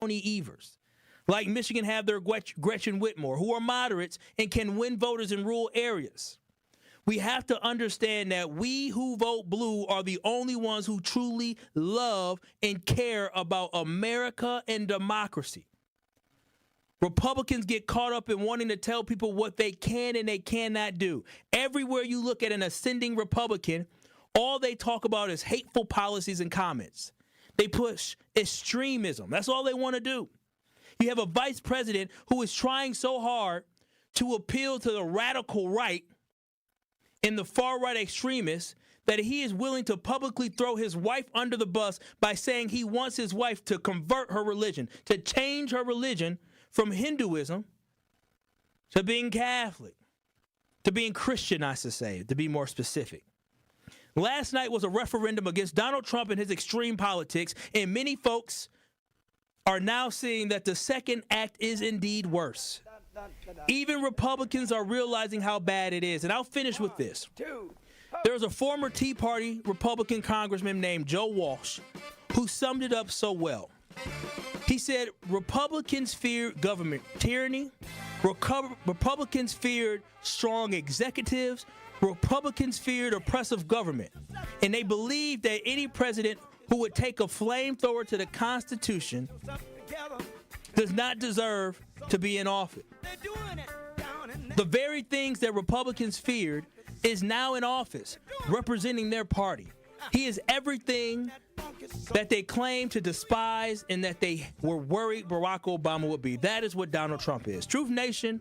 Evers. Like Michigan have their Gretchen Whitmer, who are moderates and can win voters in rural areas. We have to understand that we who vote blue are the only ones who truly love and care about America and democracy. Republicans get caught up in wanting to tell people what they can and they cannot do. Everywhere you look at an ascending Republican, all they talk about is hateful policies and comments. They push extremism. That's all they want to do. You have a vice president who is trying so hard to appeal to the radical right and the far-right extremists that he is willing to publicly throw his wife under the bus by saying he wants his wife to convert her religion, to change her religion from Hinduism to being Catholic, to being Christian, I should say, to be more specific. Last night was a referendum against Donald Trump and his extreme politics, and many folks are now seeing that the second act is indeed worse. Even Republicans are realizing how bad it is. And I'll finish with this. There was a former Tea Party Republican congressman named Joe Walsh who summed it up so well. He said, Republicans feared government tyranny. Republicans feared strong executives. Republicans feared oppressive government. And they believed that any president who would take a flamethrower to the Constitution does not deserve to be in office. The very things that Republicans feared is now in office, representing their party. He is everything that they claim to despise and that they were worried Barack Obama would be. That is what Donald Trump is. Truth Nation,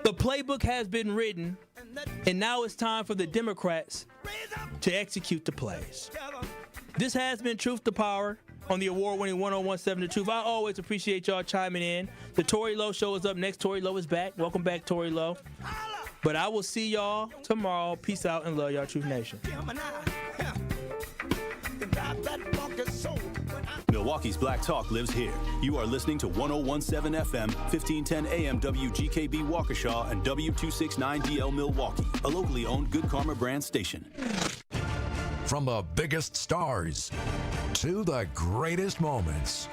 the playbook has been written, and now it's time for the Democrats to execute the plays. This has been Truth to Power on the award-winning 1017 The Truth. I always appreciate y'all chiming in. The Tory Lowe Show is up next. Tory Lowe is back. Welcome back, Tory Lowe. But I will see y'all tomorrow. Peace out and love y'all, Truth Nation. Milwaukee's Black Talk lives here. You are listening to 1017 FM, 1510 AM WGKB Waukesha and W269DL Milwaukee, a locally owned Good Karma brand station. From the biggest stars to the greatest moments,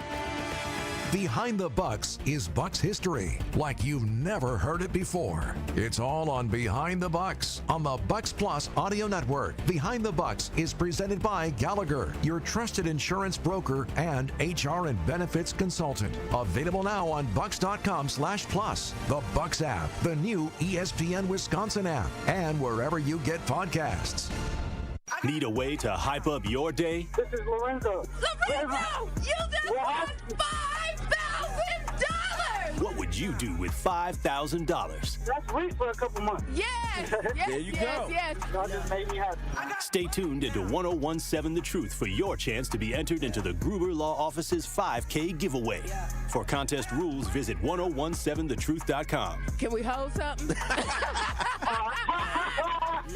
Behind the Bucks is Bucks history like you've never heard it before. It's all on Behind the Bucks on the Bucks Plus audio network. Behind the Bucks is presented by Gallagher, your trusted insurance broker and HR and benefits consultant. Available now on bucks.com/plus, the Bucks app, the new ESPN Wisconsin app, and wherever you get podcasts. Need a way to hype up your day? This is Lorenzo. Lorenzo, you just won $5,000! What would you do with $5,000? That's free for a couple months. Yes! There you go. Yes. That just made me happy. Stay tuned into 1017 The Truth for your chance to be entered into the Gruber Law Office's 5K giveaway. For contest rules, visit 1017thetruth.com. Can we hold something?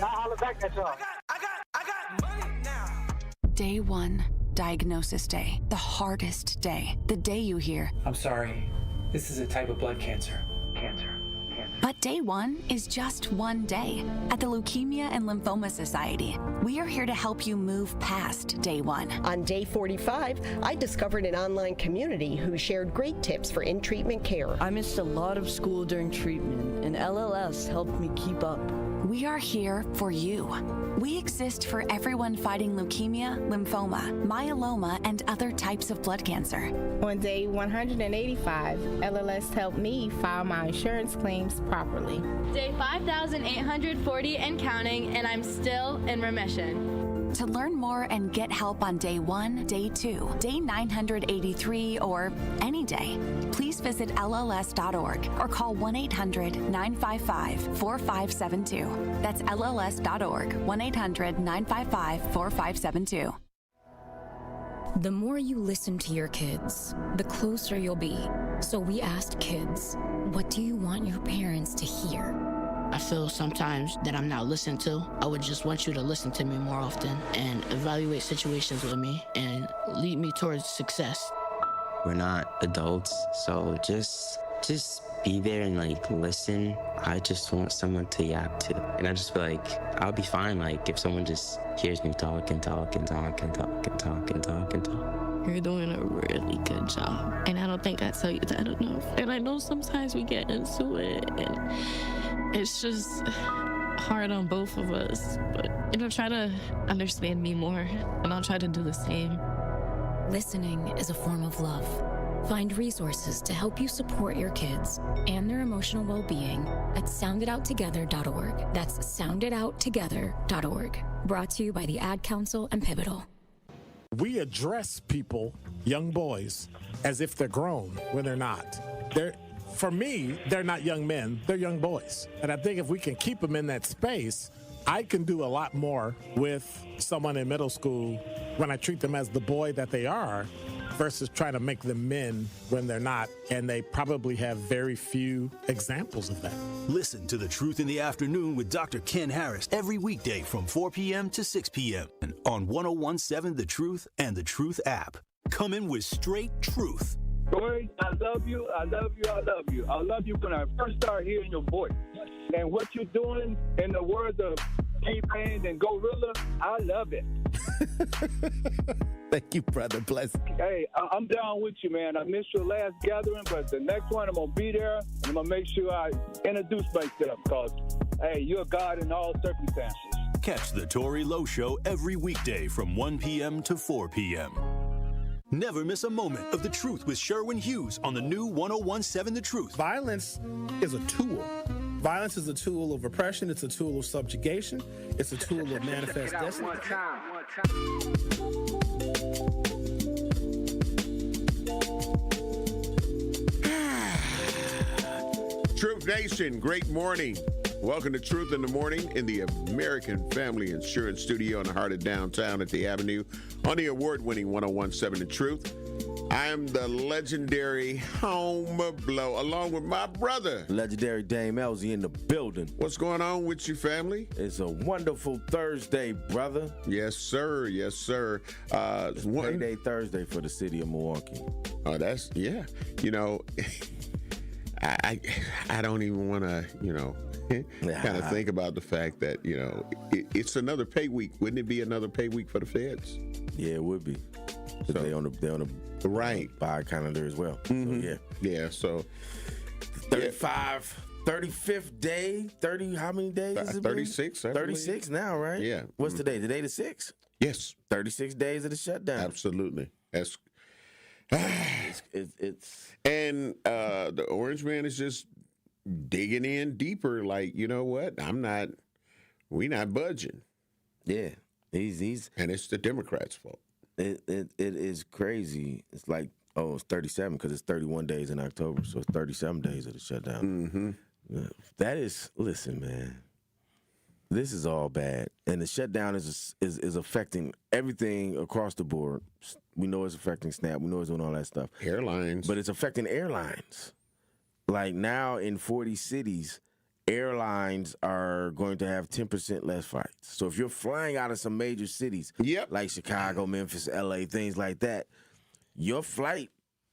I'll holler back at y'all. I got money now. Day one, diagnosis day. The hardest day. The day you hear, I'm sorry, this is a type of blood cancer. But day one is just one day. At the Leukemia and Lymphoma Society, we are here to help you move past day one. On day 45, I discovered an online community who shared great tips for in-treatment care. I missed a lot of school during treatment, and LLS helped me keep up. We are here for you. We exist for everyone fighting leukemia, lymphoma, myeloma, and other types of blood cancer. On day 185, LLS helped me file my insurance claims properly. Day 5,840 and counting, and I'm still in remission. To learn more and get help on day 1, day 2, day 983, or any day, please visit LLS.org or call 1-800-955-4572. That's LLS.org, 1-800-955-4572. The more you listen to your kids, the closer you'll be. So we asked kids, what do you want your parents to hear? I feel sometimes that I'm not listened to. I would just want you to listen to me more often and evaluate situations with me and lead me towards success. We're not adults, so just be there and listen. I just want someone to yap to. And I just feel like I'll be fine if someone just hears me talk and talk and talk and talk and talk and talk and talk. You're doing a really good job. And I don't think I tell you that enough. And I know sometimes we get into it, and it's just hard on both of us. But, try to understand me more, and I'll try to do the same. Listening is a form of love. Find resources to help you support your kids and their emotional well-being at sounditouttogether.org. That's sounditouttogether.org. Brought to you by the Ad Council and Pivotal. We address people, young boys, as if they're grown when they're not. For me, they're not young men, they're young boys. And I think if we can keep them in that space, I can do a lot more with someone in middle school when I treat them as the boy that they are versus trying to make them men when they're not. And they probably have very few examples of that. Listen to The Truth in the Afternoon with Dr. Ken Harris every weekday from 4 p.m. to 6 p.m. on 1017 The Truth and The Truth app. Coming with straight truth. Corey, I love you. I love you. I love you. I love you when I first started hearing your voice. And what you're doing, in the words of T-Pain and Gorilla, I love it. Thank you, brother. Bless. Hey, I'm down with you, man. I missed your last gathering, but the next one, I'm going to be there, and I'm going to make sure I introduce myself because, hey, you're God in all circumstances. Catch The Tory Lowe Show every weekday from 1 p.m. to 4 p.m. Never miss a moment of The Truth with Sherwin Hughes on the new 1017 The Truth. Violence is a tool. Violence is a tool of oppression. It's a tool of subjugation. It's a tool of manifest destiny. Truth Nation, great morning. Welcome to Truth in the Morning in the American Family Insurance Studio in the heart of downtown at the Avenue on the award-winning 1017 The Truth. I am the legendary Home Blow, along with my brother. Legendary Dame Elsie in the building. What's going on with you, family? It's a wonderful Thursday, brother. Yes, sir. Yes, sir. Payday Thursday for the city of Milwaukee. Oh, that's, yeah. You know, I don't even want to, kind of think about the fact that, it's another pay week. Wouldn't it be another pay week for the feds? Yeah, it would be. So, they're on the right by calendar as well. Mm-hmm. So, yeah. So 35th day, 30, how many days is it? 36. 36 now, right? Yeah. What's today? Today the 6th? Yes. 36 days of the shutdown. Absolutely. That's it's and the Orange Man is just digging in deeper. Like, you know what? We not budging. Yeah. He's and it's the Democrats' fault. It is crazy. It's like, it's 37 because it's 31 days in October, so it's 37 days of the shutdown. Mm-hmm. That is, listen, man, this is all bad, and the shutdown is affecting everything across the board. We know it's affecting SNAP. We know it's doing all that stuff. Airlines, but it's affecting airlines. Like now in 40 cities. Airlines are going to have 10% less flights. So if you're flying out of some major cities, like Chicago, Memphis, LA, things like that, your flight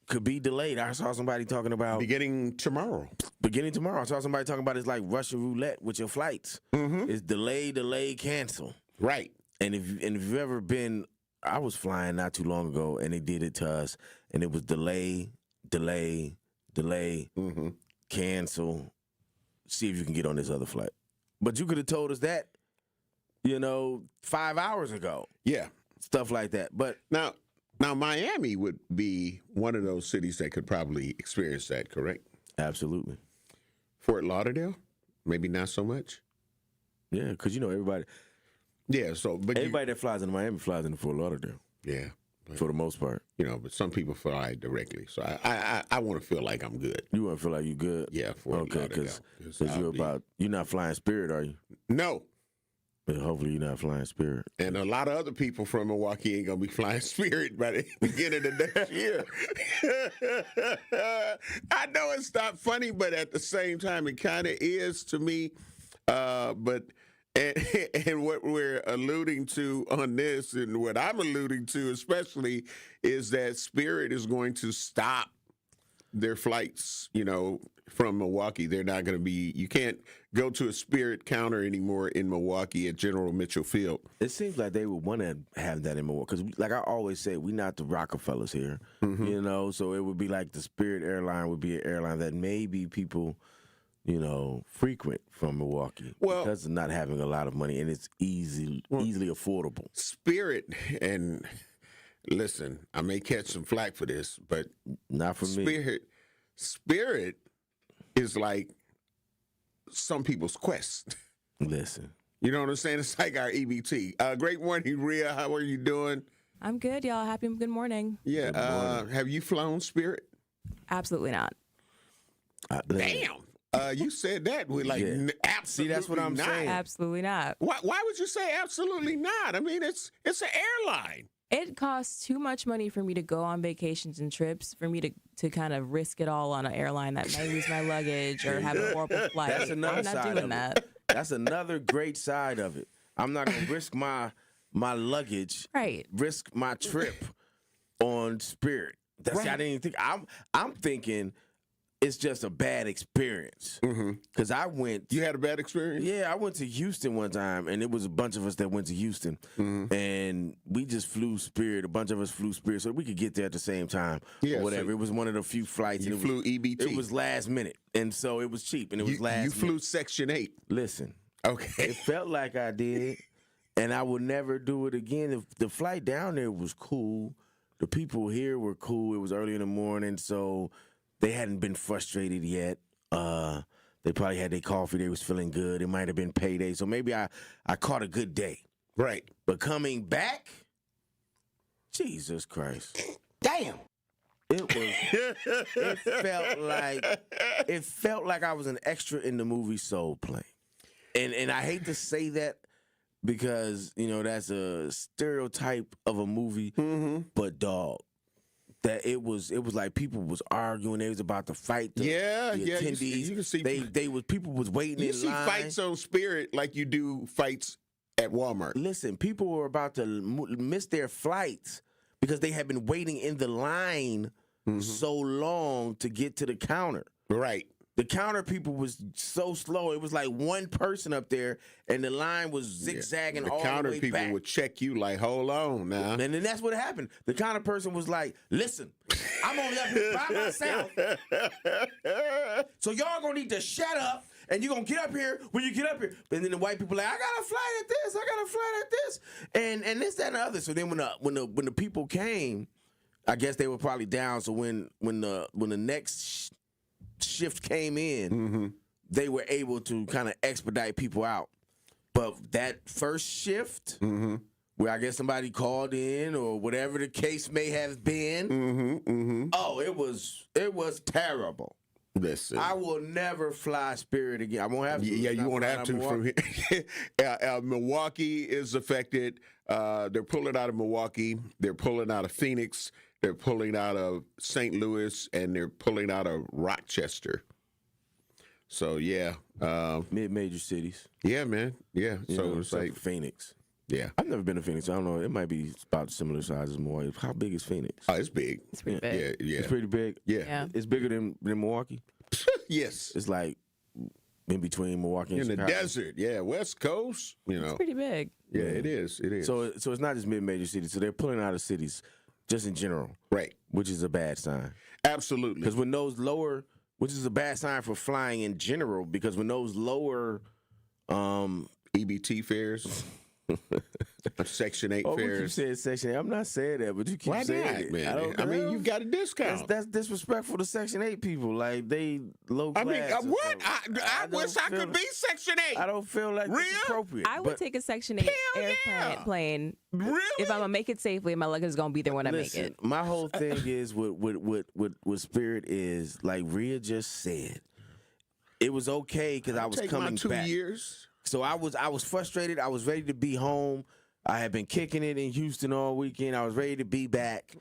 could be delayed. I saw somebody talking about beginning tomorrow. I saw somebody talking about it's like Russian roulette with your flights. Mm-hmm. It's delay, cancel. Right. And if you've ever been, I was flying not too long ago, and they did it to us, and it was delay, mm-hmm. cancel. See if you can get on this other flight. But you could have told us that, 5 hours ago. Yeah. Stuff like that. But now Miami would be one of those cities that could probably experience that, correct? Absolutely. Fort Lauderdale? Maybe not so much? Yeah, because everybody. Yeah, but everybody that flies into Miami flies into Fort Lauderdale. Yeah. For the most part. But some people fly directly. So I want to feel like I'm good. You want to feel like you're good? Yeah, okay, because you're not flying Spirit, are you? No. But hopefully you're not flying Spirit. And a lot of other people from Milwaukee ain't going to be flying Spirit by the beginning of next year. I know it's not funny, but at the same time, it kind of is to me. And what we're alluding to on this, and what I'm alluding to especially, is that Spirit is going to stop their flights, from Milwaukee. They're not going to be. You can't go to a Spirit counter anymore in Milwaukee at General Mitchell Field. It seems like they would want to have that in Milwaukee because, like I always say, we're not the Rockefellers here, So it would be like the Spirit airline would be an airline that maybe people, frequent from Milwaukee because of not having a lot of money and it's easily affordable. Spirit and listen, I may catch some flack for this, but not for me. Spirit is like some people's quest. Listen. You know what I'm saying? It's like our EBT. Great morning, Rhea. How are you doing? I'm good, y'all. Good morning. Yeah. Good morning. Have you flown Spirit? Absolutely not. Damn. You said that with absolutely. See, that's what I'm saying. Absolutely not. Why would you say absolutely not? I mean, it's an airline. It costs too much money for me to go on vacations and trips, for me to kind of risk it all on an airline that may lose my luggage or have a horrible flight. That's another I'm not side doing of that. it. That's another great side of it. I'm not going to risk my luggage, risk my trip on Spirit. That's I didn't even think. I'm thinking it's just a bad experience. Because I went. You had a bad experience? Yeah, I went to Houston one time, and it was a bunch of us that went to Houston. And we just flew Spirit. A bunch of us flew Spirit so we could get there at the same time or whatever. So it was one of the few flights. You flew EBT? It was last minute. And so it was cheap, and it was last minute. You flew Section 8? Listen. Okay. It felt like I did, and I would never do it again. The flight down there was cool. The people here were cool. It was early in the morning, so they hadn't been frustrated yet. They probably had their coffee. They was feeling good. It might have been payday. So maybe I caught a good day. Right. But coming back, Jesus Christ. Damn. It felt like I was an extra in the movie Soul Plane. And I hate to say that because, that's a stereotype of a movie, but dog. That it was like people was arguing. They was about to fight. The attendees. You can see people was waiting in line. You see fights on Spirit like you do fights at Walmart. Listen, people were about to miss their flights because they had been waiting in the line so long to get to the counter. Right. The counter people was so slow. It was like one person up there, and the line was zigzagging all the way back. The counter people would check you like, hold on now. And then that's what happened. The counter person was like, listen, I'm only up here by myself. So y'all going to need to shut up, and you're going to get up here when you get up here. And then the white people like, I got a flight at this. I got a flight at this. And this, that, and the other. So then when the people came, I guess they were probably down. So when the next shift came in, they were able to kind of expedite people out. But that first shift, where I guess somebody called in or whatever the case may have been, oh, it was terrible. Listen, I will never fly Spirit again. I won't have to. Yeah, you won't have to. From here. Milwaukee is affected. They're pulling out of Milwaukee. They're pulling out of Phoenix. They're pulling out of St. Louis, and they're pulling out of Rochester. So, yeah. Mid-major cities. Yeah, man. Yeah. So it's like Phoenix. Yeah. I've never been to Phoenix. I don't know. It might be about similar size as Milwaukee. How big is Phoenix? Oh, it's big. It's pretty big. Yeah. It's pretty big? Yeah. It's bigger than Milwaukee? Yes. It's like in between Milwaukee and Chicago. In the desert. Yeah. West Coast. It's pretty big. Yeah, it is. It is. So it's not just mid-major cities. So they're pulling out of cities. Just in general. Right. Which is a bad sign. Absolutely. Because when those lower, which is a bad sign for flying in general, because when those lower EBT fares, Section 8 fares. You said Section 8. I'm not saying that, but you keep Why saying not, it. Man? I mean, you got a discount. That's disrespectful to Section 8 people. Like, they low class. I mean, what? I wish I could be Section 8. I don't feel like it's appropriate. I would take a Section 8 airplane. Really? If I'm going to make it safely, my luggage is going to be there when I make it. My whole thing is with Spirit is, like Rhea just said, it was okay because I was coming back. 2 years. So I was frustrated. I was ready to be home. I had been kicking it in Houston all weekend. I was ready to be back.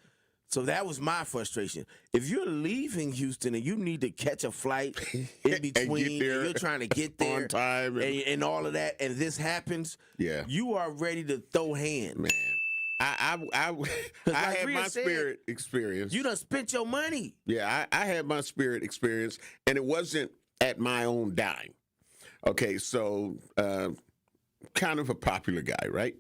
So that was my frustration. If you're leaving Houston and you need to catch a flight in between, and you're trying to get there on time and all of that, and this happens, yeah, you are ready to throw hands. Man. I had my spirit experience. You done spent your money. Yeah, I had my spirit experience, and it wasn't at my own dime. Okay, so kind of a popular guy, right?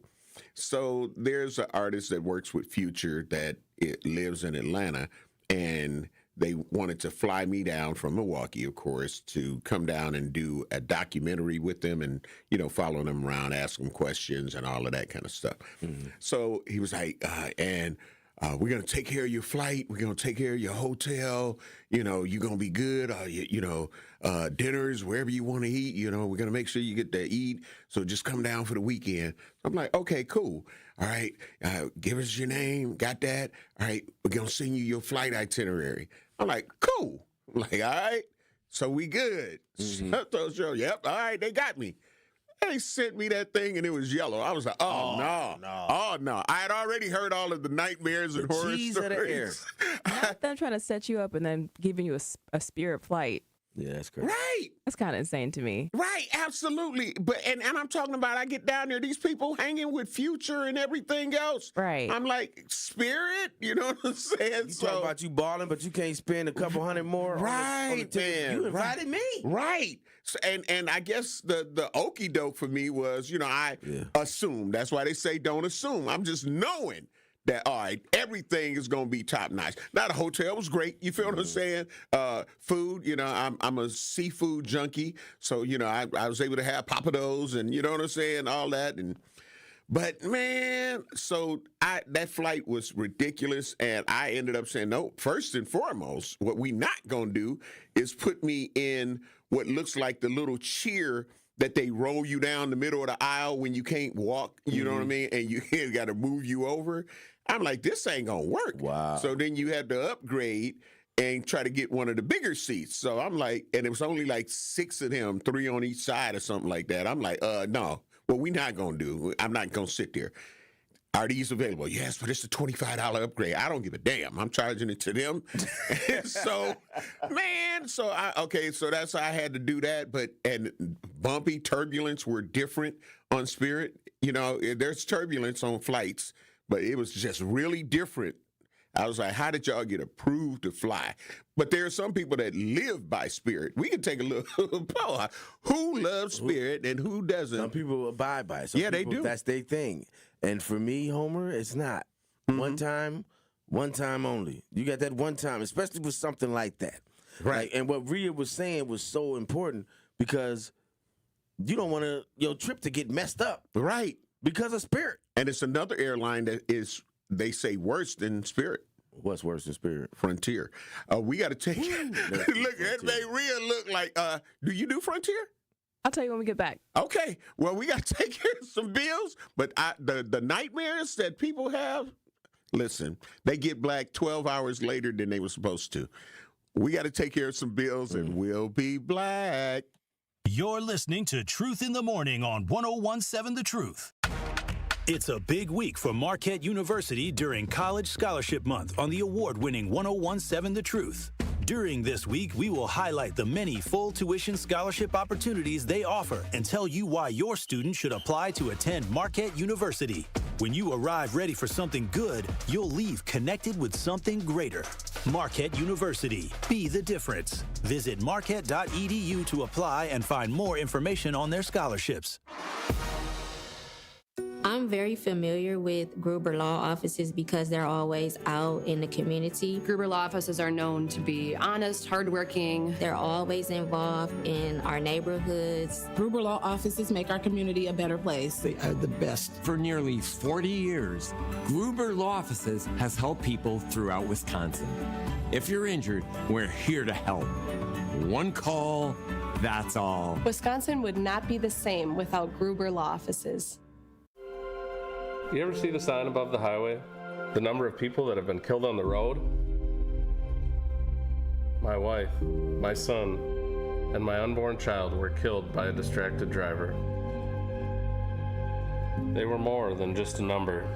So there's an artist that works with Future that lives in Atlanta, and they wanted to fly me down from Milwaukee, of course, to come down and do a documentary with them and, follow them around, ask them questions and all of that kind of stuff. Mm-hmm. So he was like, we're going to take care of your flight. We're going to take care of your hotel. You're going to be good. Dinners, wherever you want to eat. We're going to make sure you get to eat. So just come down for the weekend. I'm like, okay, cool. All right. Give us your name. Got that? All right. We're going to send you your flight itinerary. I'm like, cool. I'm like, all right. So we good. Mm-hmm. Yep. All right. They got me. They sent me that thing and it was yellow. I was like, oh no. I had already heard all of the nightmares and horror stories. Not them trying to set you up and then giving you a Spirit flight. Yeah, that's crazy. Right. That's kind of insane to me. Right, absolutely. But and I'm talking about, I get down there, these people hanging with Future and everything else. Right. I'm like, Spirit? You know what I'm saying? You talking about you balling, but you can't spend a couple $100 more. Right, man. You invited me. Right. So, and I guess the okie doke for me was, I assumed. That's why they say don't assume. I'm just knowing that, all right, everything is going to be top notch. Now, the hotel was great. You feel what I'm saying? Food, I'm a seafood junkie. So, I was able to have papados and, you know what I'm saying, all that. But, man, so that flight was ridiculous. And I ended up saying, no, first and foremost, what we not going to do is put me in what looks like the little chair that they roll you down the middle of the aisle when you can't walk, you know what I mean? And you got to move you over. I'm like, this ain't going to work. Wow. So then you had to upgrade and try to get one of the bigger seats. So I'm like, and it was only like 6 of them, 3 on each side or something like that. I'm like, no, what we not going to do, I'm not going to sit there. Are these available? Yes, but it's a $25 upgrade. I don't give a damn. I'm charging it to them. So, man, so that's how I had to do that. And bumpy turbulence were different on Spirit. There's turbulence on flights, but it was just really different. I was like, how did y'all get approved to fly? But there are some people that live by Spirit. We can take a look. Who loves Spirit and who doesn't? Some people abide by it. Some people, they do. That's their thing. And for me, Homer, it's not. Mm-hmm. One time only. You got that one time, especially with something like that. Right. And what Rhea was saying was so important because you don't want your trip to get messed up. Right. Because of Spirit. And it's another airline that is, they say, worse than Spirit. What's worse than Spirit? Frontier. We got to take look, that made Rhea look like, do you do Frontier? I'll tell you when we get back. Okay. Well, we got to take care of some bills, but the nightmares that people have, listen, they get black 12 hours later than they were supposed to. We got to take care of some bills, and we'll be black. You're listening to Truth in the Morning on 101.7 The Truth. It's a big week for Marquette University during College Scholarship Month on the award-winning 101.7 The Truth. During this week, we will highlight the many full tuition scholarship opportunities they offer and tell you why your student should apply to attend Marquette University. When you arrive ready for something good, you'll leave connected with something greater. Marquette University. Be the difference. Visit marquette.edu to apply and find more information on their scholarships. I'm very familiar with Gruber Law offices because they're always out in the community. Gruber Law offices are known to be honest, hardworking. They're always involved in our neighborhoods. Gruber Law offices make our community a better place. They are the best. For nearly 40 years, Gruber Law offices has helped people throughout Wisconsin. If you're injured, we're here to help. One call, that's all. Wisconsin would not be the same without Gruber Law offices. You ever see the sign above the highway? The number of people that have been killed on the road? My wife, my son, and my unborn child were killed by a distracted driver. They were more than just a number.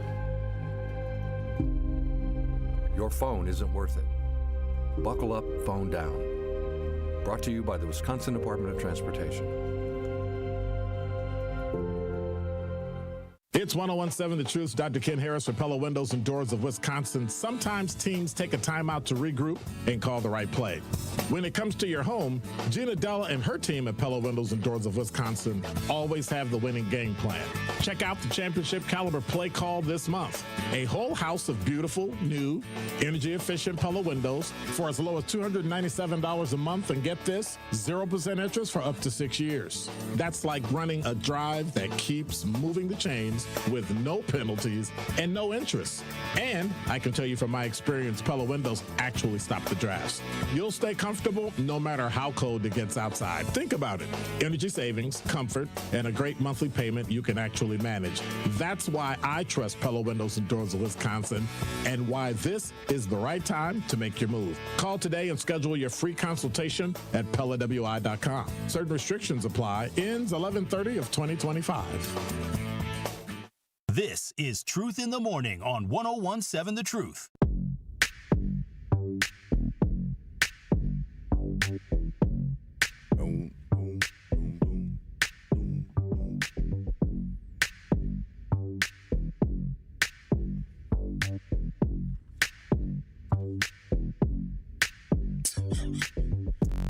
Your phone isn't worth it. Buckle up, phone down. Brought to you by the Wisconsin Department of Transportation. It's 101.7 The Truth. Dr. Ken Harris for Pella Windows and Doors of Wisconsin. Sometimes teams take a timeout to regroup and call the right play. When it comes to your home, Gina Della and her team at Pella Windows and Doors of Wisconsin always have the winning game plan. Check out the championship caliber play call this month. A whole house of beautiful, new, energy-efficient Pella windows for as low as $297 a month. And get this, 0% interest for up to 6 years. That's like running a drive that keeps moving the chains with no penalties and no interest. And I can tell you from my experience, Pella windows actually stop the drafts. You'll stay comfortable no matter how cold it gets outside. Think about it. Energy savings, comfort, and a great monthly payment you can actually manage. That's why I trust Pella Windows and Doors of Wisconsin and why this is the right time to make your move. Call today and schedule your free consultation at PellaWI.com. Certain restrictions apply. Ends 11/30 of 2025. This is Truth in the Morning on 101.7 The Truth.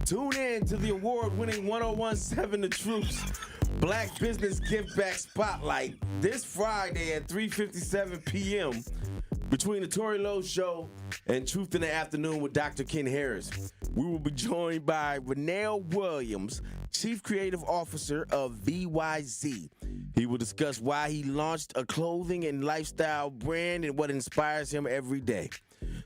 Tune in to the award-winning 101.7 The Truth Black Business Give Back Spotlight this Friday at 3:57 p.m. between the Tory Lowe Show and Truth in the Afternoon with Dr. Ken Harris. We will be joined by Renell Williams, Chief Creative Officer of VYZ. He will discuss why he launched a clothing and lifestyle brand and what inspires him every day.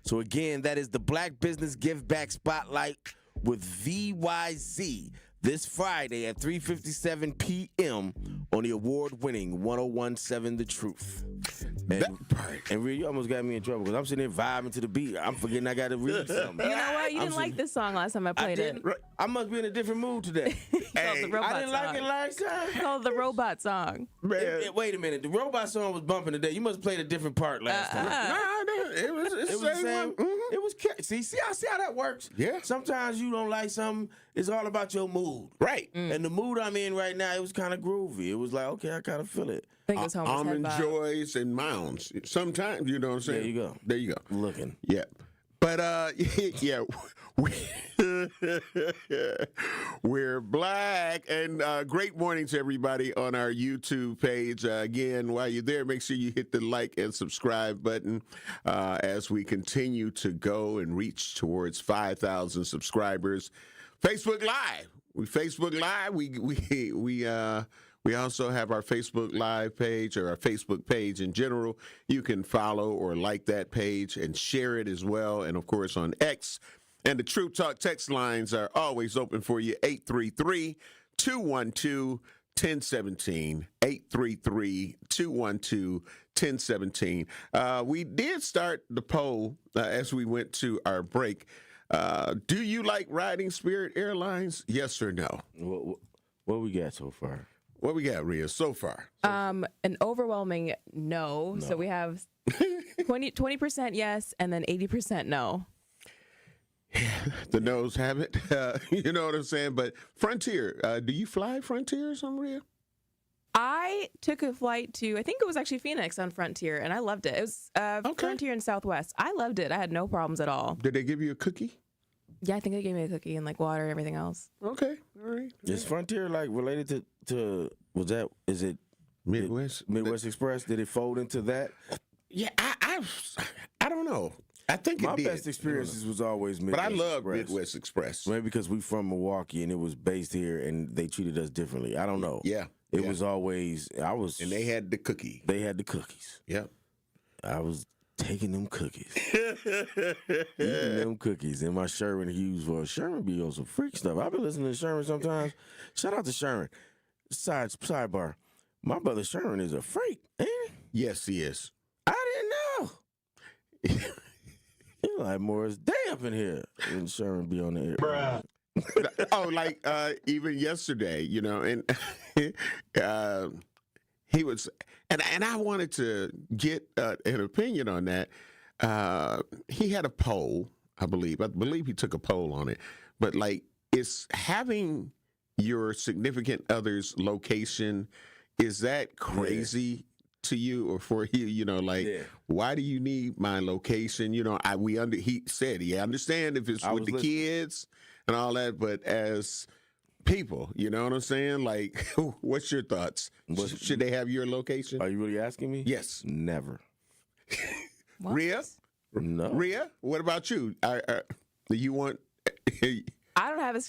So again, that is the Black Business Give Back Spotlight with VYZ this Friday at 3:57 p.m. on the award-winning 101.7 The Truth. And Rhea, you almost got me in trouble because I'm sitting there vibing to the beat. I'm forgetting I got to read something. You know what? You didn't like this song last time I played it. I must be in a different mood today. Hey, the robot I didn't like it last time. It's called the robot song. Wait a minute. The robot song was bumping today. You must have played a different part last time. It was the same. It was see how that works. Yeah. Sometimes you don't like something. It's all about your mood. Right. And the mood I'm in right now, it was kind of groovy. It was like, okay, I kind of feel it. I think it was Almond Joys and Mounds. Sometimes, you know what I'm saying? There you go. There you go. Looking. Yeah. But, yeah, we're black. And great morning to everybody on our YouTube page. Again, while you're there, make sure you hit the like and subscribe button as we continue to go and reach towards 5,000 subscribers. Facebook Live. We also have our Facebook Live page or our Facebook page in general. You can follow or like that page and share it as well. And, of course, on X. And the True Talk text lines are always open for you, 833-212-1017, 833-212-1017. We did start the poll as we went to our break. Do you like riding Spirit Airlines? Yes or no? What we got so far? What we got, Rhea, so far? An overwhelming no. So we have 20% yes and then 80% no. The no's have it. You know what I'm saying? But Frontier, do you fly Frontier or something, Rhea? I took a flight to, I think it was actually Phoenix on Frontier, and I loved it. It was Frontier in Southwest. I loved it. I had no problems at all. Did they give you a cookie? Yeah, I think they gave me a cookie and like water and everything else. Okay, all right. Is Frontier like related to is it Midwest Express? Did it fold into that? Yeah, I don't know. I think my it did. best experiences was always Midwest. But I love Express. Midwest Express. Maybe because we from Milwaukee and it was based here and they treated us differently. I don't know. Yeah. It was always and they had the cookie. They had the cookies. Yep. I was taking them cookies. Eating them cookies in my Sherman Hughes voice. Sherman be on some freak stuff. I be listening to Sherman sometimes. Shout out to Sherman. Sidebar. My brother Sherman is a freak, ain't he? Yes, he is. I didn't know. He like Morris Day up in here. And Sherman be on the air. Bruh. Oh, like even yesterday, you know, and he was, and I wanted to get an opinion on that. He had a poll, I believe he took a poll on it, but like, it's having your significant other's location, is that crazy to you or for you? You know, like, why do you need my location? You know, he said he understand if it's with the kids and all that, but as people, you know what I'm saying? Like, what's your thoughts? Should they have your location? Are you really asking me? Yes. Never. Rhea? No. Rhea, what about you? Do you want... I don't have a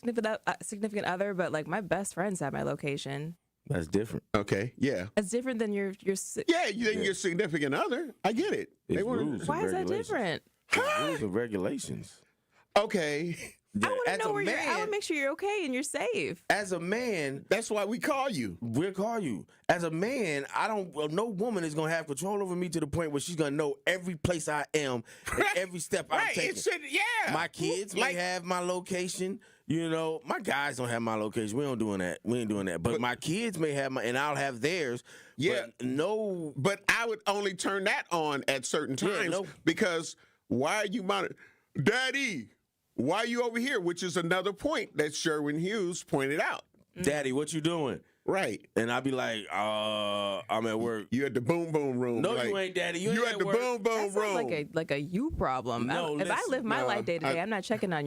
significant other, but like my best friends have my location. That's different. Okay, yeah. It's different than your your significant other. I get it. Why is that different? Rules and regulations. Okay. I want to know where you're. I want to make sure you're okay and you're safe. As a man, that's why we call you. We'll call you. As a man, no woman is gonna have control over me to the point where she's gonna know every place I am, and every step I'm taking. My kids may have my location. You know, my guys don't have my location. We ain't doing that. But my kids may have and I'll have theirs. Yeah. But I would only turn that on at certain times because why are you monitoring? Daddy, why are you over here? Which is another point that Sherwin Hughes pointed out. Daddy, what you doing? Right. And I'll be like, I'm at work. You at the boom boom room. No, you ain't, Daddy. You ain't at the work. boom boom room. Like a you problem. No, if I live my life day to day, I'm not checking on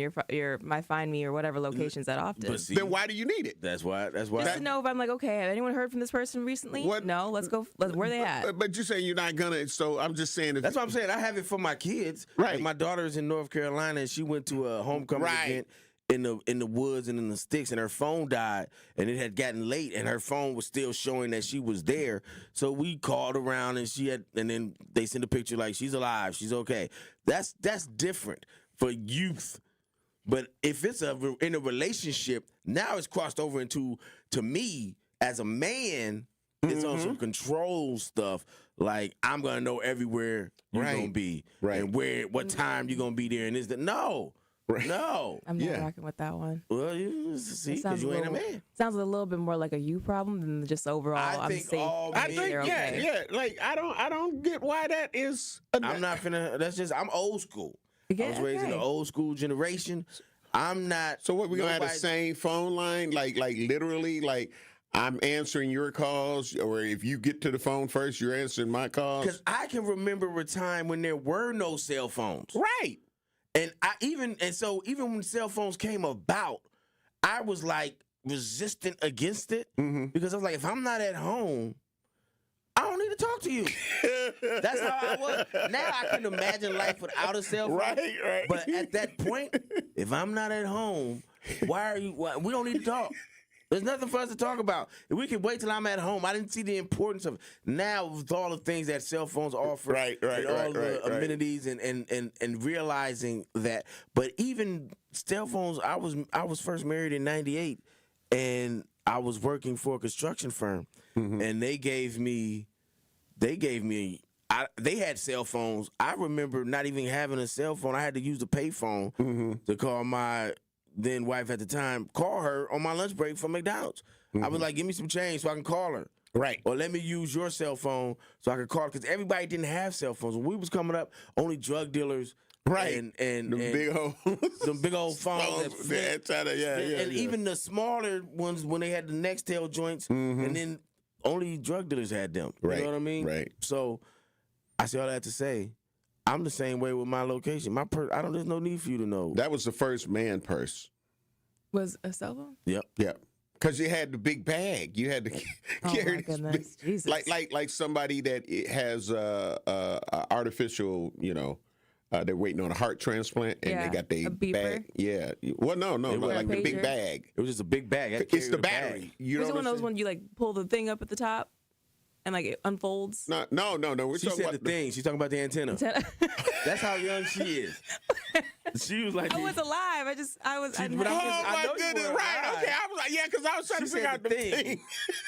my Find Me or whatever locations that often. See, then why do you need it? That's why. Just to know if I'm like, okay, have anyone heard from this person recently? What? No, let's go. Where they at? But you're saying you're not gonna. So I'm just saying. That's what I'm saying. I have it for my kids. Right. Like my daughter is in North Carolina and she went to a homecoming event in the woods and in the sticks, and her phone died, and it had gotten late, and her phone was still showing that she was there. So we called around, and and then they sent a picture like she's alive, she's okay. That's different for youth. But if it's in a relationship, now it's crossed over into, to me as a man, it's on some control stuff. Like, I'm gonna know everywhere you're gonna be, and what time you're gonna be there, and no. No. I'm not rocking with that one. Well, you see, because you ain't a man. Sounds a little bit more like a you problem than just overall. I'm safe. Yeah. Like I don't get why that is. I'm not finna. That's just I'm old school. I was raised in the old school generation. I'm not. So what, we gonna have the same phone line? Like literally, like I'm answering your calls, or if you get to the phone first, you're answering my calls. Because I can remember a time when there were no cell phones. Right. And so even when cell phones came about, I was like resistant against it because I was like, if I'm not at home, I don't need to talk to you. That's how I was. Now I can imagine life without a cell phone. Right. But at that point, if I'm not at home, we don't need to talk. There's nothing for us to talk about. If we can wait till I'm at home, I didn't see the importance of now with all the things that cell phones offer, and all the amenities, and realizing that. But even cell phones, I was first married in '98, and I was working for a construction firm, and they had cell phones. I remember not even having a cell phone. I had to use the payphone to call my then wife at the time, call her on my lunch break from McDonald's. I was like, give me some change so I can call her. Right. Or let me use your cell phone so I can call her. Because everybody didn't have cell phones. When we was coming up, only drug dealers. Right. And big old phones. And even the smaller ones, when they had the Nextel joints, and then only drug dealers had them. You know what I mean? Right. So I say all that to say, I'm the same way with my location. My purse, there's no need for you to know. That was the first man purse. Was a cell phone? Yep. Because you had the big bag. You had to carry this big, Jesus. like somebody that has artificial, they're waiting on a heart transplant and they got their bag. Yeah. Well, no, like the big bag. It was just a big bag. It's the battery. Was it one of those when you like pull the thing up at the top? And like it unfolds. No. She said the thing. She's talking about the antenna. That's how young she is. She was like, I was alive. I was. Oh my goodness! Right? Okay. I was like, yeah, because I was trying to figure out the thing.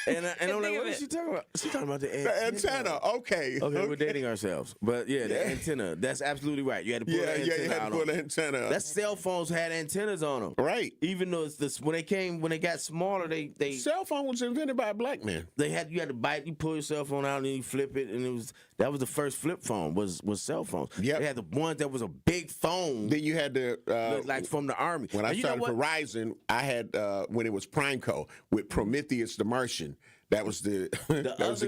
And I'm like, what is she talking about? She's talking about the antenna. The antenna. Okay. We're dating ourselves. But yeah, the antenna. That's absolutely right. You had to pull the antenna. You had to pull the antenna. That cell phones had antennas on them. Right. Even though when they got smaller, they cell phone was invented by a black man. You had to bite. You pull your cell phone out and you flip it, and that was the first flip phone was cell phones. Yeah. They had the ones that was a big phone. Then you had to like from the Army. When I started Verizon, I had when it was Primeco with Prometheus the Martian. That was the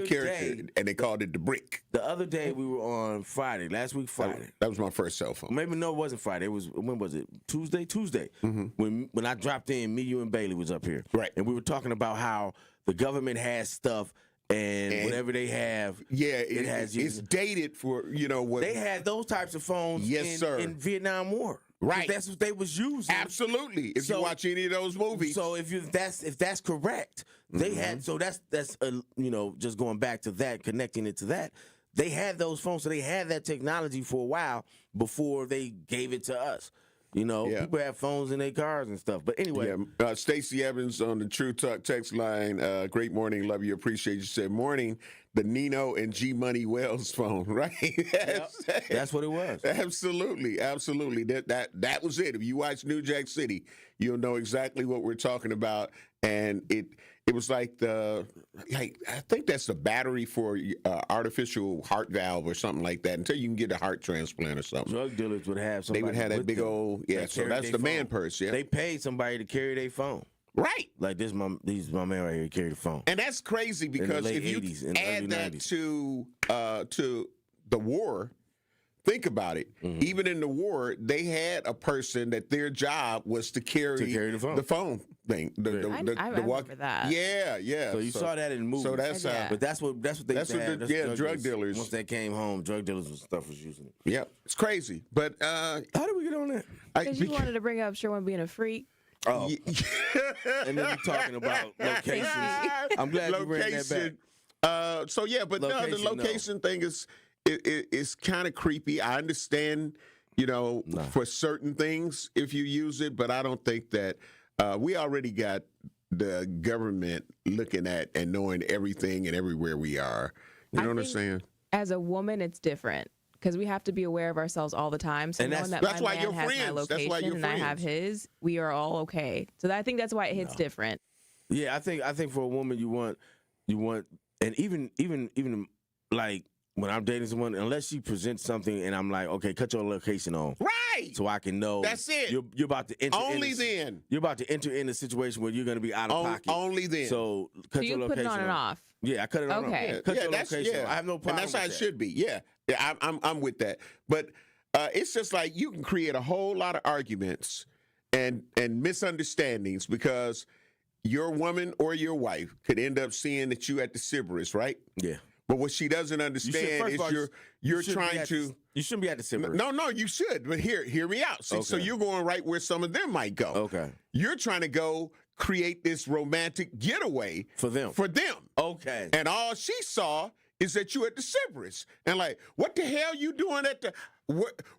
character, and they called it the brick. The other day we were on Friday, last week Friday. That was my first cell phone. Maybe no, it wasn't Friday. It was, when was it? Tuesday. When I dropped in, me, you, and Bailey was up here, right? And we were talking about how the government has stuff. And whatever they have, it has. It's dated for what they had those types of phones. Yes, sir. In Vietnam War, right? That's what they was using. Absolutely. If you watch any of those movies, so if that's correct, they had. So that's just going back to that, connecting it to that. They had those phones, so they had that technology for a while before they gave it to us. People have phones in their cars and stuff. But anyway. Stacey Evans on the True Talk text line. Great morning. Love you. Appreciate you. Said morning. The Nino and G Money Wells phone, right? That's what it was. Absolutely. That was it. If you watch New Jack City, you'll know exactly what we're talking about. And it was like I think that's the battery for artificial heart valve or something like that. Until you can get a heart transplant or something. Drug dealers would have somebody. They would have that big old So that's the man purse. Yeah. They paid somebody to carry their phone. Right. Like this my man right here carry the phone. And that's crazy because if you add that to the war. Think about it. Mm-hmm. Even in the war, they had a person that their job was to carry the phone thing. I remember that. Yeah. So you saw that in movies. So that's but that's what they had. Drug dealers. Once they came home, drug dealers and stuff was using it. Yeah, it's crazy. But how did we get on that? Because you wanted to bring up Sherwin being a freak. Oh, and then we're talking about locations. I'm glad you bring that back. The location thing is. It's kind of creepy. I understand, for certain things if you use it, but I don't think that we already got the government looking at and knowing everything and everywhere we are. You know what I'm saying? As a woman, it's different because we have to be aware of ourselves all the time. So and knowing that that's my why man you're has friends. my location and I have his, we are all okay. So I think that's why it hits different. Yeah, I think for a woman you want, and even like. When I'm dating someone, unless she presents something and I'm like, okay, cut your location on. Right. So I can know. That's it. You're about to enter then. You're about to enter in a situation where you're going to be out of pocket. Only then. So cut your location put it on and off. Yeah, I cut it on and off. Okay. Cut your location. I have no problem And that's how it should be. Yeah, I'm with that. But it's just like you can create a whole lot of arguments and misunderstandings because your woman or your wife could end up seeing that you at the Sybaris, right? Yeah. But what she doesn't understand is you're trying to. You shouldn't be at the Sybaris. No, you should. But hear me out. See, so you're going right where some of them might go. Okay. You're trying to go create this romantic getaway for them. Okay. And all she saw is that you at the Sybaris. And like, what the hell you doing at the?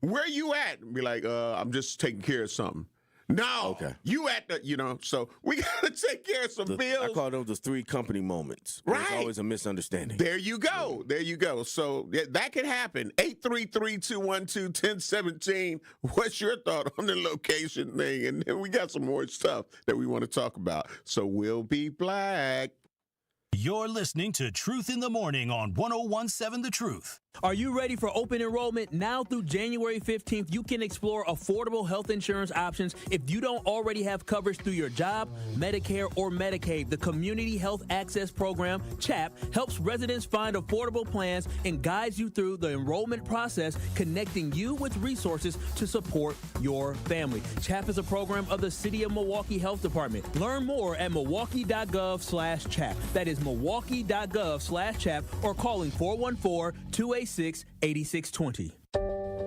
Where you at? And be like, I'm just taking care of something. No, you at the, so we got to take care of some bills. I call those the 3 company moments. Right. It's always a misunderstanding. There you go. So that can happen. 833-212-1017. What's your thought on the location thing? And then we got some more stuff that we want to talk about. So we'll be black. You're listening to Truth in the Morning on 101.7 The Truth. Are you ready for open enrollment? Now through January 15th, you can explore affordable health insurance options. If you don't already have coverage through your job, Medicare, or Medicaid, the Community Health Access Program, CHAP, helps residents find affordable plans and guides you through the enrollment process, connecting you with resources to support your family. CHAP is a program of the City of Milwaukee Health Department. Learn more at milwaukee.gov/CHAP. That is milwaukee.gov/CHAP or calling 414-286-8620.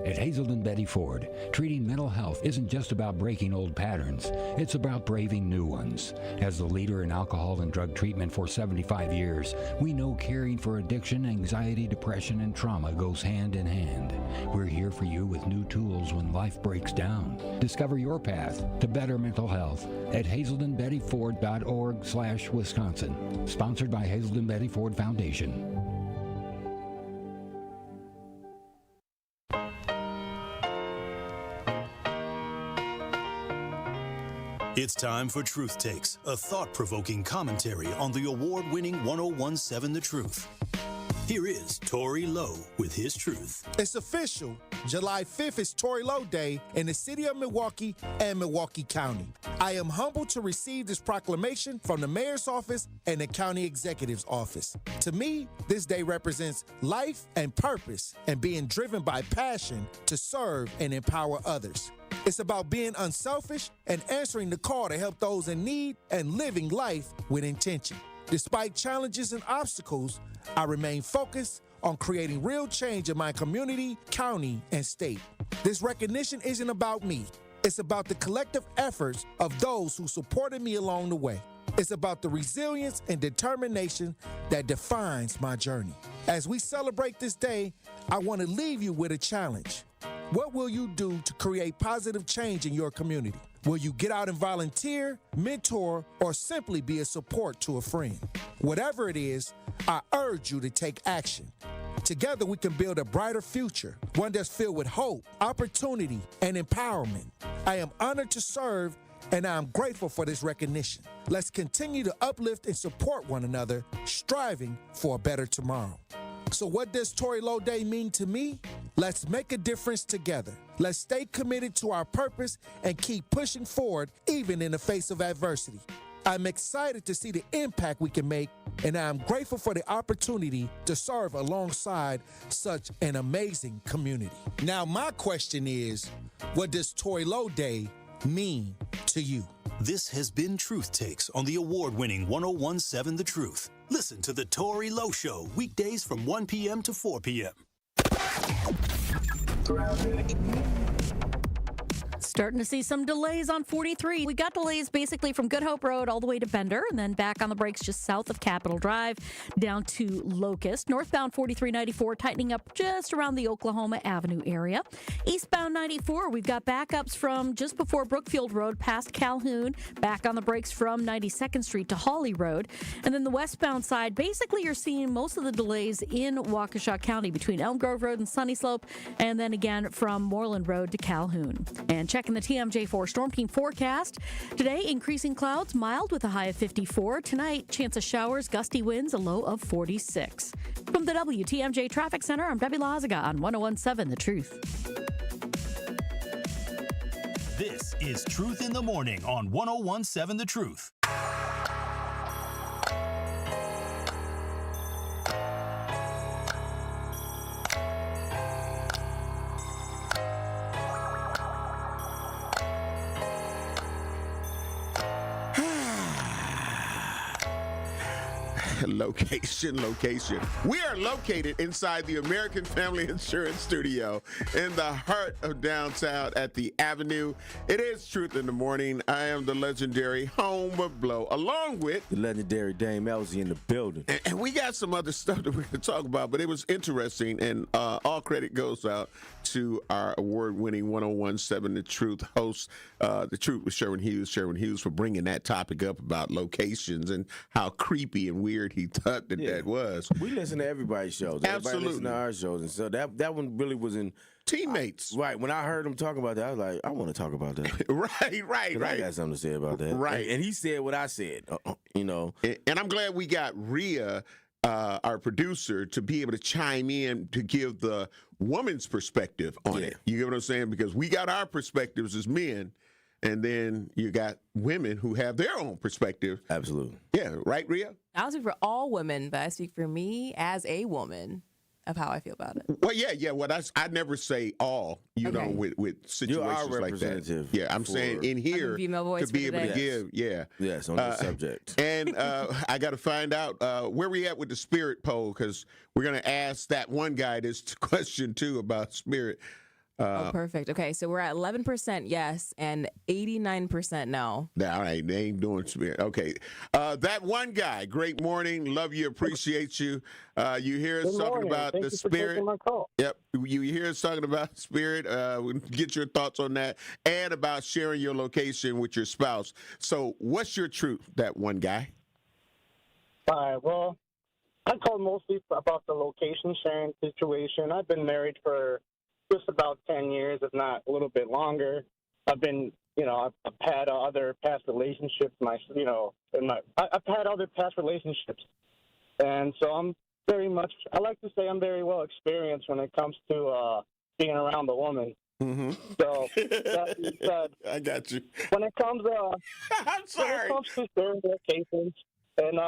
At Hazelden Betty Ford, treating mental health isn't just about breaking old patterns. It's about braving new ones. As the leader in alcohol and drug treatment for 75 years, we know caring for addiction, anxiety, depression, and trauma goes hand in hand. We're here for you with new tools when life breaks down. Discover your path to better mental health at hazeldenbettyford.org/Wisconsin. Sponsored by Hazelden Betty Ford Foundation. It's time for Truth Takes, a thought-provoking commentary on the award-winning 101.7 The Truth. Here is Tory Lowe with his truth. It's official. July 5th is Tory Lowe Day in the city of Milwaukee and Milwaukee County. I am humbled to receive this proclamation from the mayor's office and the county executive's office. To me, this day represents life and purpose and being driven by passion to serve and empower others. It's about being unselfish and answering the call to help those in need and living life with intention. Despite challenges and obstacles, I remain focused on creating real change in my community, county, and state. This recognition isn't about me. It's about the collective efforts of those who supported me along the way. It's about the resilience and determination that defines my journey. As we celebrate this day, I want to leave you with a challenge. What will you do to create positive change in your community? Will you get out and volunteer, mentor, or simply be a support to a friend? Whatever it is, I urge you to take action. Together we can build a brighter future, one that's filled with hope, opportunity, and empowerment. I am honored to serve, and I am grateful for this recognition. Let's continue to uplift and support one another, striving for a better tomorrow. So what does Tory Lowe Day mean to me? Let's make a difference together. Let's stay committed to our purpose and keep pushing forward even in the face of adversity. I'm excited to see the impact we can make, and I'm grateful for the opportunity to serve alongside such an amazing community. Now, my question is, what does Tory Lowe Day mean to you? This has been Truth Takes on the award-winning 101.7 The Truth. Listen to The Tory Lowe Show weekdays from 1 p.m. to 4 p.m. Starting to see some delays on 43. We got delays basically from Good Hope Road all the way to Bender, and then back on the brakes just south of Capitol Drive down to Locust. Northbound 4394 tightening up just around the Oklahoma Avenue area. Eastbound 94, we've got backups from just before Brookfield Road past Calhoun, back on the brakes from 92nd Street to Hawley Road. And then the westbound side, basically you're seeing most of the delays in Waukesha County between Elm Grove Road and Sunny Slope, and then again from Moreland Road to Calhoun. And checking the TMJ4 Storm Team forecast. Today, increasing clouds, mild with a high of 54. Tonight, chance of showers, gusty winds, a low of 46. From the WTMJ Traffic Center, I'm Debbie Lazaga on 101.7 The Truth. This is Truth in the Morning on 101.7 The Truth. Location. We are located inside the American Family Insurance Studio in the heart of downtown at the Avenue. It is Truth in the Morning. I am the legendary Home of Blow, along with the legendary Dame Elsie in the building. And we got some other stuff that we're going to talk about, but it was interesting, and all credit goes out to our award-winning 101.7 The Truth host, The Truth with Sherwin Hughes, for bringing that topic up about locations and how creepy and weird he thought that was. We listen to everybody's shows. Absolutely. Everybody listen to our shows. And so that one really was in teammates. Right. When I heard him talking about that, I was like, I want to talk about that. Right. I got something to say about that. Right. And he said what I said, And I'm glad we got Rhea, our producer, to be able to chime in to give the woman's perspective on it. You get what I'm saying? Because we got our perspectives as men, and then you got women who have their own perspective. Absolutely. Yeah, right, Rhea? I don't speak for all women, but I speak for me as a woman of how I feel about it. Well, yeah. Well, I never say all, know, with situations like that. Yeah, I'm saying in here to be able to give. Yeah. Yes, on this subject. And I got to find out where we at with the spirit poll, because we're going to ask that one guy this question too about spirit. Perfect. Okay, so we're at 11% yes and 89% no. All right, they ain't doing spirit. Okay. That one guy, great morning. Love you, appreciate you. You hear us talking about the spirit. Yep. You hear us talking about spirit. Get your thoughts on that and about sharing your location with your spouse. So what's your truth, that one guy? All right, well, I called mostly about the location sharing situation. I've been married for just about 10 years, if not a little bit longer. I've been, I've had other past relationships. I've had other past relationships, and so I'm very much. I like to say I'm very well experienced when it comes to being around a woman. Mm-hmm. So that being said, I got you. When it comes, I'm sorry. When it comes to certain locations, and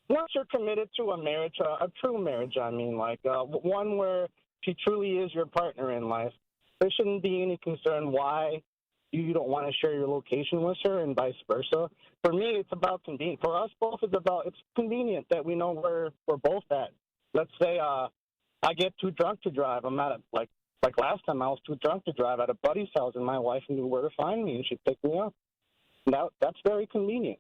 once you're committed to a marriage, a true marriage, I mean, like one where she truly is your partner in life, there shouldn't be any concern why you don't want to share your location with her, and vice versa. For me, it's about convenience. For us both, it's convenient that we know where we're both at. Let's say I get too drunk to drive. I'm at like last time I was too drunk to drive at a buddy's house, and my wife knew where to find me, and she picked me up. That's very convenient.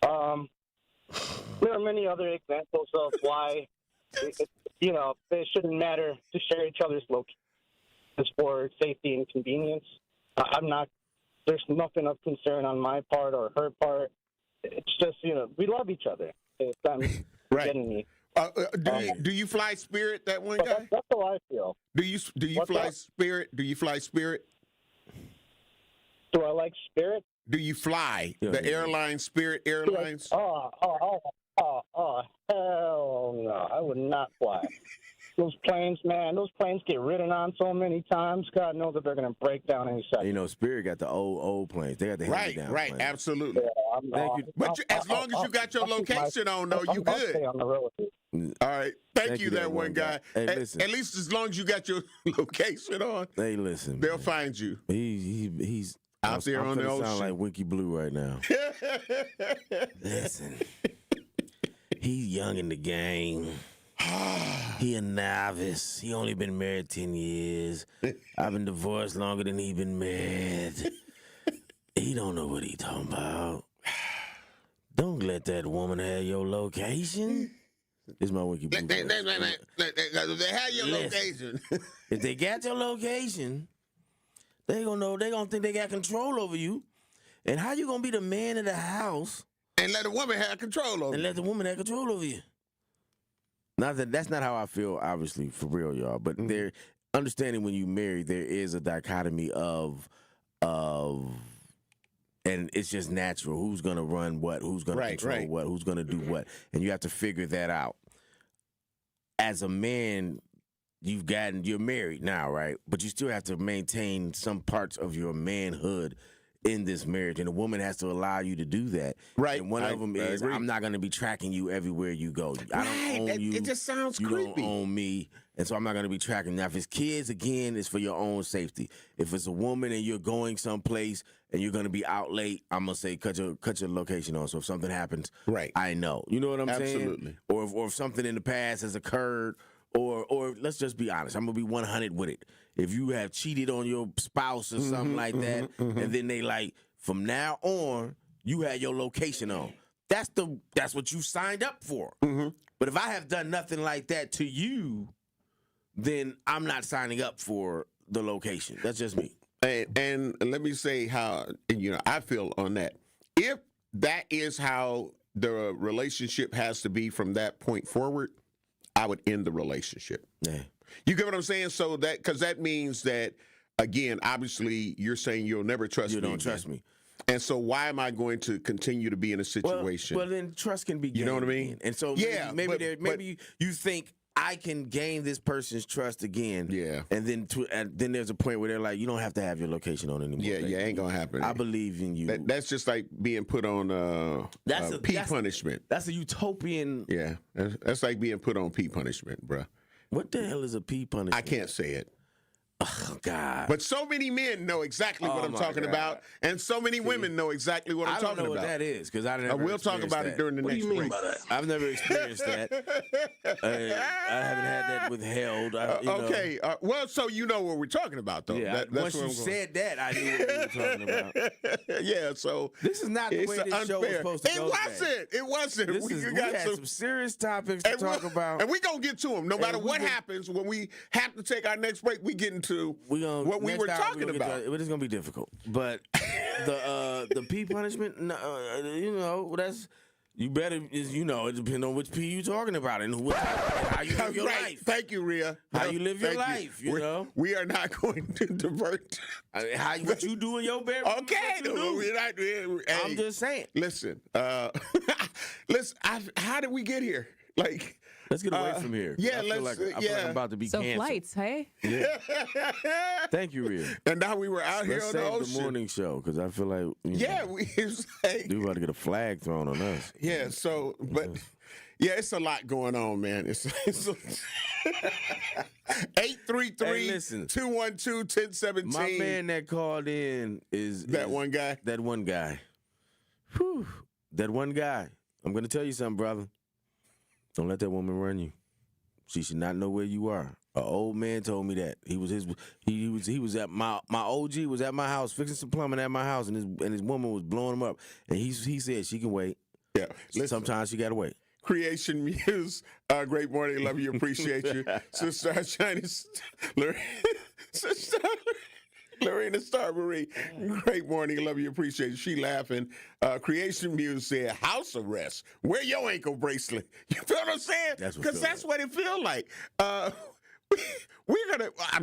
There are many other examples of why, it shouldn't matter to share each other's locations for safety and convenience. There's nothing of concern on my part or her part. It's just, we love each other. It's right. Getting me. Do you fly Spirit, that one guy? That's how I feel. Do you fly Spirit? Do you fly Spirit? Do I like Spirit? Do you fly the Airlines, Spirit Airlines? Oh, hell no. I would not fly. Those planes get ridden on so many times. God knows that they're going to break down any second. Spirit got the old planes. They got the heavy down planes. Absolutely. Thank you. As long as you got your location on, though, you good. Stay on the road. All right. Thank you, that one guy. Hey, listen. At least as long as you got your location on, hey, listen, they'll find you. He's out there on the ocean. Sound like Winky Blue right now. Listen, he's young in the game. He a novice. He only been married 10 years. I've been divorced longer than he been married. He don't know what he talking about. Don't let that woman have your location. This is my Winky Blue. They have your location. If they got your location, they gonna think they got control over you. And how you gonna be the man of the house and let a woman have control over you? And let the woman have control over you. Not that's not how I feel, obviously, for real, y'all. But they're understanding when you marry, there is a dichotomy of and it's just natural. Who's gonna run what? Who's gonna control what? Who's gonna do what? And you have to figure that out. As a man, you're married now, right? But you still have to maintain some parts of your manhood in this marriage, and a woman has to allow you to do that. Right. And one of them is, I'm not going to be tracking you everywhere you go. I don't own you. It just sounds you creepy. You don't own me, and so I'm not going to be tracking. Now, if it's kids, again, it's for your own safety. If it's a woman and you're going someplace and you're going to be out late, I'm going to say cut your location on. So if something happens, I know. You know what I'm saying? Absolutely. Or if something in the past has occurred, or let's just be honest, I'm going to be 100 with it. If you have cheated on your spouse or something like that, and then they like, from now on, you had your location on. That's what you signed up for. But if I have done nothing like that to you, then I'm not signing up for the location. That's just me. And let me say how I feel on that. If that is how the relationship has to be from that point forward, I would end the relationship. Yeah. You get what I'm saying? So because that means that, again, obviously, you're saying you'll never trust me. You don't trust me. And so why am I going to continue to be in a situation? Well, then trust can be gained. You know what I mean? And so maybe you think I can gain this person's trust again. Yeah. And then there's a point where they're like, you don't have to have your location on anymore. Yeah, ain't gonna happen. I believe in you. That's just like being put on P punishment. That's a utopian. Yeah, that's like being put on P punishment, bruh. What the hell is a P punishment? I can't say it. Oh, God. But so many men know exactly what I'm talking about, and so many women know exactly what I'm talking about. I don't know what that is, because I never We'll talk about it during the next break. What do you mean by that? I've never experienced that. I haven't had that withheld. Okay. Well, so you know what we're talking about, though. Yeah, once you said that, I knew what we were talking about. Yeah, so this is not the way this show was supposed to go. It wasn't. We had some serious topics to talk about. And we're going to get to them. No matter what happens, when we have to take our next break, we get into what we were talking about. It's going to be difficult. But the P punishment, that's... You better, it depends on which P you're talking about and how you live your life. Thank you, Rhea. How you live your life, you know? We are not going to divert. What you do in your bedroom. Okay. I'm just saying. Listen, how did we get here? Like, let's get away from here. Yeah, I feel like I'm about to be canceled. Flights, hey? Yeah. Thank you, Rhea. And now we were out here on the ocean. The morning show, because I feel like we about to get a flag thrown on us. Yeah. So, but yeah, it's a lot going on, man. It's 833-212-1017. My man that called in is that one guy. That one guy. Whew. That one guy. I'm gonna tell you something, brother. Don't let that woman run you. She should not know where you are. An old man told me that. He was at my OG was at my house fixing some plumbing at my house, and his woman was blowing him up. And he said she can wait. Yeah. Sometimes she gotta wait. Creation Muse, great morning, love you, appreciate you. Sister Chinese, Sister Lorena Starbury, great morning, love you, appreciate you. She laughing. Creation Muse said, house arrest. Wear your ankle bracelet. You feel what I'm saying? Because that's what it feels like. I'm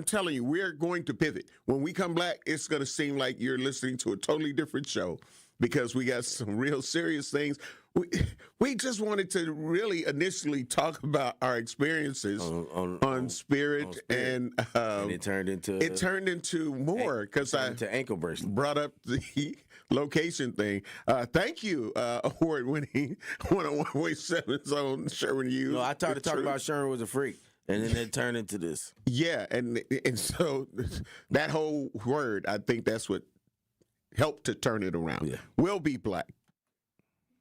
telling you, we're going to pivot. When we come back, it's going to seem like you're listening to a totally different show because we got some real serious things. We just wanted to really initially talk about our experiences on Spirit, and it turned into more because I ankle bracelet. Brought up the location thing. Thank you, award-winning 101.7's own Sherman Hughes. No, I tried to talk about Sherman was a freak. And then it turned into this. Yeah, and so that whole word, I think that's what helped to turn it around. Yeah. We'll be black.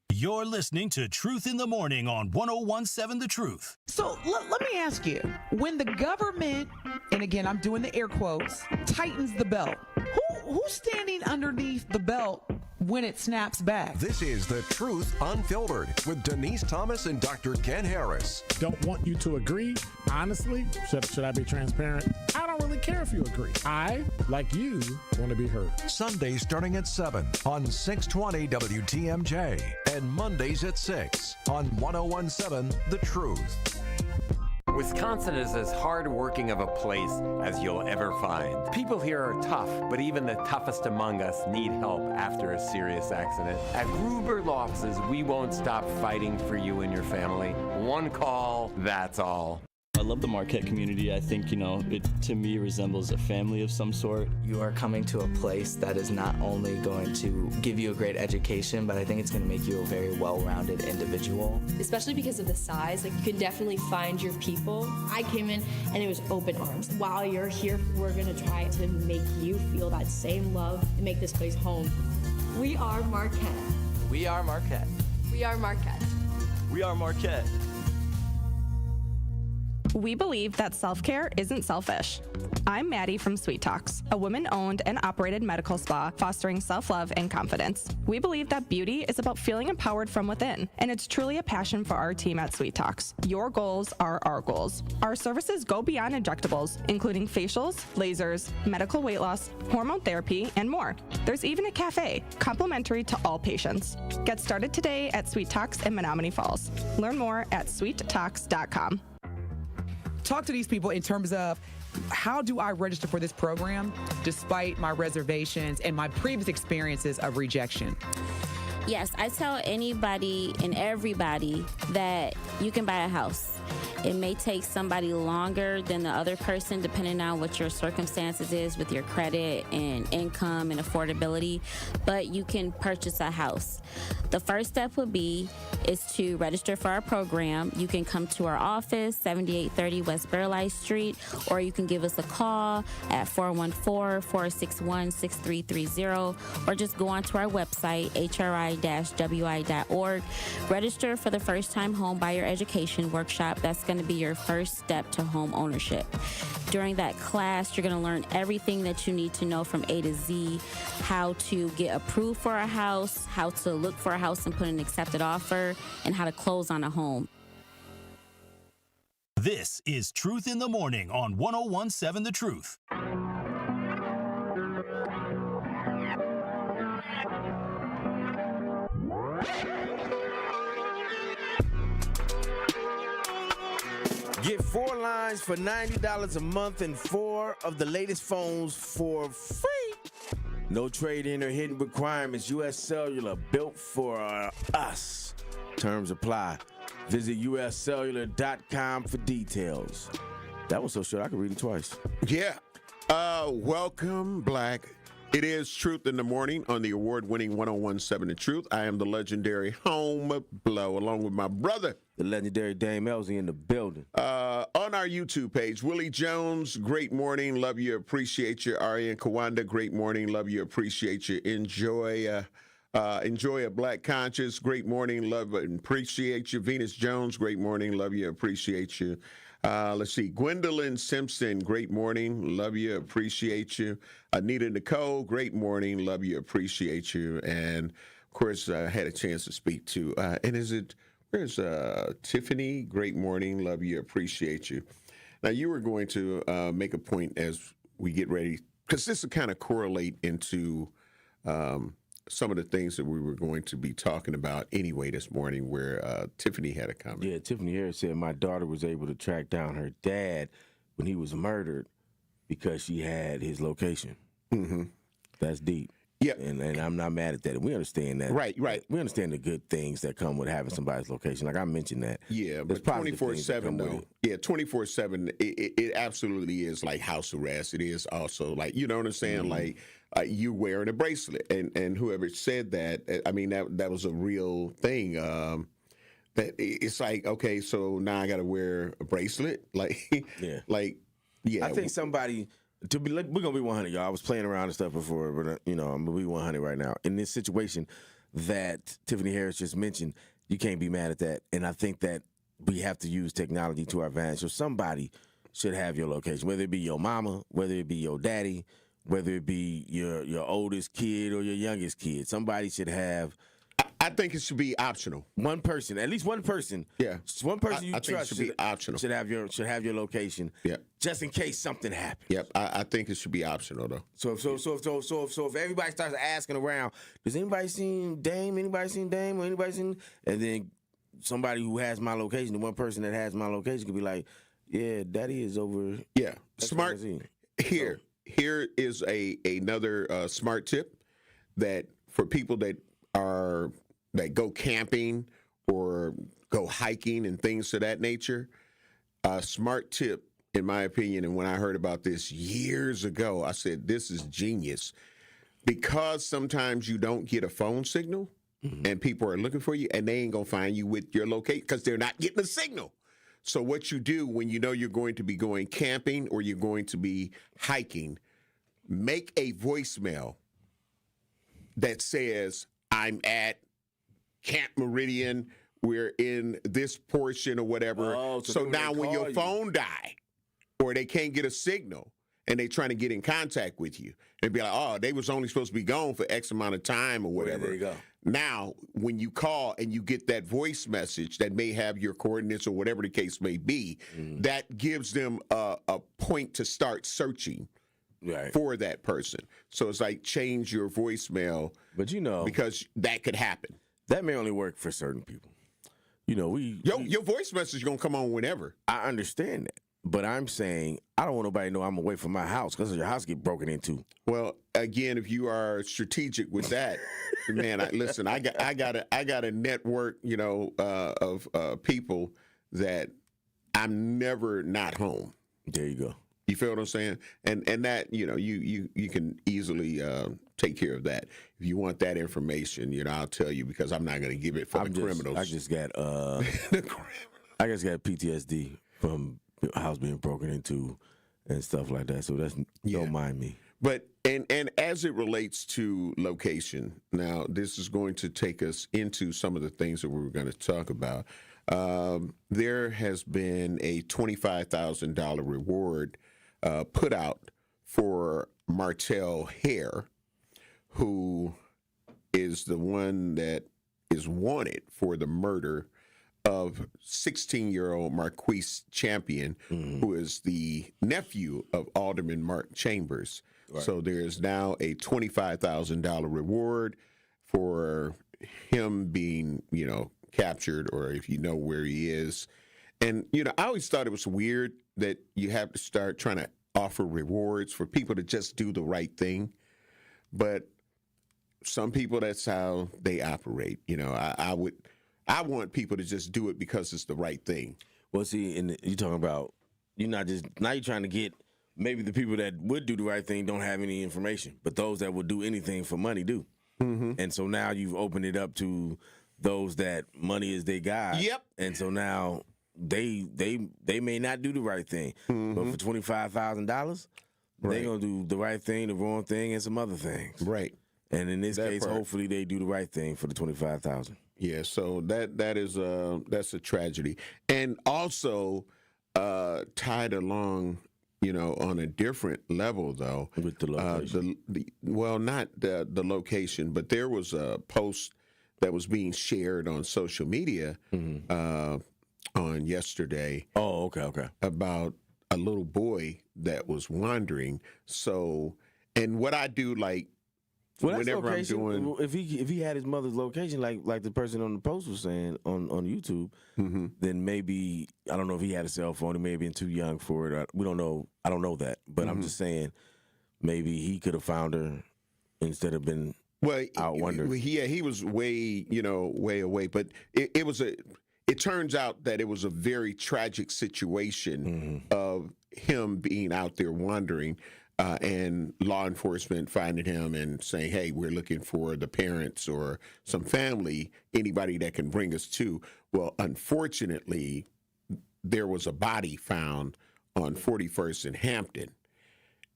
You're listening to Truth in the Morning on 101.7 The Truth. So let me ask you, when the government, and again, I'm doing the air quotes, tightens the belt, who's standing underneath the belt when it snaps back? This is The Truth Unfiltered with Denise Thomas and Dr. Ken Harris. Don't want you to agree. Honestly, should I be transparent? I don't really care if you agree. I, like you, want to be heard. Sundays starting at 7 on 620 WTMJ and Mondays at 6 on 101.7 The Truth. Wisconsin is as hard-working of a place as you'll ever find. People here are tough, but even the toughest among us need help after a serious accident. At Gruber Law Offices, we won't stop fighting for you and your family. One call, that's all. I love the Marquette community. I think, it to me resembles a family of some sort. You are coming to a place that is not only going to give you a great education, but I think it's going to make you a very well-rounded individual. Especially because of the size, you can definitely find your people. I came in and it was open arms. While you're here, we're going to try to make you feel that same love and make this place home. We are Marquette. We are Marquette. We are Marquette. We are Marquette. We believe that self-care isn't selfish. I'm Maddie from Sweet Talks, a women-owned and operated medical spa fostering self-love and confidence. We believe that beauty is about feeling empowered from within, and it's truly a passion for our team at Sweet Talks. Your goals are our goals. Our services go beyond injectables, including facials, lasers, medical weight loss, hormone therapy, and more. There's even a cafe, complimentary to all patients. Get started today at Sweet Talks in Menominee Falls. Learn more at sweettalks.com. Talk to these people in terms of how do I register for this program despite my reservations and my previous experiences of rejection? Yes, I tell anybody and everybody that you can buy a house. It may take somebody longer than the other person depending on what your circumstances is with your credit and income and affordability, but you can purchase a house. The first step would be is to register for our program. You can come to our office, 7830 West Burleigh Street, or you can give us a call at 414-461-6330, or just go onto our website, hri-wi.org. Register for the first-time home buyer education workshop. That's going to be your first step to home ownership. During that class, you're going to learn everything that you need to know from A to Z, how to get approved for a house, how to look for a house and put an accepted offer, and how to close on a home. This is Truth in the Morning on 101.7 The Truth. Get 4 lines for $90 a month and 4 of the latest phones for free. No trade-in or hidden requirements. U.S. Cellular, built for us. Terms apply. Visit uscellular.com for details. That was so short, I could read it twice. Yeah. Welcome, Black. It is Truth in the Morning on the award-winning 101.7 The Truth. I am the legendary Home Blow, along with my brother, the legendary Dame Elsie, in the building. On our YouTube page, Willie Jones, great morning. Love you, appreciate you. Ari and Kawanda, great morning. Love you, appreciate you. Enjoy a Black Conscious. Great morning. Love and appreciate you. Venus Jones, great morning. Love you, appreciate you. Let's see. Gwendolyn Simpson, great morning. Love you, appreciate you. Anita Nicole, great morning. Love you, appreciate you. And, of course, I had a chance to speak to, where's Tiffany? Great morning. Love you, appreciate you. Now, you were going to make a point as we get ready, because this will kind of correlate into some of the things that we were going to be talking about anyway this morning, where Tiffany had a comment. Yeah, Tiffany Harris said my daughter was able to track down her dad when he was murdered because she had his location. Mm-hmm. That's deep. Yeah, and I'm not mad at that. We understand that. Right. We understand the good things that come with having somebody's location. Like I mentioned that. Yeah, but 24/7 though. Yeah, 24/7. It absolutely is like house arrest. It is also like, you know what I'm saying, Mm-hmm. like. You wearing a bracelet, and whoever said that, I mean that was a real thing. That it's like, okay, so now I got to wear a bracelet, like, yeah, like, yeah. I think somebody we're gonna be 100, y'all. I was playing around and stuff before, but I'm gonna be 100 right now. In this situation that Tiffany Harris just mentioned, you can't be mad at that, and I think that we have to use technology to our advantage. So somebody should have your location, whether it be your mama, whether it be your daddy, whether it be your oldest kid or your youngest kid. Somebody should have. I think it should be optional. One person, at least one person. Yeah, one person you I trust think it should be optional. Should have your location. Yeah, just in case something happens. Yep, I think it should be optional though. So if everybody starts asking around, does anybody seen Dame? Anybody seen Dame? Or anybody seen? And then somebody who has my location, the one person that has my location, could be like, yeah, Daddy is over. Yeah, smart. Here is another smart tip that for people that go camping or go hiking and things of that nature. A smart tip, in my opinion, and when I heard about this years ago, I said, this is genius. Because sometimes you don't get a phone signal and people are looking for you and they ain't going to find you with your location because they're not getting a signal. So what you do when you know you're going to be going camping or you're going to be hiking, make a voicemail that says, I'm at Camp Meridian, we're in this portion or whatever. Oh, so now when your phone die or they can't get a signal and they trying to get in contact with you, they'd be like, oh, they was only supposed to be gone for X amount of time or whatever. There you go. Now, when you call and you get that voice message that may have your coordinates or whatever the case may be, that gives them a point to start searching for that person. So it's like change your voicemail, but because that could happen. That may only work for certain people. Your voice message is gonna come on whenever. I understand that, but I'm saying I don't want nobody to know I'm away from my house because your house get broken into. Well, again, if you are strategic with that, man, I got a network, of people that I'm never not home. There you go. You feel what I'm saying? And that, you can easily take care of that. If you want that information, I'll tell you because I'm not going to give it for the criminals. I just got PTSD from the house being broken into and stuff like that. So don't mind me. But and as it relates to location, now this is going to take us into some of the things that we were going to talk about. There has been a $25,000 reward put out for Martell Hare, who is the one that is wanted for the murder of 16-year-old Marquise Champion, who is the nephew of Alderman Mark Chambers. Right. So there's now a $25,000 reward for him being, captured, or if you know where he is. And, I always thought it was weird that you have to start trying to offer rewards for people to just do the right thing. But some people, that's how they operate. I want people to just do it because it's the right thing. Well, see, and you're talking about you're trying to get maybe the people that would do the right thing don't have any information, but those that would do anything for money do. Mm-hmm. And so now you've opened it up to those that money is their God. Yep. And so now they may not do the right thing, but for $25,000, they're gonna do the right thing, the wrong thing, and some other things. Right. And in this case, hopefully they do the right thing for the $25,000. Yeah. So that's a tragedy, and also tied along. On a different level, though. With the location. Not the location, but there was a post that was being shared on social media on yesterday. Oh, okay. About a little boy that was wandering. So, and what I do, whenever I'm doing, if he had his mother's location, like the person on the post was saying on YouTube, then maybe I don't know if he had a cell phone. He may have been too young for it. We don't know. I don't know that, but I'm just saying maybe he could have found her instead of been out wondering. He was way away, but it turns out that it was a very tragic situation of him being out there wandering. And law enforcement finding him and saying, hey, we're looking for the parents or some family, anybody that can bring us to. Well, unfortunately, there was a body found on 41st in Hampton.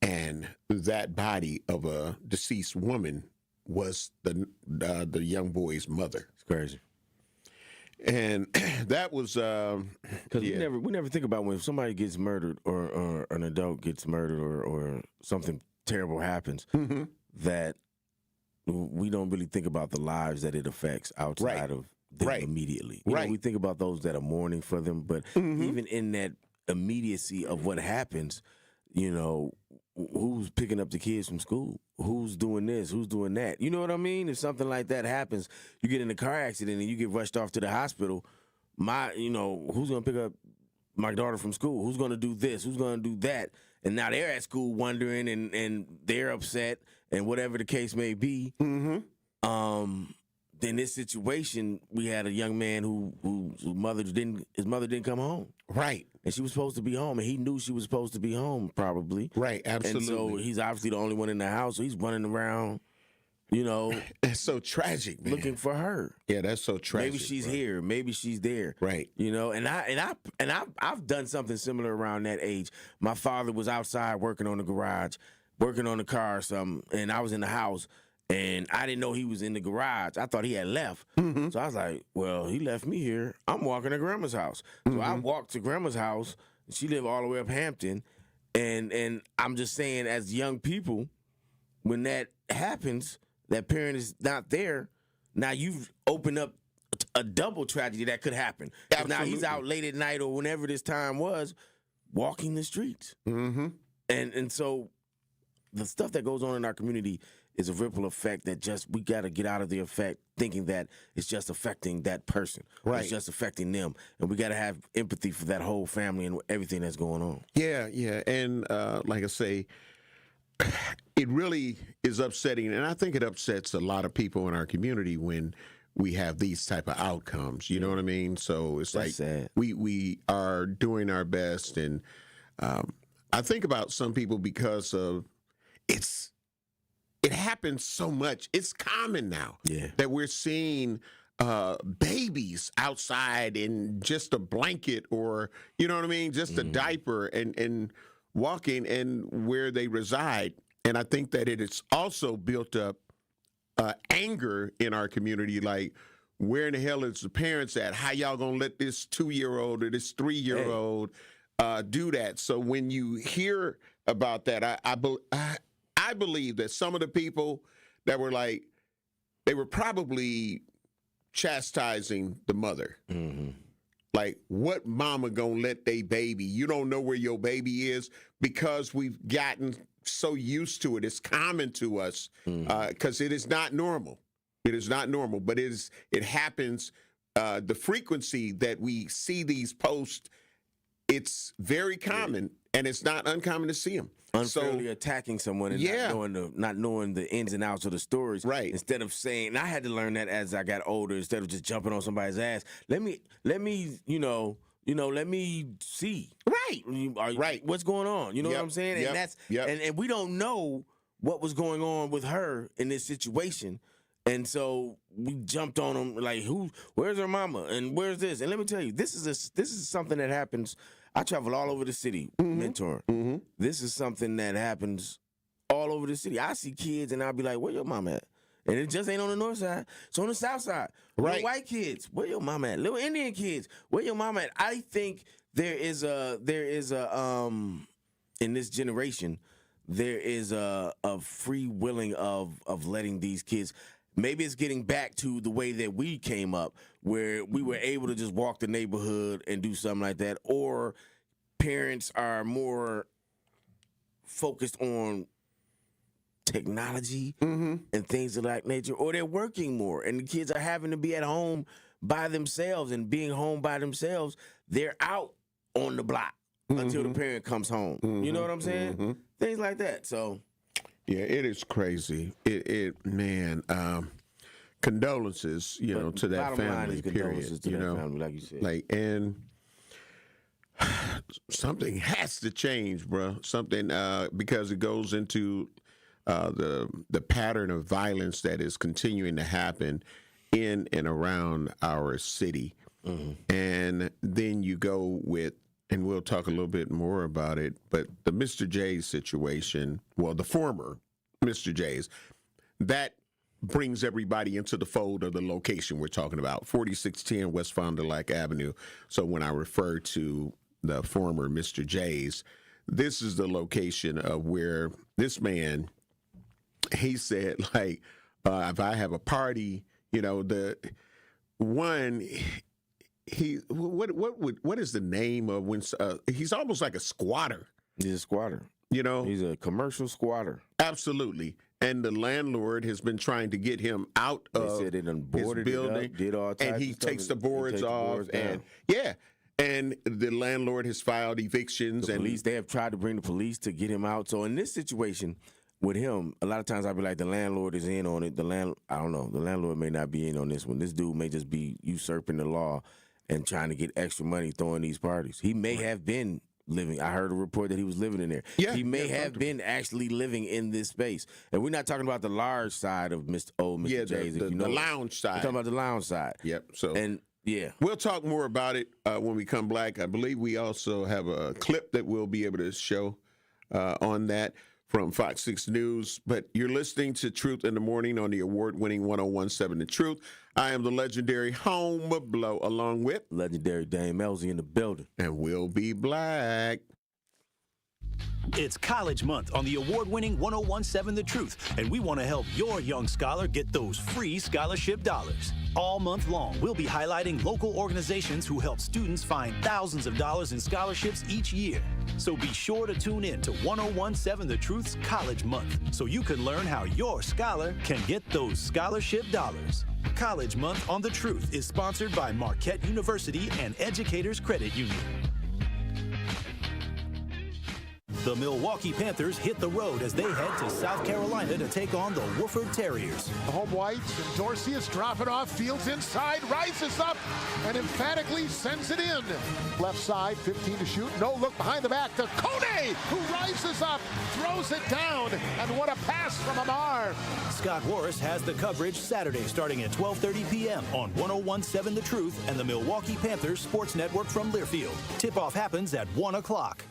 And that body of a deceased woman was the young boy's mother. It's crazy. And that was because we never think about when somebody gets murdered or an adult gets murdered or something terrible happens that we don't really think about the lives that it affects outside of them immediately. You know, we think about those that are mourning for them, but even in that immediacy of what happens, who's picking up the kids from school? Who's doing this? Who's doing that? You know what I mean? If something like that happens, you get in a car accident and you get rushed off to the hospital, who's going to pick up my daughter from school? Who's going to do this? Who's going to do that? And now they're at school wondering and they're upset and whatever the case may be. In this situation, we had a young man whose mother didn't come home. Right. And she was supposed to be home, and he knew she was supposed to be home, probably. Right, absolutely. And so he's obviously the only one in the house, so he's running around, It's so tragic, man. Looking for her. Yeah, that's so tragic. Maybe she's here, maybe she's there. Right. And I've done something similar around that age. My father was outside working on the garage, working on the car or something, and I was in the house. And I didn't know he was in the garage. I thought he had left. So I was like, well, he left me here. I'm walking to Grandma's house. So I walked to Grandma's house. She lived all the way up Hampton. And I'm just saying, as young people, when that happens, that parent is not there, now you've opened up a double tragedy that could happen. Now he's out late at night or whenever this time was, walking the streets. And so the stuff that goes on in our community is a ripple effect that we got to get out of the effect thinking that it's just affecting that person. Right. It's just affecting them. And we got to have empathy for that whole family and everything that's going on. Yeah. And like I say, it really is upsetting. And I think it upsets a lot of people in our community when we have these type of outcomes. You know what I mean? So it's That's sad. We are doing our best. And I think about some people because of it happens so much. It's common now that we're seeing babies outside in just a blanket or, you know what I mean, just a diaper and walking and where they reside. And I think that it has also built up anger in our community, like, where in the hell is the parents at? How y'all gonna let this 2-year-old or this 3-year-old do that? So when you hear about that, I believe that some of the people that were like, they were probably chastising the mother. Like, what mama gonna let they baby? You don't know where your baby is, because we've gotten so used to it. It's common to us because it is not normal. It is not normal, but it happens. The frequency that we see these posts, it's very common. And it's not uncommon to see them unfairly attacking someone and not knowing the ins and outs of the stories. Right. Instead of saying, and I had to learn that as I got older. Instead of just jumping on somebody's ass, let me let me see. Right. What's going on? You know what I'm saying? And that's and we don't know what was going on with her in this situation. And so we jumped on them like, where's her mama? And where's this? And let me tell you, this is something that happens. I travel all over the city mentoring. Mm-hmm. This is something that happens all over the city. I see kids and I'll be like, where your mama at? And it just ain't on the north side. It's on the south side. Right. Little white kids, where your mama at? Little Indian kids, where your mama at? I think there is a in this generation, there is a free willing of letting these kids. Maybe it's getting back to the way that we came up, where we were able to just walk the neighborhood and do something like that, or parents are more focused on technology and things of that nature, or they're working more, and the kids are having to be at home by themselves, and being home by themselves, they're out on the block until the parent comes home. You know what I'm saying? Things like that. So. Yeah, it is crazy. Condolences, to that family. Period. To that family, like you said. And something has to change, bro. Something because it goes into the pattern of violence that is continuing to happen in and around our city, and then you go with. And we'll talk a little bit more about it, but the Mr. J's situation, well, the former Mr. J's, that brings everybody into the fold of the location we're talking about, 4610 West Fond du Lac Avenue. So when I refer to the former Mr. J's, this is the location of where this man, he said, like, if I have a party, the one... What is the name of when he's almost like a squatter? He's a squatter. He's a commercial squatter. Absolutely. And the landlord has been trying to get him out of his building. Did all types and he of stuff. takes the boards off. And the landlord has filed evictions. They have tried to bring the police to get him out. So in this situation with him, a lot of times I'll be like, the landlord is in on it. I don't know. The landlord may not be in on this one. This dude may just be usurping the law and trying to get extra money throwing these parties. He may have been living. I heard a report that he was living in there. Yeah, he may have been actually living in this space. And we're not talking about the large side of Mr. J's. The lounge side. We're talking about the lounge side. Yep. So yeah. We'll talk more about it when we come back. I believe we also have a clip that we'll be able to show on that from Fox 6 News. But you're listening to Truth in the Morning on the award-winning 101.7 The Truth. I am the legendary Home Blow, along with legendary Dame Elsie in the building. And we'll be black. It's College Month on the award-winning 101.7 The Truth, and we want to help your young scholar get those free scholarship dollars. All month long, we'll be highlighting local organizations who help students find thousands of dollars in scholarships each year. So be sure to tune in to 101.7 The Truth's College Month so you can learn how your scholar can get those scholarship dollars. College Month on The Truth is sponsored by Marquette University and Educators Credit Union. The Milwaukee Panthers hit the road as they head to South Carolina to take on the Wofford Terriers. The home whites, and Dorsey is dropping off, Fields inside, rises up, and emphatically sends it in. Left side, 15 to shoot, no look behind the back to Kone, who rises up, throws it down, and what a pass from Amar. Scott Warris has the coverage Saturday starting at 12:30 p.m. on 101.7 The Truth and the Milwaukee Panthers Sports Network from Learfield. Tip-off happens at 1 o'clock.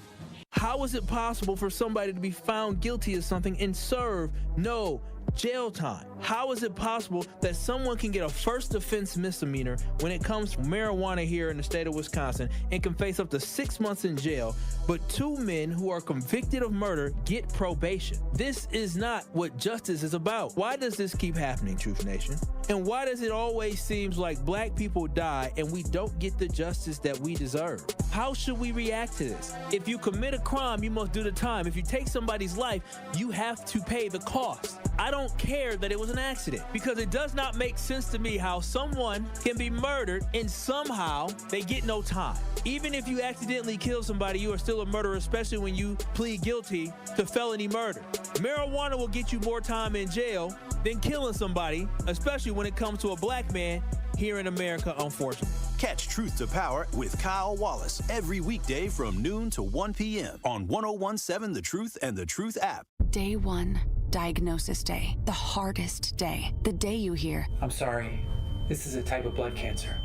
How is it possible for somebody to be found guilty of something and serve no jail time? How is it possible that someone can get a first offense misdemeanor when it comes to marijuana here in the state of Wisconsin and can face up to 6 months in jail, but two men who are convicted of murder get probation? This is not what justice is about. Why does this keep happening, Truth Nation? And why does it always seem like black people die and we don't get the justice that we deserve? How should we react to this? If you commit a crime, you must do the time. If you take somebody's life, you have to pay the cost. I don't care that it was was an accident, because it does not make sense to me how someone can be murdered and somehow they get no time. Even if you accidentally kill somebody, you are still a murderer, especially when you plead guilty to felony murder. Marijuana will get you more time in jail than killing somebody, especially when it comes to a black man here in America, unfortunately. Catch Truth to Power with Kyle Wallace every weekday from noon to 1 p.m. on 1017 The Truth and The Truth app. Day one, diagnosis day. The hardest day. The day you hear, I'm sorry, this is a type of blood cancer.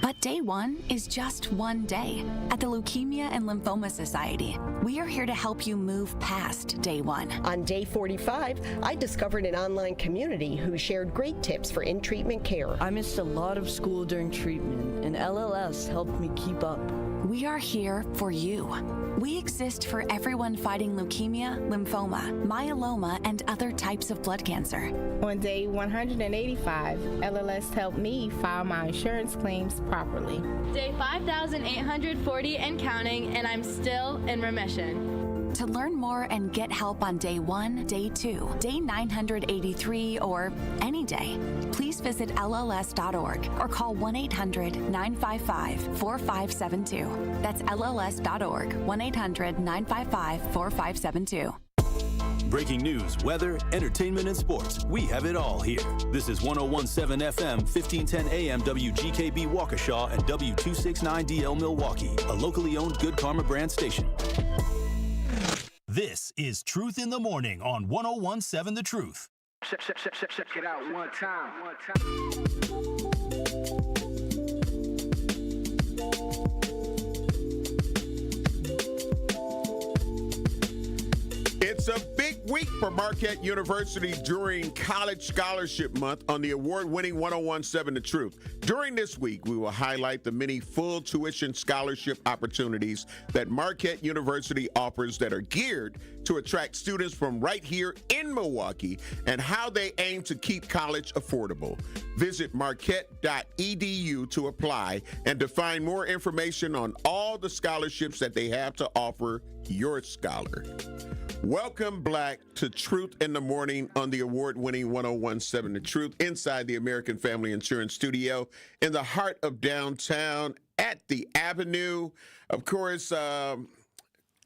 But day one is just one day. At the Leukemia and Lymphoma Society, we are here to help you move past day one. On day 45, I discovered an online community who shared great tips for in-treatment care. I missed a lot of school during treatment, and LLS helped me keep up. We are here for you. We exist for everyone fighting leukemia, lymphoma, myeloma, and other types of blood cancer. On day 185, LLS helped me file my insurance claims properly. Day 5,840 and counting, and I'm still in remission. To learn more and get help on day 1, day 2, day 983, or any day, please visit LLS.org or call 1-800-955-4572. That's LLS.org, 1-800-955-4572. Breaking news, weather, entertainment, and sports. We have it all here. This is 1017 FM, 1510 AM WGKB Waukesha and W269DL Milwaukee, a locally owned Good Karma brand station. This is Truth in the Morning on 1017 The Truth. Check it out one time. It's a big week for Marquette University during College Scholarship Month on the award-winning 1017 The Truth. During this week, we will highlight the many full tuition scholarship opportunities that Marquette University offers that are geared to attract students from right here in Milwaukee and how they aim to keep college affordable. Visit marquette.edu to apply and to find more information on all the scholarships that they have to offer your scholar. Welcome back to Truth in the Morning on the award-winning 1017 The Truth inside the American Family Insurance Studio in the heart of downtown at the Avenue. Of course,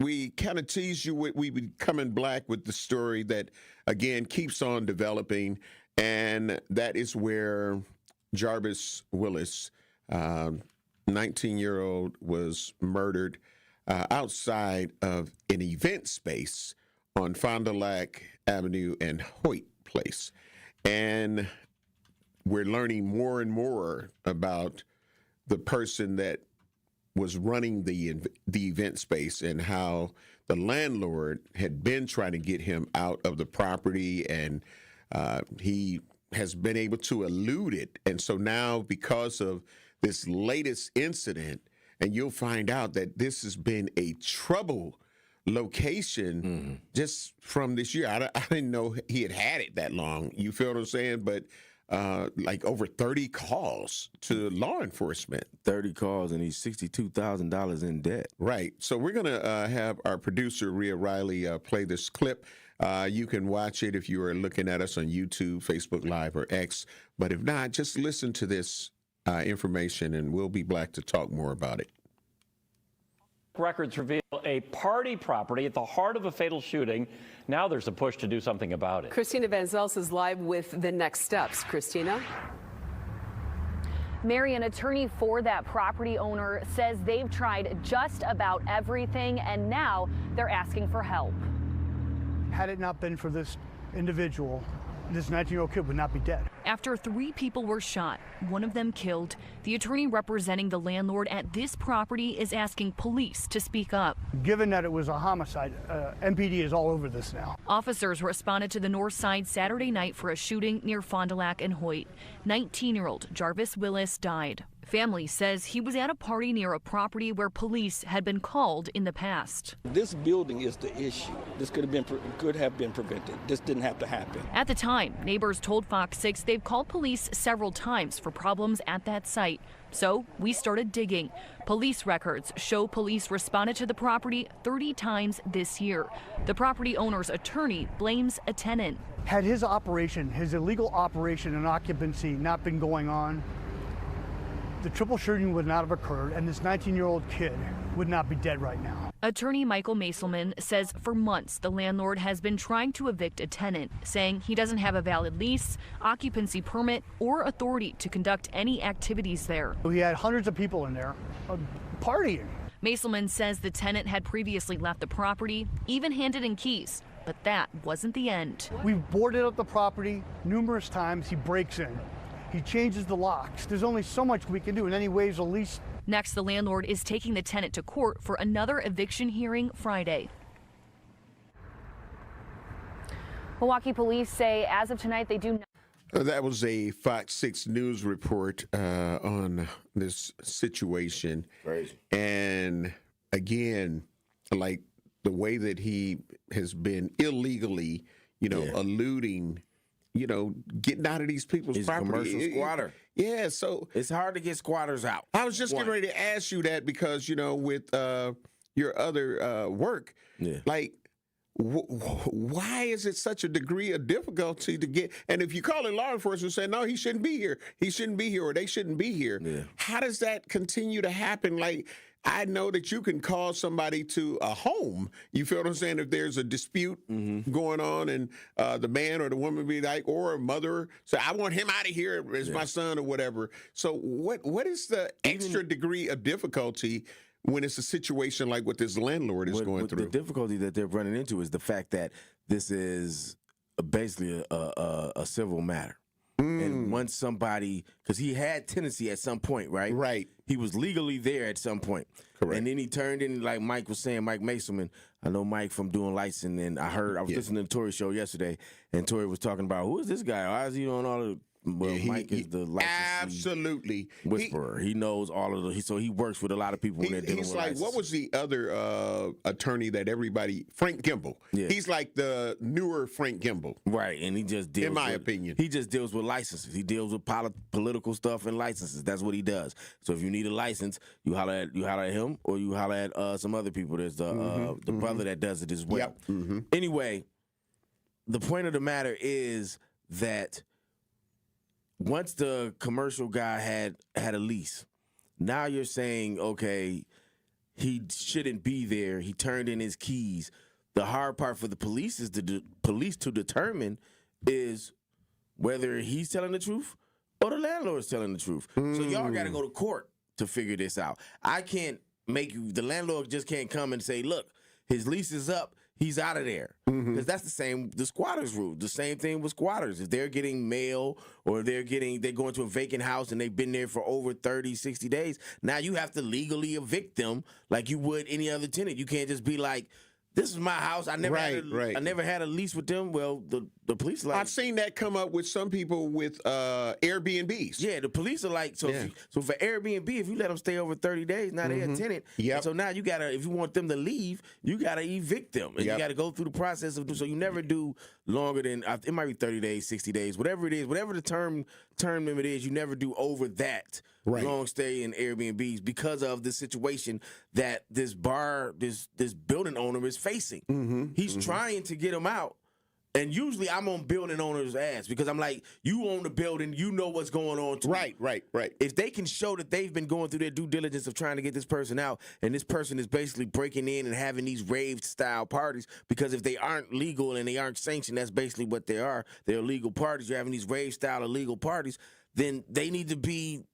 we kind of tease you with we becoming black with the story that, again, keeps on developing, and that is where Jarvis Willis, 19-year-old, was murdered outside of an event space on Fond du Lac Avenue and Hoyt Place. And we're learning more and more about the person that was running the event space and how the landlord had been trying to get him out of the property, and he has been able to elude it. And so now, because of this latest incident, and you'll find out that this has been a trouble location just from this year. I didn't know he had it that long. You feel what I'm saying? But like over 30 calls to law enforcement. 30 calls, and he's $62,000 in debt. Right. So we're going to have our producer, Rhea Riley, play this clip. You can watch it if you are looking at us on YouTube, Facebook Live, or X. But if not, just listen to this information, and we'll be back to talk more about it. Records reveal a party property at the heart of a fatal shooting. Now there's a push to do something about it. Christina Van Zels is live with the next steps. Christina? Mary, an attorney for that property owner, says they've tried just about everything, and now they're asking for help. Had it not been for this individual, this 19-year-old kid would not be dead. After 3 people were shot, one of them killed, the attorney representing the landlord at this property is asking police to speak up. Given that it was a homicide, MPD is all over this now. Officers responded to the north side Saturday night for a shooting near Fond du Lac and Hoyt. 19-year-old Jarvis Willis died. Family says he was at a party near a property where police had been called in the past. This building is the issue. This could have been prevented. This didn't have to happen. At the time, neighbors told Fox 6 they've called police several times for problems at that site. So we started digging. Police records show police responded to the property 30 times this year. The property owner's attorney blames a tenant. Had his illegal operation and occupancy not been going on, the triple shooting would not have occurred, and this 19-year-old kid would not be dead right now. Attorney Michael Maselman says for months the landlord has been trying to evict a tenant, saying he doesn't have a valid lease, occupancy permit, or authority to conduct any activities there. We had hundreds of people in there partying. Maselman says the tenant had previously left the property, even handed in keys, but that wasn't the end. We've boarded up the property numerous times. He breaks in. He changes the locks. There's only so much we can do, and then he waives a lease. Next, the landlord is taking the tenant to court for another eviction hearing Friday. Milwaukee police say as of tonight they do not. That was a Fox 6 News report on this situation. Crazy. And again, like the way that he has been illegally, eluding, getting out of these people's property. Commercial squatter. Yeah, so it's hard to get squatters out. I was just getting ready to ask you that because, with your other work, like, why is it such a degree of difficulty to get? And if you call in law enforcement and say, no, he shouldn't be here, or they shouldn't be here, how does that continue to happen? Like, I know that you can call somebody to a home. You feel what I'm saying? If there's a dispute going on and the man or the woman be like, or a mother say, I want him out of here as my son or whatever. So what is the extra degree of difficulty when it's a situation like what this landlord is going through? The difficulty that they're running into is the fact that this is basically a civil matter. And once somebody, because he had tenancy at some point, right? Right. He was legally there at some point. Correct. And then he turned in, like Mike was saying, Mike Maselman. I know Mike from doing licensing, and I was listening to Tori's show yesterday, and Tori was talking about, who is this guy? Why is he on all the... Well, Mike is the licensee absolutely whisperer. He knows all of the. So he works with a lot of people when they're dealing with licenses. What was the other attorney that everybody? Frank Gimbel. Yeah. He's like the newer Frank Gimbel, right? And he just deals. In my opinion, he just deals with licenses. He deals with political stuff and licenses. That's what he does. So if you need a license, you holler at him, or you holler at some other people. There's the brother that does it as well. Yep. Mm-hmm. Anyway, the point of the matter is that once the commercial guy had a lease, now you're saying, okay, he shouldn't be there. He turned in his keys. The hard part for the police is police to determine is whether he's telling the truth or the landlord's telling the truth. So y'all got to go to court to figure this out. I can't make you, the landlord just can't come and say, look, his lease is up. He's out of there. Because that's the squatters rule. The same thing with squatters. If they're getting mail or they're going to a vacant house and they've been there for over 30, 60 days, now you have to legally evict them like you would any other tenant. You can't just be like, this is my house. I never had a lease with them. Well, the police are like, I've seen that come up with some people with Airbnbs. Yeah, the police are like, so for Airbnb, if you let them stay over 30 days, now they're a tenant. Yep. So now you gotta, if you want them to leave, you gotta evict them, and you gotta go through the process of. So you never do longer than it might be 30 days, 60 days, whatever it is, whatever the term limit is. You never do over that. Long stay in Airbnbs because of the situation that this building owner is facing. He's trying to get them out. And usually I'm on building owners' ass because I'm like, you own the building, you know what's going on. Right. If they can show that they've been going through their due diligence of trying to get this person out, and this person is basically breaking in and having these rave-style parties, because if they aren't legal and they aren't sanctioned, that's basically what they are. They're illegal parties. You're having these rave-style illegal parties, then they need to be...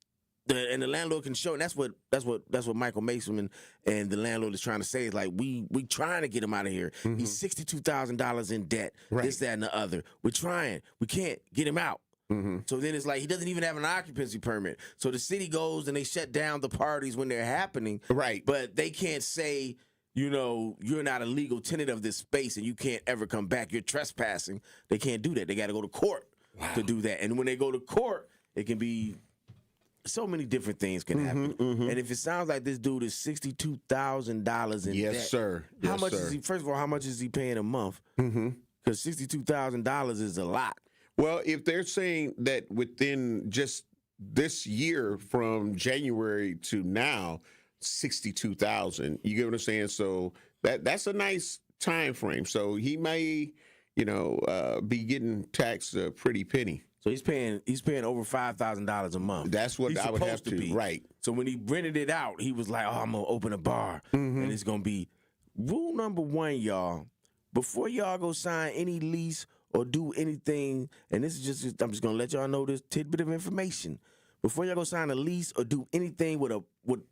and the landlord can show, and that's what Michael Mason and the landlord is trying to say. Is like we trying to get him out of here. He's $62,000 in debt. This, that, and the other. We're trying. We can't get him out. So then it's like he doesn't even have an occupancy permit. So the city goes and they shut down the parties when they're happening. But they can't say, you're not a legal tenant of this space and you can't ever come back. You're trespassing. They can't do that. They got to go to court to do that. And when they go to court, it can be so many different things can happen. And if it sounds like this dude is $62,000 in debt. Yes, sir. How much is he? First of all, how much is he paying a month? Because $62,000 is a lot. Well, if they're saying that within just this year from January to now, 62,000, you get what I'm saying? So that's a nice time frame. So he may, be getting taxed a pretty penny. So he's paying over $5,000 a month. That's what I would have to be. Right. So when he rented it out, he was like, "Oh, I'm gonna open a bar, and it's gonna be." Rule number 1, y'all. Before y'all go sign any lease or do anything, and this is I'm just gonna let y'all know this tidbit of information. Before y'all go sign a lease or do anything with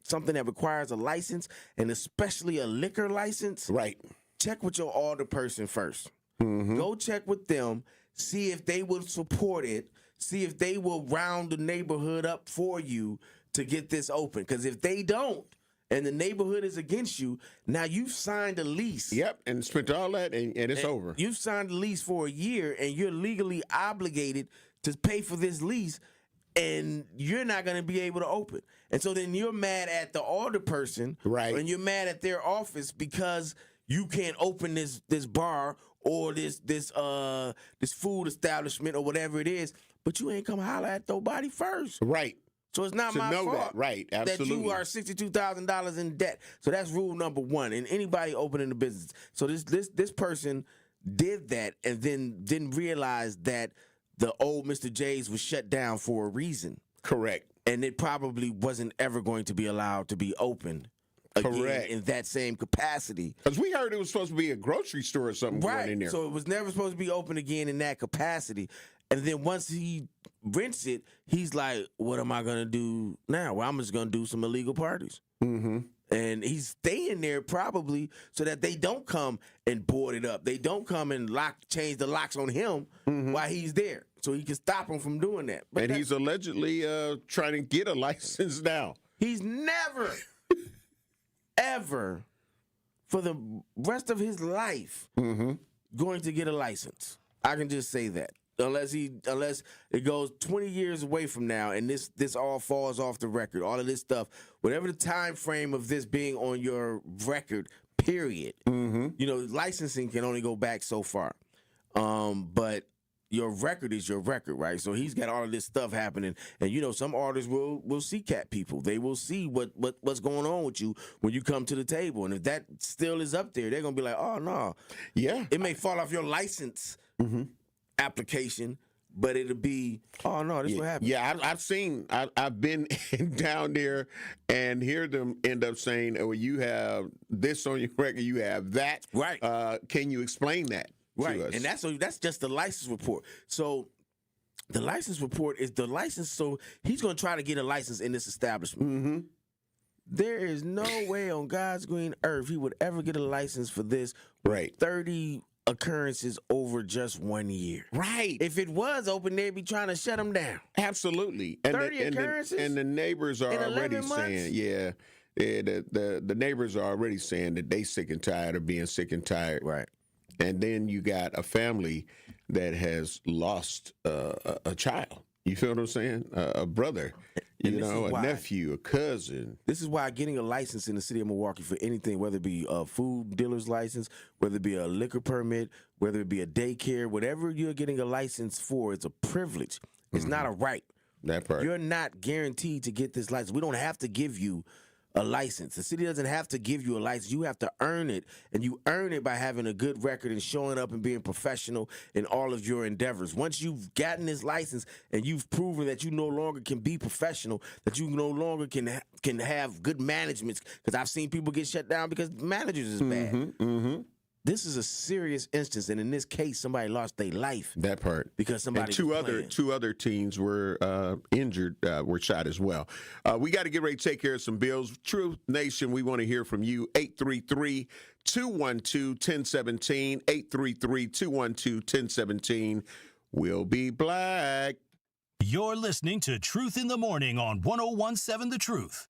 something that requires a license, and especially a liquor license, right? Check with your alder person first. Go check with them. See if they will support it. See if they will round the neighborhood up for you to get this open. Because if they don't, and the neighborhood is against you, now you've signed a lease. Yep, and spent all that, and it's over. You've signed a lease for a year, and you're legally obligated to pay for this lease, and you're not going to be able to open. And so then you're mad at the alder person, right? And you're mad at their office because you can't open this bar or this food establishment or whatever it is, but you ain't come holler at nobody first. Right. So it's not to my know fault that. Right, absolutely. That you are $62,000 in debt. So that's rule number 1. And anybody opening the business. So this person did that and then didn't realize that the old Mr. J's was shut down for a reason. Correct. And it probably wasn't ever going to be allowed to be opened again in that same capacity. Because we heard it was supposed to be a grocery store or something going in there. So it was never supposed to be open again in that capacity. And then once he rents it, he's like, what am I going to do now? Well, I'm just going to do some illegal parties. And he's staying there probably so that they don't come and board it up. They don't come and change the locks on him while he's there. So he can stop him from doing that. But and he's allegedly trying to get a license now. He's never, ever, for the rest of his life, going to get a license. I can just say that. Unless it goes 20 years away from now and this all falls off the record, all of this stuff, whatever the time frame of this being on your record, period. Licensing can only go back so far. But your record is your record, right? So he's got all of this stuff happening. And, some artists will see cat people. They will see what's going on with you when you come to the table. And if that still is up there, they're going to be like, oh, no. Yeah. It may fall off your license application, but it'll be, oh, no, this is what happened. Yeah, I've been down there and hear them end up saying, oh, you have this on your record, you have that. Right. Can you explain that? Right, and that's just the license report. So the license report is the license. So he's going to try to get a license in this establishment. There is no way on God's green earth he would ever get a license for this. Right, 30 occurrences over just 1 year. Right. If it was open, they'd be trying to shut him down. Absolutely. And 30 occurrences, and the neighbors are already saying, the neighbors are already saying that they sick and tired of being sick and tired. Right. And then you got a family that has lost a child. You feel what I'm saying? A brother, a nephew, a cousin. This is why getting a license in the city of Milwaukee for anything, whether it be a food dealer's license, whether it be a liquor permit, whether it be a daycare, whatever you're getting a license for, it's a privilege. It's not a right. That part. You're not guaranteed to get this license. We don't have to give you a license. The city doesn't have to give you a license. You have to earn it, and you earn it by having a good record and showing up and being professional in all of your endeavors. Once you've gotten this license and you've proven that you no longer can be professional, that you no longer can have good management, because I've seen people get shut down because managers is bad. This is a serious instance, and in this case, somebody lost their life. That part. Because somebody and two other teens were injured, were shot as well. We got to get ready to take care of some bills. Truth Nation, we want to hear from you. 833-212-1017. 833-212-1017. We'll be black. You're listening to Truth in the Morning on 101.7 The Truth.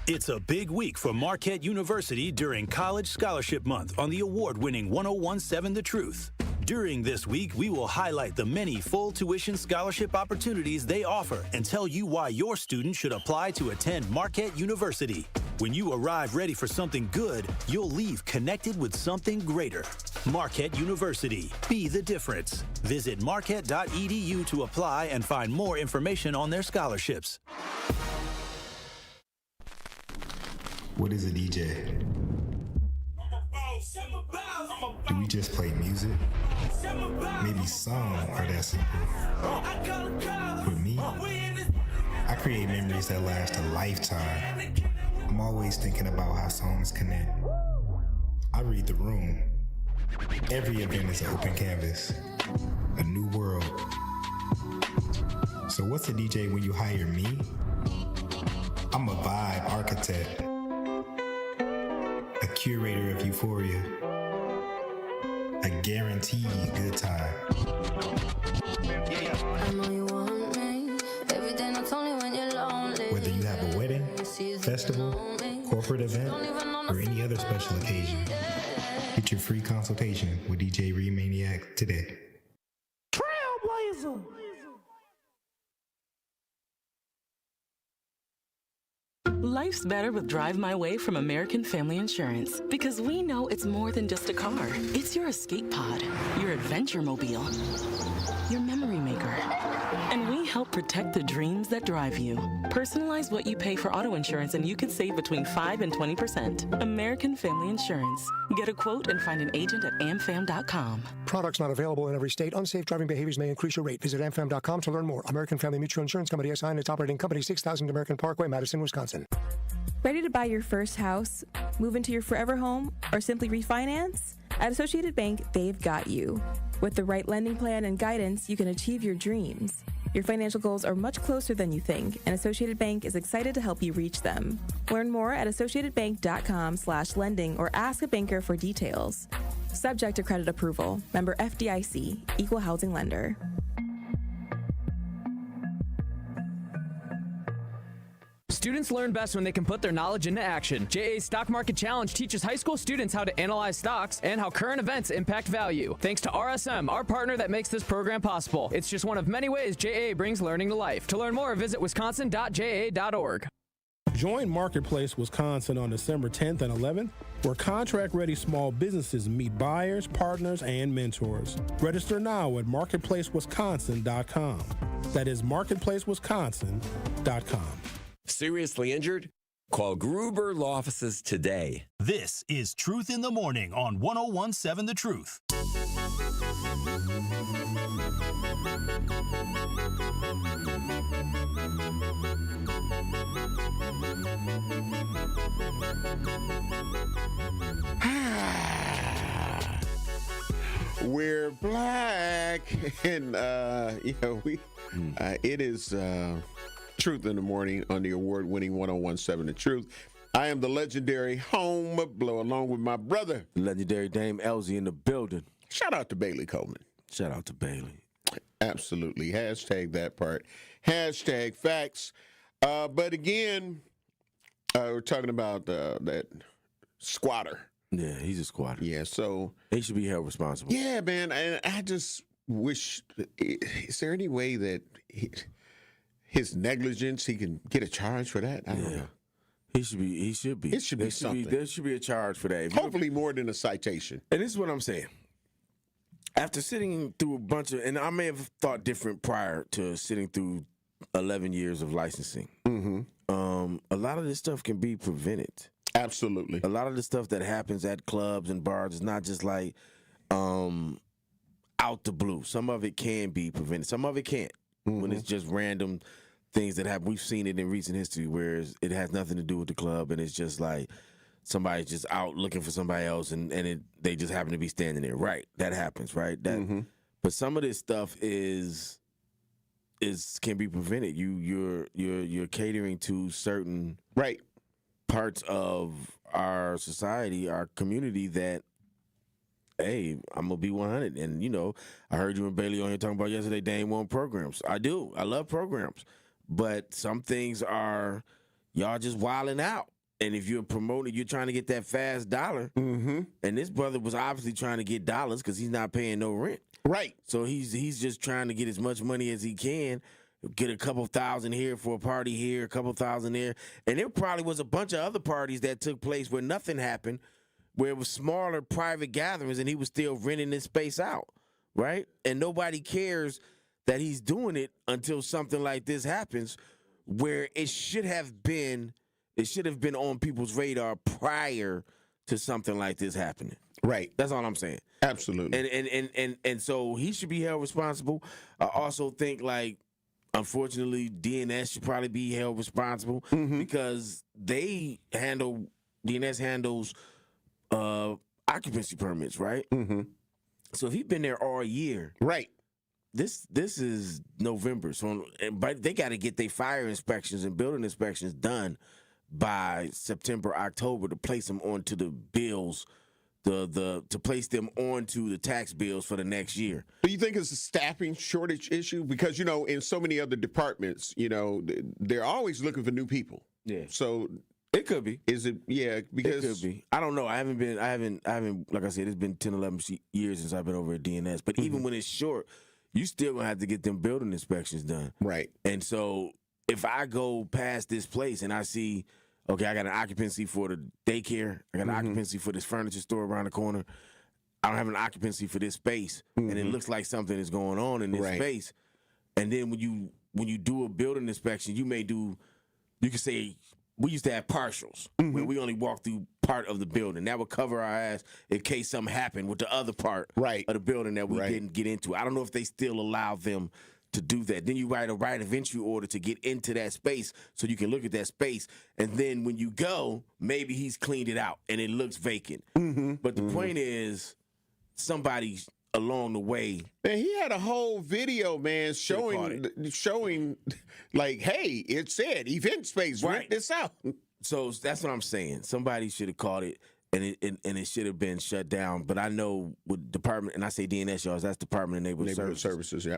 It's a big week for Marquette University during College Scholarship Month on the award-winning 101.7 The Truth. During this week, we will highlight the many full tuition scholarship opportunities they offer and tell you why your student should apply to attend Marquette University. When you arrive ready for something good, you'll leave connected with something greater. Marquette University. Be the difference. Visit marquette.edu to apply and find more information on their scholarships. What is a DJ? Do we just play music? Maybe some are that simple. For me, I create memories that last a lifetime. I'm always thinking about how songs connect. I read the room. Every event is an open canvas, a new world. So what's a DJ when you hire me? I'm a vibe architect, a curator of euphoria, a guaranteed good time. I know you want me. Every day, not only when you're lonely. Whether you have a wedding, festival, corporate event, or any other special occasion, get your free consultation with DJ Rhea Maniac today. Trailblazer. Life's better with Drive My Way from American Family Insurance, because we know it's more than just a car. It's your escape pod, your adventure mobile, your memory maker. And we help protect the dreams that drive you. Personalize what you pay for auto insurance and you can save between 5 and 20%. American Family Insurance. Get a quote and find an agent at amfam.com. Products not available in every state. Unsafe driving behaviors may increase your rate. Visit amfam.com to learn more. American Family Mutual Insurance Company, SI, and its operating company, 6000 American Parkway, Madison, Wisconsin. Ready to buy your first house, move into your forever home, or simply refinance? At Associated Bank, they've got you. With the right lending plan and guidance, you can achieve your dreams. Your financial goals are much closer than you think, and Associated Bank is excited to help you reach them. Learn more at associatedbank.com/lending or ask a banker for details. Subject to credit approval. Member FDIC. Equal housing lender. Students learn best when they can put their knowledge into action. JA's Stock Market Challenge teaches high school students how to analyze stocks and how current events impact value. Thanks to RSM, our partner that makes this program possible. It's just one of many ways JA brings learning to life. To learn more, visit wisconsin.ja.org. Join Marketplace Wisconsin on December 10th and 11th, where contract-ready small businesses meet buyers, partners, and mentors. Register now at marketplacewisconsin.com. That is marketplacewisconsin.com. Seriously injured? Call Gruber Law Offices today. This is Truth in the Morning on 101.7 The Truth. We're black, and it is Truth in the Morning on the award-winning 101.7 The Truth. I am the legendary Home Blow, along with my brother, legendary Dame Elsie, in the building. Shout out to Bailey Coleman. Shout out to Bailey. Absolutely. Hashtag that part. Hashtag facts. But again, we're talking about that squatter. Yeah, he's a squatter. Yeah, so he should be held responsible. Yeah, man. And I just wish, is there any way that his negligence, he can get a charge for that? I don't know. He should be. It should be something. There should be a charge for that. Hopefully more than a citation. And this is what I'm saying. After sitting through a bunch of, and I may have thought different prior to sitting through 11 years of licensing. Mm-hmm. A lot of this stuff can be prevented. Absolutely. A lot of the stuff that happens at clubs and bars is not just like out the blue. Some of it can be prevented. Some of it can't. Mm-hmm. When it's just random things that happen. We've seen it in recent history where it has nothing to do with the club, and it's just like somebody's just out looking for somebody else, and they just happen to be standing there. Right, that happens. Right, but some of this stuff can be prevented. You're catering to certain parts of our society, our community that. Hey, I'm going to be 100. And, I heard you and Bailey on here talking about yesterday, they ain't want programs. I do. I love programs. But some things are, y'all just wilding out. And if you're a promoter, you're trying to get that fast dollar. Mm-hmm. And this brother was obviously trying to get dollars because he's not paying no rent. Right. So he's just trying to get as much money as he can, get a couple thousand here for a party here, a couple thousand there. And there probably was a bunch of other parties that took place where nothing happened, where it was smaller private gatherings, and he was still renting this space out, right? And nobody cares that he's doing it until something like this happens, where it should have been on people's radar prior to something like this happening. Right. That's all I'm saying. Absolutely. And so he should be held responsible. I also think, like, unfortunately, DNS should probably be held responsible because DNS handles occupancy permits, right? Mm-hmm. So if he's been there all year, right? This is November, so but they got to get their fire inspections and building inspections done by September, October to place them onto the bills, to place them onto the tax bills for the next year. Do you think it's a staffing shortage issue? Because, you know, in so many other departments, you know, they're always looking for new people. Yeah. So it could be. Is it? Yeah, because it could be. I don't know. I haven't, like I said, it's been 10, 11 years since I've been over at DNS. But even when it's short, you still gonna have to get them building inspections done. Right. And so if I go past this place and I see, okay, I got an occupancy for the daycare, I got an occupancy for this furniture store around the corner, I don't have an occupancy for this space, and it looks like something is going on in this space. And then when you do a building inspection, you can say, we used to have partials where we only walk through part of the building. That would cover our ass in case something happened with the other part of the building that we didn't get into. I don't know if they still allow them to do that. Then you write a right of entry order to get into that space so you can look at that space. And then when you go, maybe he's cleaned it out and it looks vacant. But the point is, somebody along the way. Man, he had a whole video, man, showing like, hey, it said event space, rent this out. So that's what I'm saying. Somebody should have caught it, and it should have been shut down. But I know with department, and I say DNS, y'all, that's Department of Neighborhood Services. Yeah.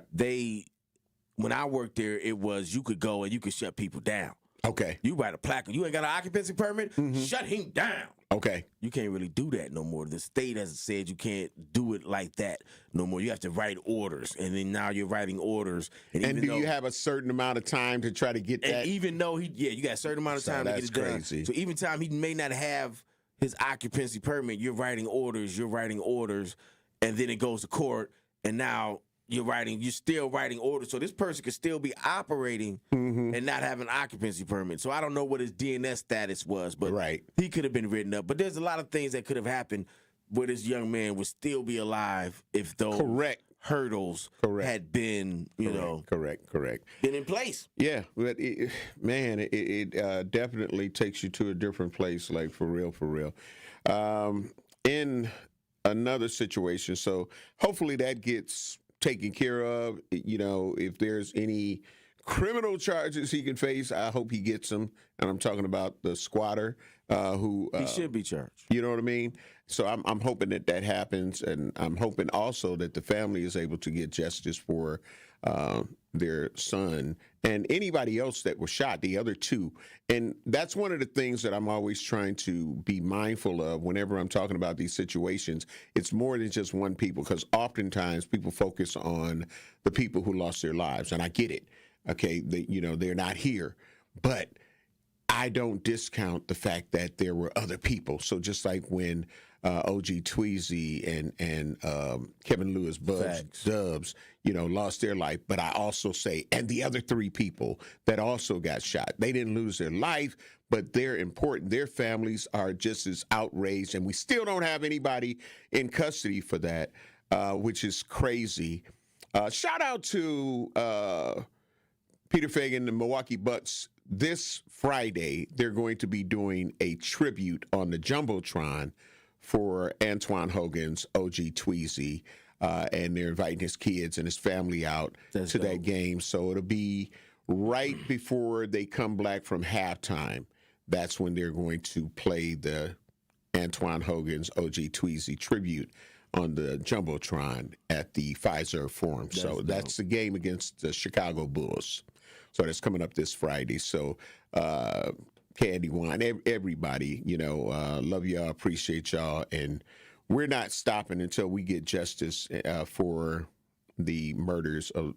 When I worked there, it was you could go and you could shut people down. Okay. You write a placard. You ain't got an occupancy permit? Shut him down. Okay. You can't really do that no more. The state has said you can't do it like that no more. You have to write orders, and then now you're writing orders. And do you have a certain amount of time to try to get that? And even though you got a certain amount of time to get it done. That's crazy. So even time he may not have his occupancy permit, you're writing orders, and then it goes to court, and now you're still writing orders. So this person could still be operating and not have an occupancy permit. So I don't know what his DNS status was, but he could have been written up. But there's a lot of things that could have happened where this young man would still be alive if those hurdles had been, been in place. Yeah, but it definitely takes you to a different place, like for real. In another situation, so hopefully that gets taken care of. You know, if there's any criminal charges he can face, I hope he gets them. And I'm talking about the squatter who he should be charged. You know what I mean? So I'm hoping that happens, and I'm hoping also that the family is able to get justice for their son and anybody else that was shot, the other two. And that's one of the things that I'm always trying to be mindful of whenever I'm talking about these situations. It's more than just one people, because oftentimes people focus on the people who lost their lives, and I get it. Okay, they're not here, but I don't discount the fact that there were other people. So just like when OG Tweezy and Kevin Lewis Dubs, lost their life, but I also say, and the other three people that also got shot, they didn't lose their life, but they're important. Their families are just as outraged, and we still don't have anybody in custody for that, which is crazy. Shout out to Peter Fagan, the Milwaukee Bucks. This Friday, they're going to be doing a tribute on the Jumbotron for Antoine Hogan's OG Tweezy, and they're inviting his kids and his family out to that game. So it'll be right before they come back from halftime. That's when they're going to play the Antoine Hogan's OG Tweezy tribute on the Jumbotron at the Pfizer Forum. That's the game against the Chicago Bulls. So that's coming up this Friday. So Candy Wine, everybody, love y'all, appreciate y'all, and we're not stopping until we get justice for the murders of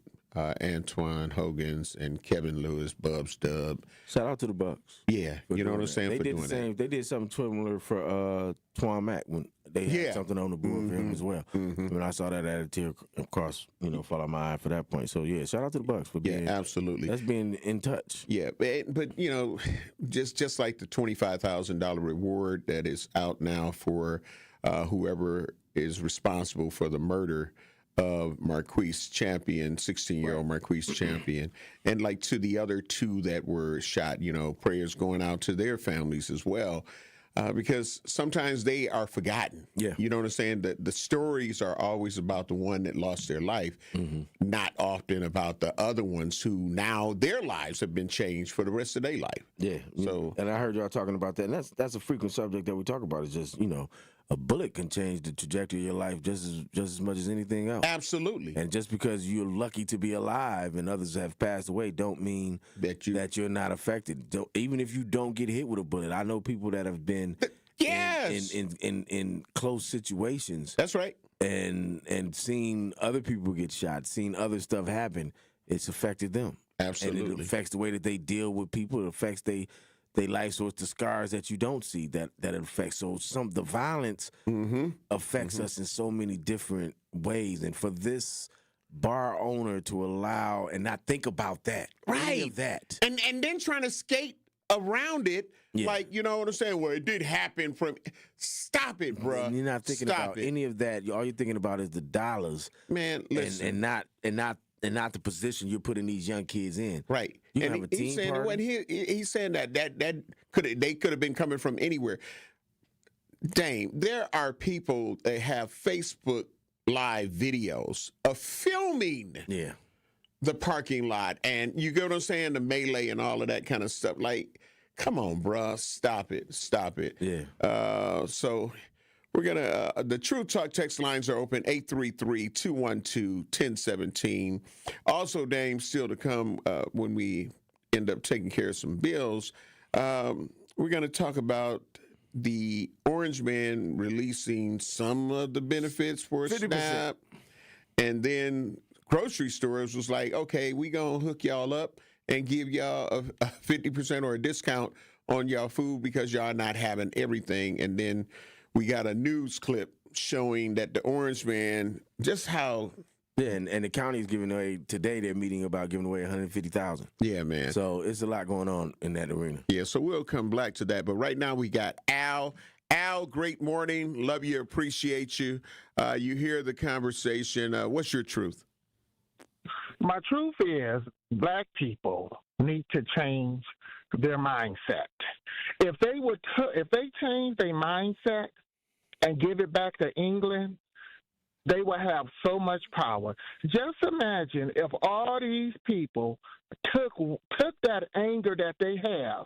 Antoine Hogan's and Kevin Lewis, Bubs Dub. Shout out to the Bucks. Yeah, you know what I'm saying, they for did doing the same, that. They did something similar for Twan Mack when they had something on the board for him as well. When I saw that attitude across, fall my eye for that point. So, yeah, shout out to the Bucks for being absolutely. That's being in touch. Yeah, but just like the $25,000 reward that is out now for whoever is responsible for the murder of Marquise Champion, 16-year-old Marquise Champion, and like to the other two that were shot, prayers going out to their families as well, because sometimes they are forgotten. Yeah. You know what I'm saying? The stories are always about the one that lost their life, not often about the other ones who now their lives have been changed for the rest of their life. Yeah. So, and I heard y'all talking about that, and that's a frequent subject that we talk about. Is just a bullet can change the trajectory of your life just as much as anything else. Absolutely. And just because you're lucky to be alive and others have passed away, don't mean that you're not affected. Even if you don't get hit with a bullet, I know people that have been in close situations. That's right. And seen other people get shot, seen other stuff happen. It's affected them. Absolutely. And it affects the way that they deal with people. It affects their life. So it's the scars that you don't see that it affects. So the violence affects us in so many different ways. And for this bar owner to allow and not think about that, any of that, and then trying to skate around it, like, you know what I'm saying? Well, it did happen from. Stop it, bro. And you're not thinking about any of that. All you're thinking about is the dollars, man. Listen, and not the position you're putting these young kids in. Right. You and have a team saying party. He's saying that they could have been coming from anywhere. Dang, there are people that have Facebook Live videos of filming the parking lot, and you get what I'm saying, the melee and all of that kind of stuff. Like, come on, bruh, stop it. Yeah. So we're gonna the True Talk text lines are open, 833-212-1017. Also, Dame, still to come when we end up taking care of some bills. We're gonna talk about the Orange Man releasing some of the benefits for 50%. SNAP, and then grocery stores was like, okay, we gonna hook y'all up and give y'all a 50% or a discount on y'all food because y'all not having everything. And then we got a news clip showing that the Orange Man, just how. Yeah, and the county's giving away, today they're meeting about giving away $150,000. Yeah, man. So it's a lot going on in that arena. Yeah, so we'll come back to that. But right now we got Al. Al, great morning. Love you, appreciate you. You hear the conversation. What's your truth? My truth is black people need to change their mindset. If they change their mindset and give it back to England, they will have so much power. Just imagine if all these people took that anger that they have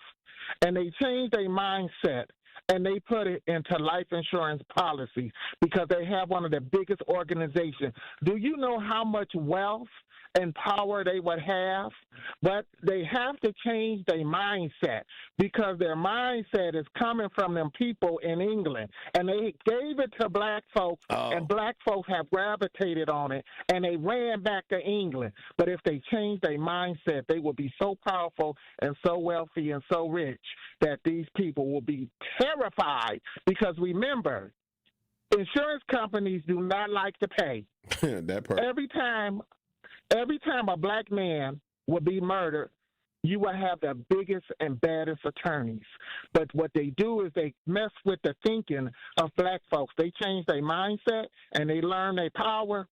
and they changed their mindset and they put it into life insurance policies because they have one of the biggest organizations. Do you know how much wealth and power they would have? But they have to change their mindset because their mindset is coming from them people in England. And they gave it to black folks, and black folks have gravitated on it, and they ran back to England. But if they change their mindset, they will be so powerful and so wealthy and so rich that these people will be terrified because remember, insurance companies do not like to pay. That part. Every time a black man will be murdered, you will have the biggest and baddest attorneys. But what they do is they mess with the thinking of black folks. They change their mindset and they learn their power,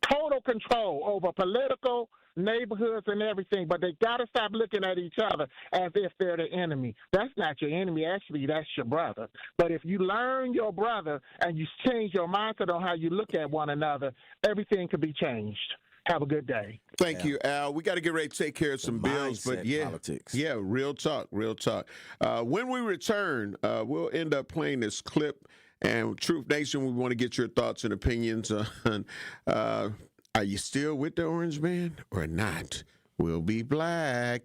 total control over political, neighborhoods and everything, but they got to stop looking at each other as if they're the enemy. That's not your enemy. Actually, that's your brother. But if you learn your brother and you change your mindset on how you look at one another, everything can be changed. Have a good day. Thank you, Al. We got to get ready to take care of some bills, but politics. Yeah, real talk. When we return, we'll end up playing this clip. And Truth Nation, we want to get your thoughts and opinions on are you still with the Orange Man or not? We'll be black.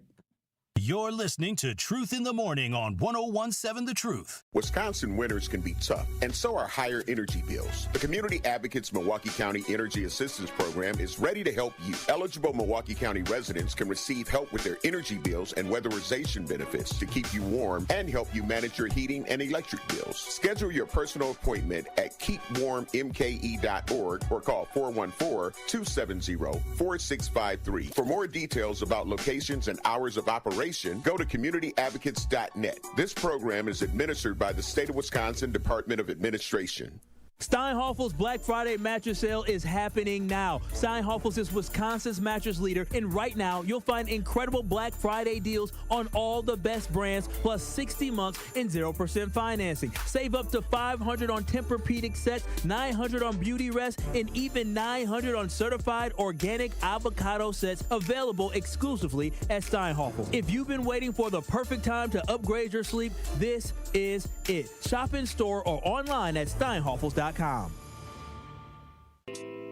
You're listening to Truth in the Morning on 101.7 The Truth. Wisconsin winters can be tough, and so are higher energy bills. The Community Advocates Milwaukee County Energy Assistance Program is ready to help you. Eligible Milwaukee County residents can receive help with their energy bills and weatherization benefits to keep you warm and help you manage your heating and electric bills. Schedule your personal appointment at keepwarmmke.org or call 414-270-4653. For more details about locations and hours of operation, go to communityadvocates.net. This program is administered by the State of Wisconsin Department of Administration. Steinhoffel's Black Friday mattress sale is happening now. Steinhoffel's is Wisconsin's mattress leader, and right now you'll find incredible Black Friday deals on all the best brands, plus 60 months and 0% financing. Save up to $500 on Tempur-Pedic sets, $900 on Beauty Rest, and even $900 on certified organic avocado sets, available exclusively at Steinhoffel's. If you've been waiting for the perfect time to upgrade your sleep, this is it. Shop in store or online at steinhoffels.com.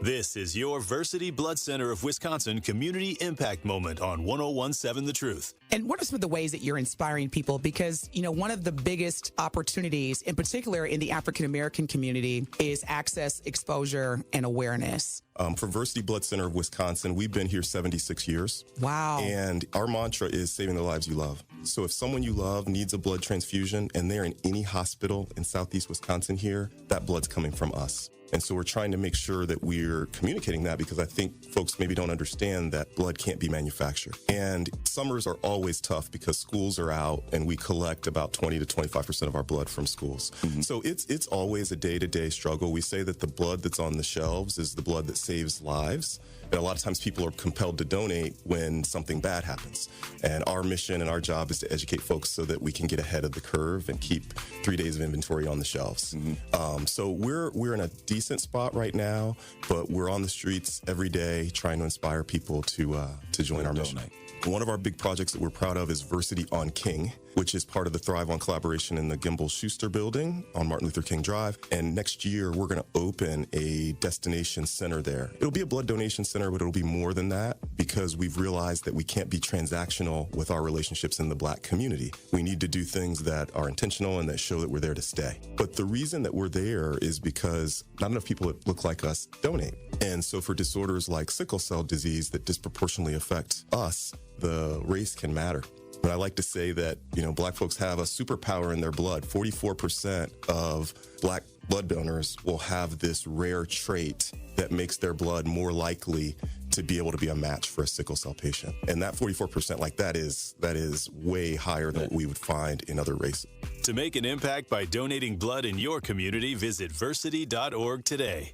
This is your Versity Blood Center of Wisconsin Community Impact Moment on 101.7 The Truth. And what are some of the ways that you're inspiring people? Because, you know, one of the biggest opportunities, in particular in the African-American community, is access, exposure, and awareness. For Versity Blood Center of Wisconsin, we've been here 76 years. Wow. And our mantra is saving the lives you love. So if someone you love needs a blood transfusion and they're in any hospital in Southeast Wisconsin here, that blood's coming from us. And so we're trying to make sure that we're communicating that, because I think folks maybe don't understand that blood can't be manufactured. And summers are always tough because schools are out and we collect about 20 to 25% of our blood from schools. Mm-hmm. So it's always a day-to-day struggle. We say that the blood that's on the shelves is the blood that saves lives. And a lot of times people are compelled to donate when something bad happens. And our mission and our job is to educate folks so that we can get ahead of the curve and keep 3 days of inventory on the shelves. Mm-hmm. So we're in a decent spot right now, but we're on the streets every day trying to inspire people to join our mission. One of our big projects that we're proud of is Versity on King, which is part of the Thrive On collaboration in the Gimbel Schuster building on Martin Luther King Drive. And next year, we're going to open a destination center there. It'll be a blood donation center, but it'll be more than that, because we've realized that we can't be transactional with our relationships in the Black community. We need to do things that are intentional and that show that we're there to stay. But the reason that we're there is because not enough people that look like us donate. And so for disorders like sickle cell disease that disproportionately affect us, the race can matter. But I like to say that, Black folks have a superpower in their blood. 44% of Black blood donors will have this rare trait that makes their blood more likely to be able to be a match for a sickle cell patient. And that 44%, that is way higher than what we would find in other races. To make an impact by donating blood in your community, visit versity.org today.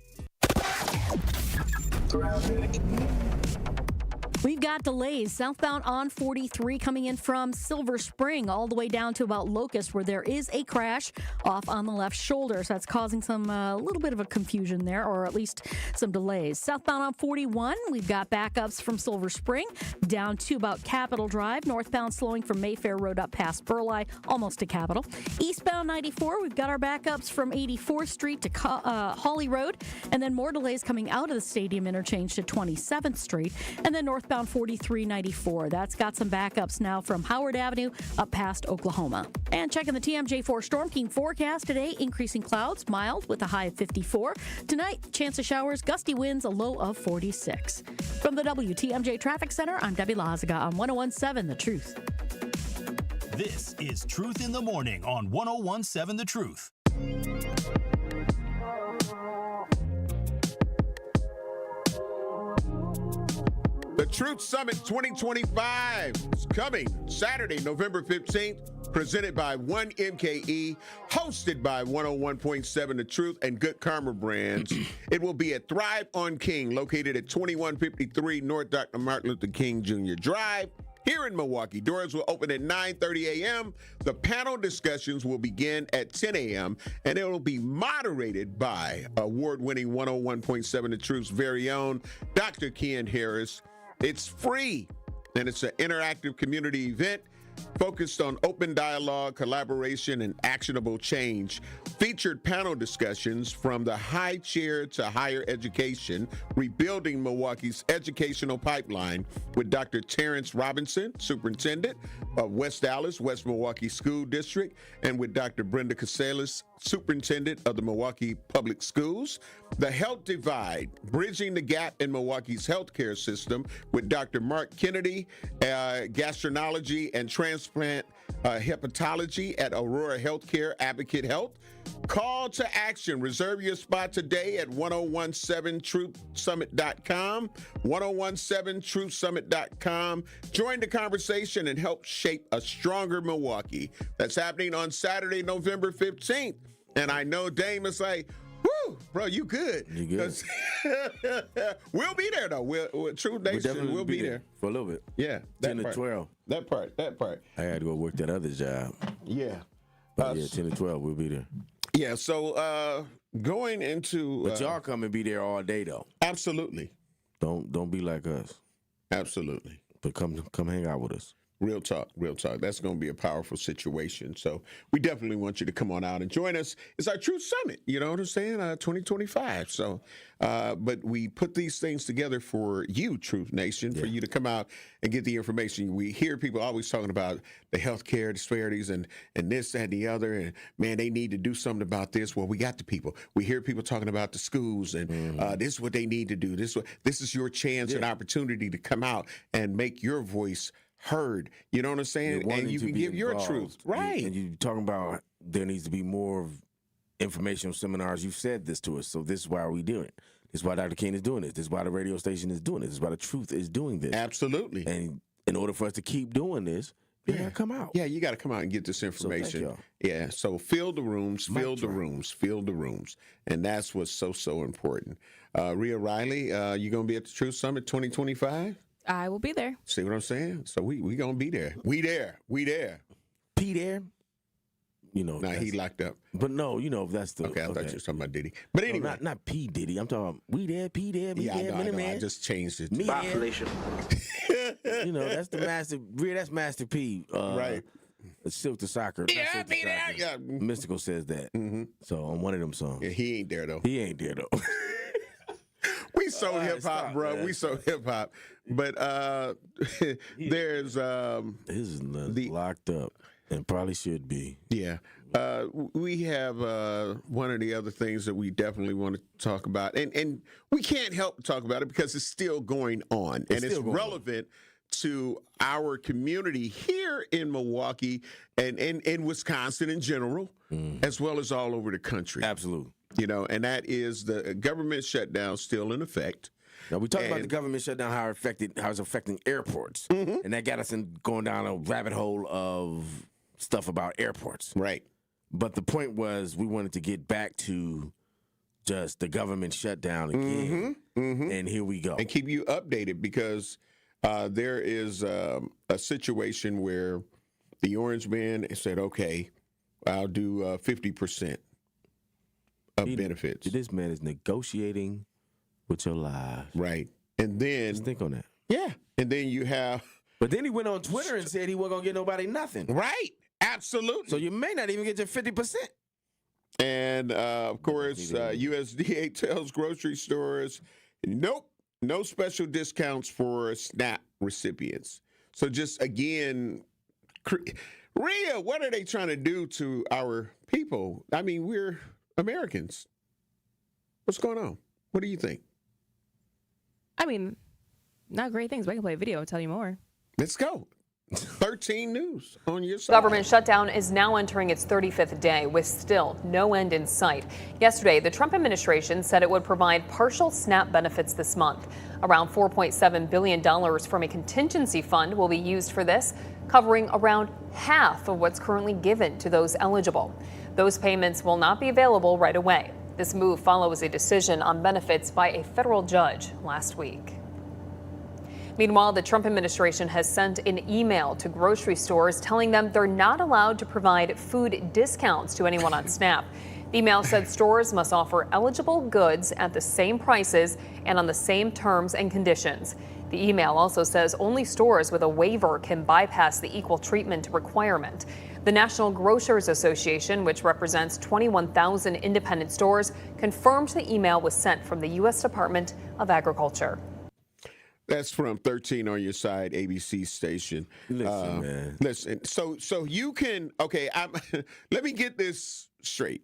We've got delays southbound on 43 coming in from Silver Spring all the way down to about Locust, where there is a crash off on the left shoulder. So that's causing some little bit of a confusion there, or at least some delays. Southbound on 41, we've got backups from Silver Spring down to about Capitol Drive. Northbound slowing from Mayfair Road up past Burleigh, almost to Capitol. Eastbound 94, we've got our backups from 84th Street to Hawley Road, and then more delays coming out of the Stadium interchange to 27th Street, and then northbound 4394. That's got some backups now from Howard Avenue up past Oklahoma. And checking the TMJ4 Storm King forecast today, increasing clouds, mild with a high of 54. Tonight, chance of showers, gusty winds, a low of 46. From the WTMJ Traffic Center, I'm Debbie Lazaga on 101.7 The Truth. This is Truth in the Morning on 101.7 The Truth. The Truth Summit 2025 is coming Saturday, November 15th, presented by 1MKE, hosted by 101.7 The Truth and Good Karma Brands. It will be at Thrive on King, located at 2153 North Dr. Martin Luther King Jr. Drive here in Milwaukee. Doors will open at 9:30 a.m. The panel discussions will begin at 10 a.m., and it will be moderated by award-winning 101.7 The Truth's very own Dr. Ken Harris. It's free, and it's an interactive community event focused on open dialogue, collaboration, and actionable change. Featured panel discussions from the high chair to higher education, rebuilding Milwaukee's educational pipeline, with Dr. Terrence Robinson, superintendent, of West Dallas, West Milwaukee School District, and with Dr. Brenda Caselas, Superintendent of the Milwaukee Public Schools. The Health Divide, Bridging the Gap in Milwaukee's Healthcare System, with Dr. Mark Kennedy, Gastroenterology and Transplant Hepatology at Aurora Healthcare Advocate Health. Call to action. Reserve your spot today at 1017truthsummit.com. 1017truthsummit.com. Join the conversation and help shape a stronger Milwaukee. That's happening on Saturday, November 15th. And I know Dame is like, whoo, bro, you good. You good. We'll be there, though. Truth Nation, we'll be there. For a little bit. Yeah. 10 to 12. That part. I had to go work that other job. Yeah. But 10 to 12, we'll be there. Yeah, so going into... But y'all come and be there all day, though. Absolutely. Don't be like us. Absolutely. But come hang out with us. Real talk. That's going to be a powerful situation. So we definitely want you to come on out and join us. It's our Truth Summit, you know what I'm saying, 2025. So, but we put these things together for you, Truth Nation, for you to come out and get the information. We hear people always talking about the healthcare disparities and this, that, and the other. And, man, they need to do something about this. Well, we got the people. We hear people talking about the schools and this is what they need to do. This is your chance and opportunity to come out and make your voice heard. You know what I'm saying? And you can give your truth. Right. And you're talking about there needs to be more informational seminars. You've said this to us, so this is why we're doing it. This is why Dr. King is doing this. This is why the radio station is doing this. This is why the truth is doing this. Absolutely. And in order for us to keep doing this, you gotta come out. Yeah, you got to come out and get this information. So fill the rooms, fill the rooms. And that's what's so important. Rhea Riley, you going to be at the Truth Summit 2025? I will be there. See what I'm saying? So we going to be there. We there. P there. You know. Nah, he locked up. But no, you know, that's the... Okay, I thought you were talking about Diddy. But anyway. No, not P. Diddy. I'm talking about we there, P there, me there, I know. Man. I just changed it. Me population. You know, that's the Master... Rhea, that's Master P. Right. Silk to Soccer. Yeah, be there. Yeah. Mystical says that. Mm-hmm. So on one of them songs. Yeah, he ain't there, though. We so hip hop, bro. Man. We so hip hop. But there's this is locked up and probably should be. Yeah. We have one of the other things that we definitely want to talk about, and we can't help but talk about it because it's still going on, and it's relevant to our community here in Milwaukee and in Wisconsin in general, as well as all over the country. Absolutely. You know, and that is the government shutdown still in effect. Now, we talked about the government shutdown, how it's affecting airports. And that got us going down a rabbit hole of stuff about airports. Right. But the point was we wanted to get back to just the government shutdown again. And here we go. And keep you updated because there is a situation where the Orange Man said, okay, I'll do 50%. Benefits. This man is negotiating with your lives. Right. And then... Just think on that. Yeah. And then you have... But then he went on Twitter and said he wasn't going to get nobody nothing. Right. Absolutely. So you may not even get your 50%. And, of course, USDA tells grocery stores, nope, no special discounts for SNAP recipients. So just, again... Rhea, what are they trying to do to our people? I mean, we're... Americans. What's going on? What do you think? I mean, not great things, but I can play a video and tell you more. Let's go. 13 News on your side. Government shutdown is now entering its 35th day with still no end in sight. Yesterday, the Trump administration said it would provide partial SNAP benefits this month. Around $4.7 billion from a contingency fund will be used for this, covering around half of what's currently given to those eligible. Those payments will not be available right away. This move follows a decision on benefits by a federal judge last week. Meanwhile, the Trump administration has sent an email to grocery stores telling them they're not allowed to provide food discounts to anyone on SNAP. The email said stores must offer eligible goods at the same prices and on the same terms and conditions. The email also says only stores with a waiver can bypass the equal treatment requirement. The National Grocers Association, which represents 21,000 independent stores, confirmed the email was sent from the U.S. Department of Agriculture. That's from 13 on Your Side, ABC station. Listen, man. Listen. So you can. Okay. Let me get this straight.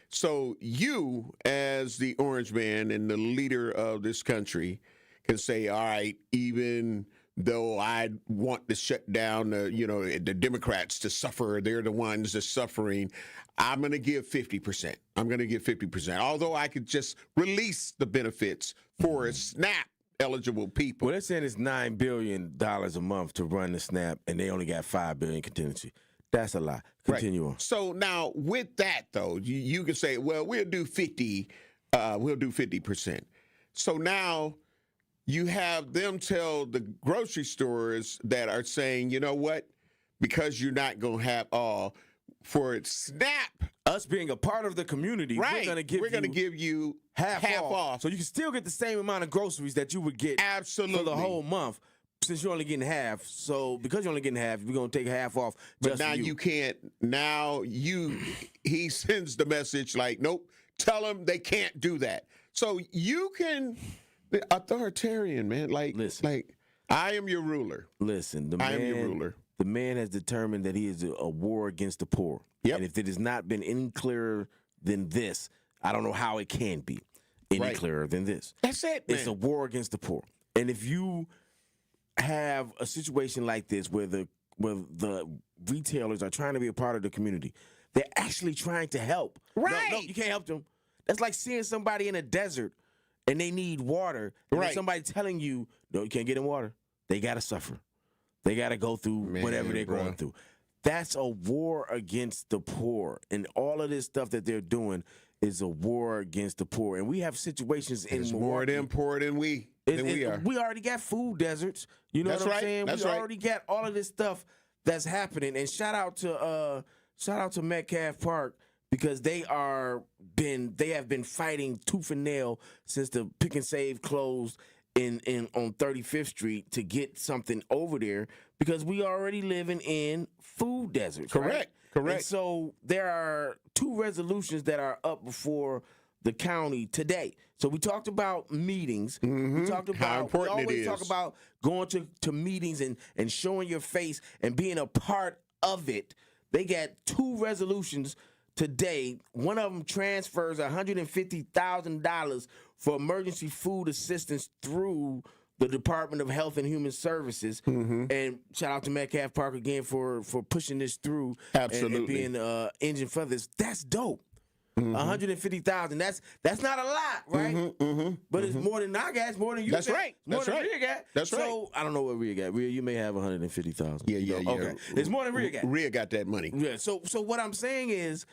So you, as the orange man and the leader of this country, can say, all right, even though I want to shut down the Democrats to suffer, they're the ones that's suffering, I'm going to give 50%. I'm going to give 50%. Although I could just release the benefits for a SNAP eligible people. Well, they're saying it's $9 billion a month to run the SNAP, and they only got $5 billion contingency. That's a lot. Continue on. So now with that though, you can say, well, we'll do 50. We'll do 50%. So now you have them tell the grocery stores that are saying, you know what, because you're not going to have all for SNAP. Us being a part of the community, right. we're going to give you half off. So you can still get the same amount of groceries that you would get absolutely for the whole month. Since you're only getting half, so because you're only getting half, we're going to take half off. But now you can't. Now he sends the message like, nope, tell them they can't do that. So you can, the authoritarian, man, listen, like I am your ruler. Listen, I am your ruler. The man has determined that he is a war against the poor. Yep. And if it has not been any clearer than this, I don't know how it can be any clearer than this. That's it, man. It's a war against the poor. And if you have a situation like this where the retailers are trying to be a part of the community, they're actually trying to help. Right. No, you can't help them. That's like seeing somebody in a desert and they need water. And there's somebody telling you, no, you can't get them water. They got to suffer. They got to go through whatever they're going through. That's a war against the poor. And all of this stuff that they're doing is a war against the poor. And we have situations in Milwaukee. More of them poor than we are. We already got food deserts. You know what I'm saying? We already got all of this stuff that's happening. And shout out to Metcalf Park, because they have been fighting tooth and nail since the Pick and Save closed on 35th Street to get something over there, because we already living in food deserts. Correct. And so there are 2 resolutions that are up before the county today. So we talked about meetings. Mm-hmm. We talked about how important we always it is. talk about going to meetings and showing your face and being a part of it. They got 2 resolutions today. One of them transfers $150,000 for emergency food assistance through the Department of Health and Human Services. Mm-hmm. And shout out to Metcalf Park again for pushing this through. Absolutely. And being engine for this. That's dope. Mm-hmm. $150,000. That's not a lot, right? Mm-hmm, mm-hmm, but it's more than I got. It's more than you got. That's right. More than Rhea got. That's right. So I don't know what Rhea got. Rhea, you may have $150,000. Yeah. Okay. It's more than Rhea got. Rhea got that money. Yeah. So what I'm saying is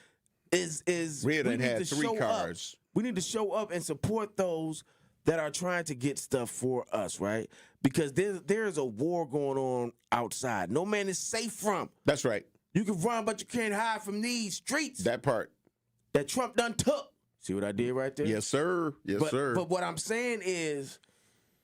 Rhea done had 3 cars. We need to show up and support those that are trying to get stuff for us, right? Because there's a war going on outside. No man is safe from. That's right. You can run, but you can't hide from these streets. That part. That Trump done took. See what I did right there? Yes, sir. Yes, sir. But what I'm saying is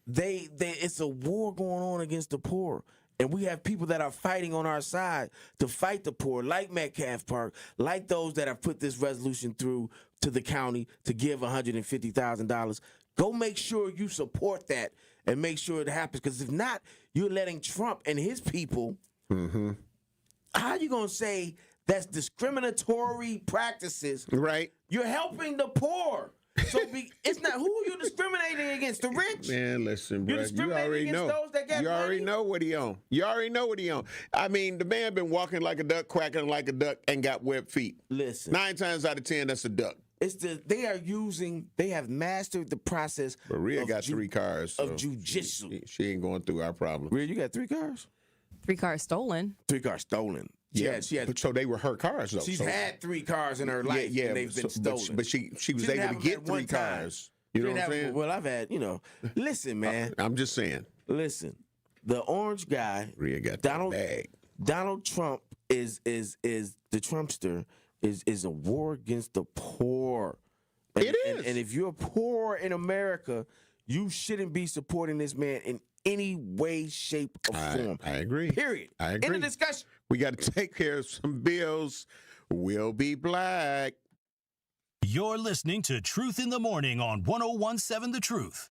it's a war going on against the poor. And we have people that are fighting on our side to fight the poor, like Metcalf Park, like those that have put this resolution through to the county to give $150,000. Go make sure you support that and make sure it happens. Because if not, you're letting Trump and his people, how are you going to say that's discriminatory practices? Right. You're helping the poor. So it's not who are you discriminating against? The rich? Man, listen, bro. You already know. Those that got you already money? know what he on. You already know what he on. I mean, the man been walking like a duck, quacking like a duck, and got webbed feet. Listen. 9 times out of 10, that's a duck. They have mastered the process. But Rhea got 3 cars. Of jujitsu. She ain't going through our problem. Rhea, you got 3 cars? 3 cars stolen. 3 cars stolen. She had, so they were her cars, though. She's had 3 cars in her life, and they've been stolen. But she was able to get 3 cars. You know what I'm saying? Well, I've had, listen, man. I'm just saying. Listen, the orange guy, Rhea got that bag. Donald Trump is the Trumpster is a war against the poor. It is. And if you're poor in America, you shouldn't be supporting this man in any way, shape, or form. I agree. Period. I agree. End of discussion. We got to take care of some bills. We'll be black. You're listening to Truth in the Morning on 101.7 The Truth.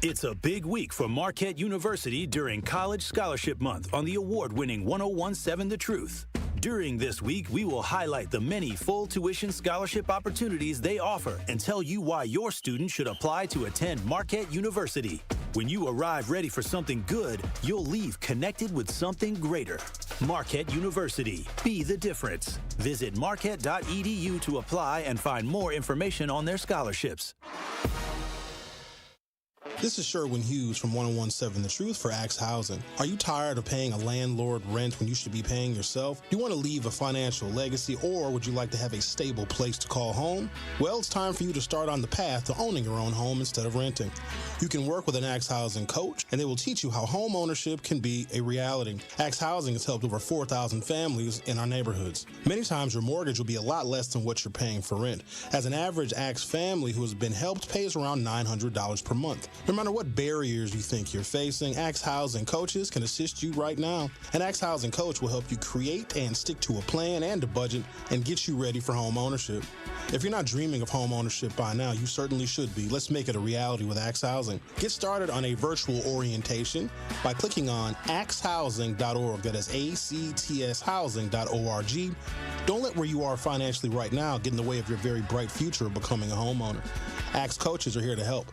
It's a big week for Marquette University during College Scholarship Month on the award-winning 1017 The Truth. During this week, we will highlight the many full tuition scholarship opportunities they offer and tell you why your student should apply to attend Marquette University. When you arrive ready for something good, you'll leave connected with something greater. Marquette University. Be the difference. Visit marquette.edu to apply and find more information on their scholarships. This is Sherwin Hughes from 1017 The Truth for Axe Housing. Are you tired of paying a landlord rent when you should be paying yourself? Do you want to leave a financial legacy, or would you like to have a stable place to call home? Well, it's time for you to start on the path to owning your own home instead of renting. You can work with an Axe Housing coach, and they will teach you how home ownership can be a reality. Axe Housing has helped over 4,000 families in our neighborhoods. Many times your mortgage will be a lot less than what you're paying for rent. As an average Axe family who has been helped pays around $900 per month. No matter what barriers you think you're facing, Axe Housing coaches can assist you right now. An Axe Housing coach will help you create and stick to a plan and a budget and get you ready for home ownership. If you're not dreaming of home ownership by now, you certainly should be. Let's make it a reality with Axe Housing. Get started on a virtual orientation by clicking on axehousing.org. That is ACTShousing.org. Don't let where you are financially right now get in the way of your very bright future of becoming a homeowner. Axe coaches are here to help.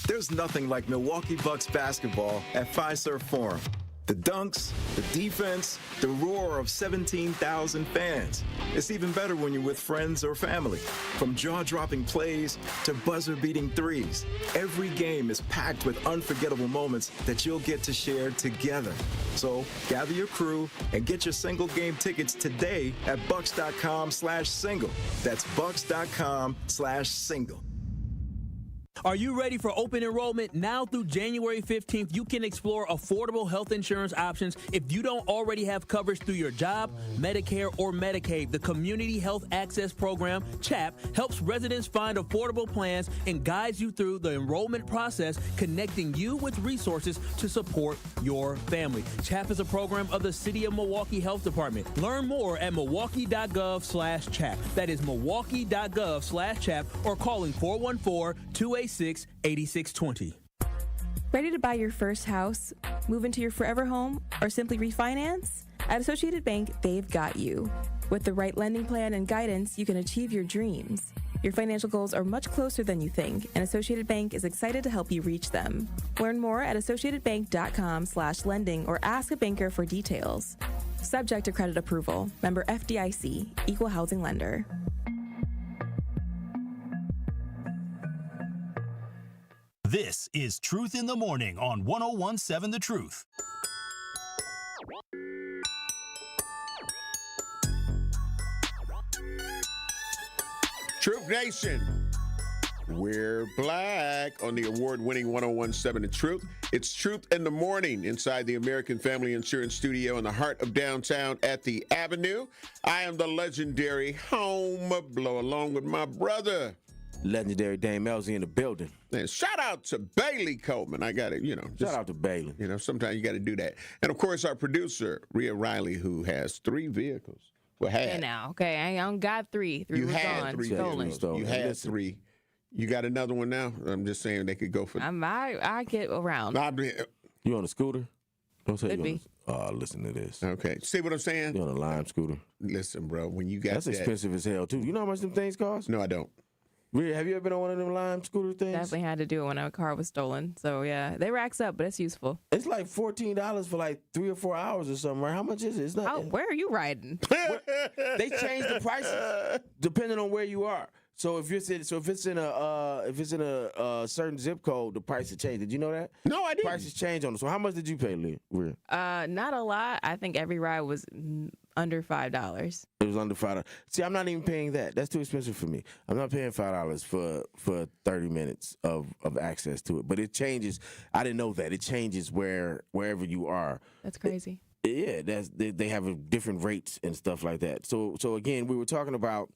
There's nothing like Milwaukee Bucks basketball at Fiserv Forum. The dunks, the defense, the roar of 17,000 fans. It's even better when you're with friends or family. From jaw-dropping plays to buzzer-beating threes, every game is packed with unforgettable moments that you'll get to share together. So gather your crew and get your single game tickets today at bucks.com/single. That's bucks.com/single. Are you ready for open enrollment? Now through January 15th, you can explore affordable health insurance options if you don't already have coverage through your job, Medicare, or Medicaid. The Community Health Access Program, CHAP, helps residents find affordable plans and guides you through the enrollment process, connecting you with resources to support your family. CHAP is a program of the City of Milwaukee Health Department. Learn more at milwaukee.gov/CHAP. That is milwaukee.gov/CHAP or calling 414-286-8620. Ready to buy your first house, move into your forever home, or simply refinance? At Associated Bank, they've got you. With the right lending plan and guidance, you can achieve your dreams. Your financial goals are much closer than you think, and Associated Bank is excited to help you reach them. Learn more at associatedbank.com/lending or ask a banker for details. Subject to credit approval. Member FDIC, Equal Housing Lender. This is Truth in the Morning on 1017 The Truth. Truth Nation, we're black on the award-winning 1017 The Truth. It's Truth in the Morning inside the American Family Insurance Studio in the heart of downtown at the Avenue. I am the legendary Home Blow along with my brother. Legendary Dame Elsie in the building. And shout out to Bailey Coleman. I got it, shout out to Bailey. Sometimes you got to do that. And of course, our producer, Rhea Riley, who has 3 vehicles. Well, had. Okay, now. Okay, I don't got 3. 3 you was had gone. 3 stolen. You had 3. You got another one now? I'm just saying they could go for. I get around. You on a scooter? Don't say Could you be. Listen to this. Okay. See what I'm saying? You on a Lime scooter? Listen, bro. When you got that's expensive as hell too. You know how much them things cost? No, I don't. Rhea, have you ever been on one of them Lime scooter things? Definitely had to do it when a car was stolen. So yeah, they racks up, but it's useful. It's like $14 for like 3 or 4 hours or something, right? How much is it? It's not. Where are you riding? They change the prices depending on where you are. So if it's in a certain zip code, the price will change. Did you know that? No, I didn't. Prices change on it. So how much did you pay, Rhea? Not a lot. I think every ride was under $5. It was under $5. See, I'm not even paying that. That's too expensive for me. I'm not paying $5 for 30 minutes of access to it. But it changes. I didn't know that. It changes wherever you are. That's crazy. Yeah, they have different rates and stuff like that. So again, we were talking about.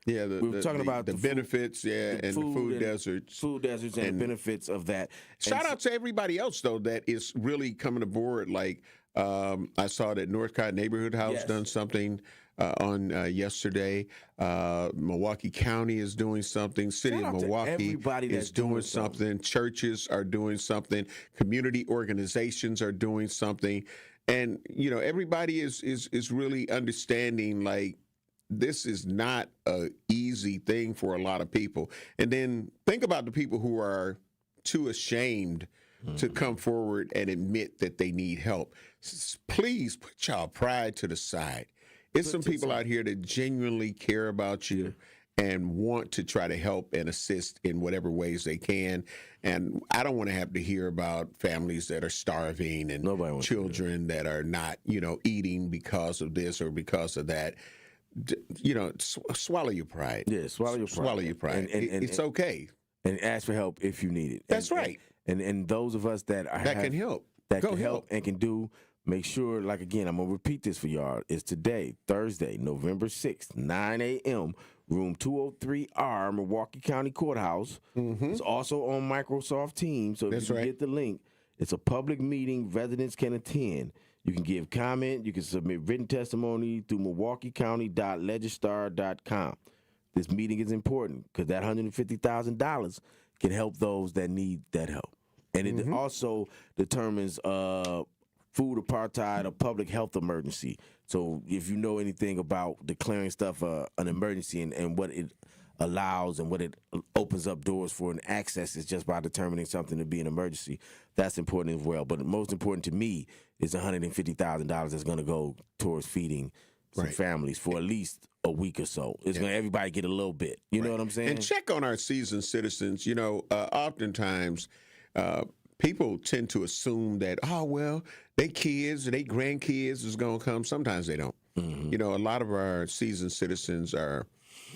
Yeah, we were talking about the benefits, and the food deserts. Food deserts and the benefits of that. Shout out to everybody else, though, that is really coming aboard. Like, I saw that Northcott Neighborhood House done something. on yesterday. Milwaukee County is doing something. City of Milwaukee is doing something. Churches are doing something. Community organizations are doing something. And, everybody is really understanding, like, this is not an easy thing for a lot of people. And then think about the people who are too ashamed to come forward and admit that they need help. Please put y'all pride to the side. It's some people out here that genuinely care about you and want to try to help and assist in whatever ways they can. And I don't want to have to hear about families that are starving and children that are not, eating because of this or because of that. Swallow your pride. Yeah, swallow your pride. Swallow your pride. And it's okay. And ask for help if you need it. That's right. And those of us that can help. That can help and can do, make sure, like, again, I'm going to repeat this for y'all. It's today, Thursday, November 6th, 9 a.m., room 203R, Milwaukee County Courthouse. It's also on Microsoft Teams, so if you can get the link, it's a public meeting residents can attend. You can give comment. You can submit written testimony through milwaukeecounty.legistar.com. This meeting is important because that $150,000 can help those that need that help. And it also determines food apartheid, a public health emergency. So if you know anything about declaring stuff an emergency and what it allows and what it opens up doors for and access is just by determining something to be an emergency, that's important as well. But most important to me is $150,000 that's going to go towards feeding some families for at least a week or so. It's going to everybody get a little bit. You know what I'm saying? And check on our seasoned citizens. Oftentimes people tend to assume that, they kids or they grandkids is going to come. Sometimes they don't. A lot of our seasoned citizens are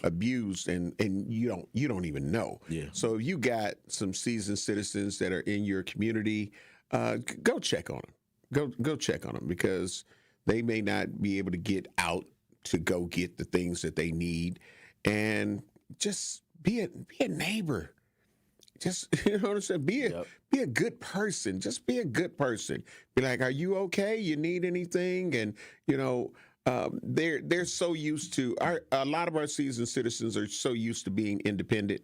abused and you don't even know. So if you got some seasoned citizens that are in your community, go check on them. Go check on them because they may not be able to get out to go get the things that they need, and just be a neighbor. Just, you know what I'm saying? Be a good person. Just be a good person. Be like, are you okay? You need anything? And, they're so used to, a lot of our seasoned citizens are so used to being independent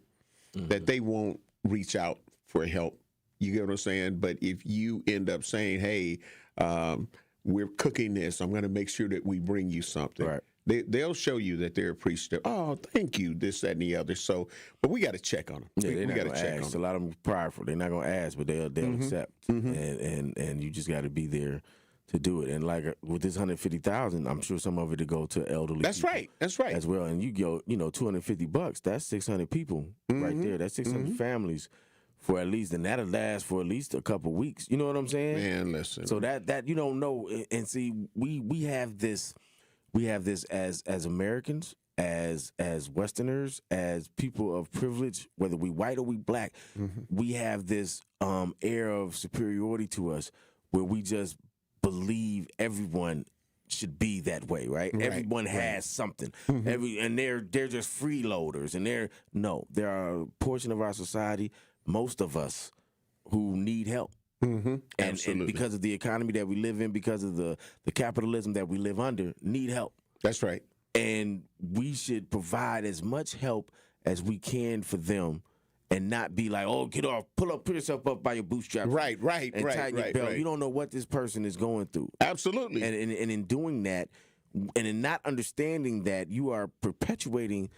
that they won't reach out for help. You get what I'm saying? But if you end up saying, hey, we're cooking this, I'm going to make sure that we bring you something. Right. They'll show you that they're appreciative. Oh, thank you, this, that, and the other. So, but we got to check on them. Yeah, we got to check on them. A lot of them are prideful. They're not going to ask, but they'll accept. And you just got to be there to do it. And like with this $150,000, I'm sure some of it to go to elderly. That's people right. That's right. As well. And you go, $250. That's 600 people right there. That's 600 families. For at least, and that'll last for at least a couple weeks. You know what I'm saying? Man, listen. So that you don't know, and see, we have this as Americans, as Westerners, as people of privilege, whether we white or we black, we have this air of superiority to us, where we just believe everyone should be that way, right? Everyone has something. And they're just freeloaders, and there are a portion of our society, most of us, who need help. And because of the economy that we live in, because of the capitalism that we live under, need help. That's right. And we should provide as much help as we can for them, and not be like, oh, get off, put yourself up by your bootstraps. Right, and tighten your belt. You don't know what this person is going through. Absolutely. And in doing that, and in not understanding that, you are perpetuating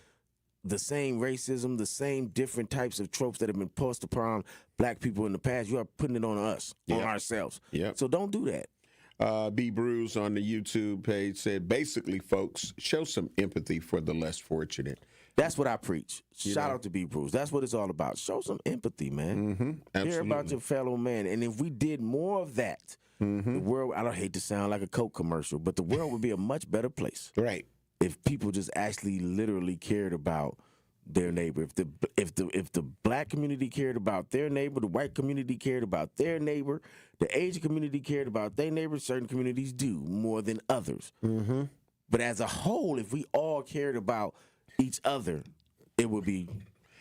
the same racism, the same different types of tropes that have been pushed upon black people in the past. You are putting it on us, on ourselves. So don't do that. B. Bruce on the YouTube page said, basically, folks, show some empathy for the less fortunate. That's what I preach. Shout out to B. Bruce. That's what it's all about. Show some empathy, man. Care about your fellow man. And if we did more of that, the world, I don't hate to sound like a Coke commercial, but the world would be a much better place. Right. If people just actually literally cared about their neighbor. If the black community cared about their neighbor, the white community cared about their neighbor, the Asian community cared about their neighbor, certain communities do more than others. But as a whole, if we all cared about each other, it would be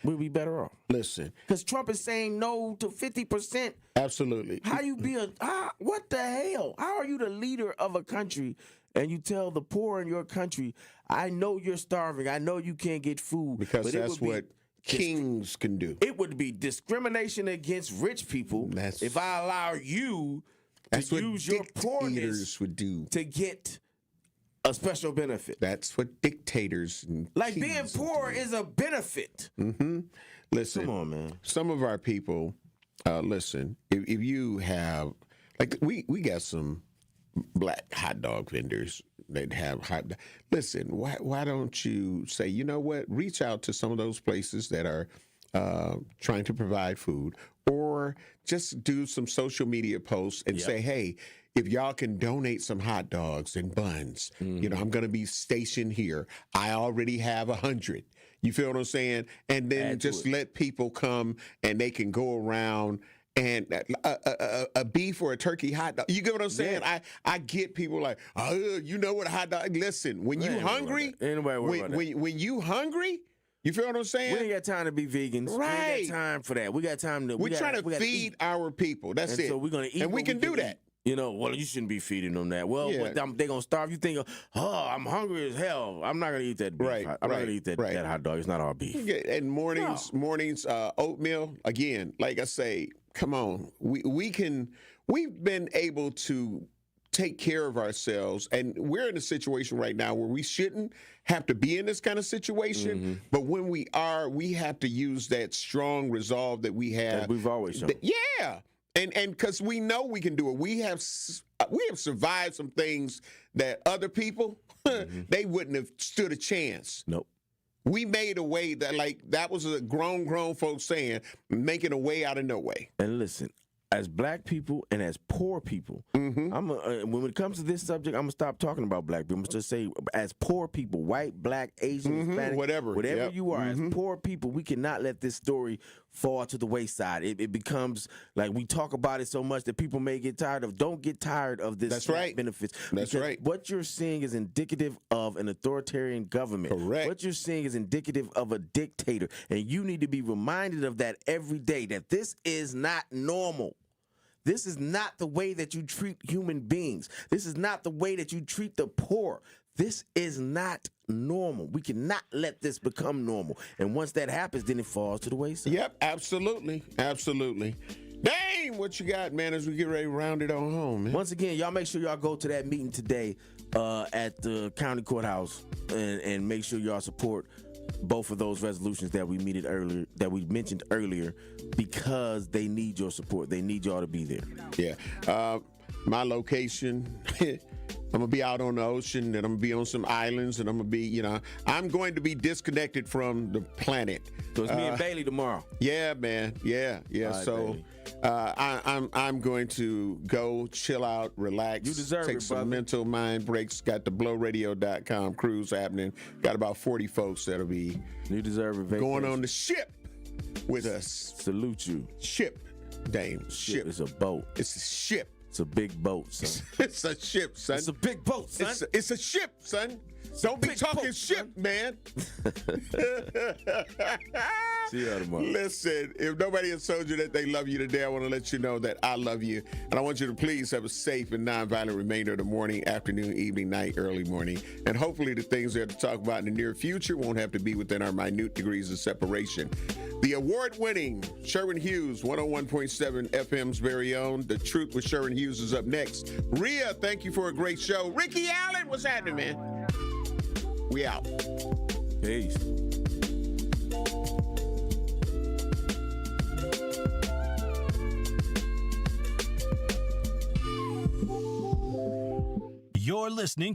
better off. Listen, because Trump is saying no to 50%. Absolutely. How you be what the hell? How are you the leader of a country and you tell the poor in your country, I know you're starving. I know you can't get food. Because that's what kings can do. It would be discrimination against rich people if I allow you to use your poorness would do to get a special benefit. That's what dictators and like being poor is a benefit. Mm-hmm. Listen, come on, man. Some of our people, listen. If you have, like, we got some black hot dog vendors that have hot. Listen, why don't you say, you know what? Reach out to some of those places that are trying to provide food, or just do some social media posts and say, hey, if y'all can donate some hot dogs and buns, you know, I'm going to be stationed here. I already have 100. You feel what I'm saying? And then just let people come and they can go around and a beef or a turkey hot dog. You get what I'm saying? Yeah. I get people like, oh, you know what a hot dog. Listen, when you hungry, when you hungry, you feel what I'm saying? We ain't got time to be vegans. Right. We ain't got time for that. We got time to. We're trying to feed our people. That's it. So we're gonna eat, and we can do that. You know, well, you shouldn't be feeding them that. Well, they're going to starve. You think, oh, I'm hungry as hell. I'm not going to eat that beef. I'm not going to eat that hot dog. It's not all beef. And mornings, oatmeal, again, like I say, come on. We've been able to take care of ourselves, and we're in a situation right now where we shouldn't have to be in this kind of situation. Mm-hmm. But when we are, we have to use that strong resolve that we have. That we've always shown. Yeah. And because we know we can do it. We have survived some things that other people, they wouldn't have stood a chance. Nope. We made a way that was a grown folks saying, making a way out of no way. And listen, as black people and as poor people, when it comes to this subject, I'm going to stop talking about black people. I'm just say as poor people, white, black, Asian, Hispanic, whatever you are, as poor people, we cannot let this story fall to the wayside. It becomes like we talk about it so much that people may get tired of. Don't get tired of this. That's right. Benefits. That's right. What you're seeing is indicative of an authoritarian government. Correct. What you're seeing is indicative of a dictator. And you need to be reminded of that every day, that this is not normal. This is not the way that you treat human beings. This is not the way that you treat the poor. This is not normal. We cannot let this become normal. And once that happens, then it falls to the wayside. Yep, absolutely. Absolutely. Dang, what you got, man, as we get ready to round it on home, man? Once again, y'all make sure y'all go to that meeting today at the county courthouse and make sure y'all support both of those resolutions that we mentioned earlier, because they need your support. They need y'all to be there. Yeah. My location, I'm going to be out on the ocean, and I'm going to be on some islands, and I'm going to be, I'm going to be disconnected from the planet. So it's me and Bailey tomorrow. Yeah, man. Yeah. Right, so I'm going to go chill out, relax. You deserve take it, some brother. mental mind breaks. Got the blowradio.com cruise happening. Got about 40 folks that'll be going on the ship with us. Salute you. Ship, Dame. Ship. It's a boat. It's a ship. It's a big boat, son. It's a ship, son. It's a big boat, son. It's a ship, son. Don't be talking ship, man. See y'all tomorrow. Listen, if nobody has told you that they love you today, I want to let you know that I love you. And I want you to please have a safe and nonviolent remainder of the morning, afternoon, evening, night, early morning. And hopefully the things we have to talk about in the near future won't have to be within our minute degrees of separation. The award-winning Sherwin Hughes, 101.7 FM's very own. The Truth with Sherwin Hughes is up next. Rhea, thank you for a great show. Ricky Allen, what's happening, man? We out. Peace. You're listening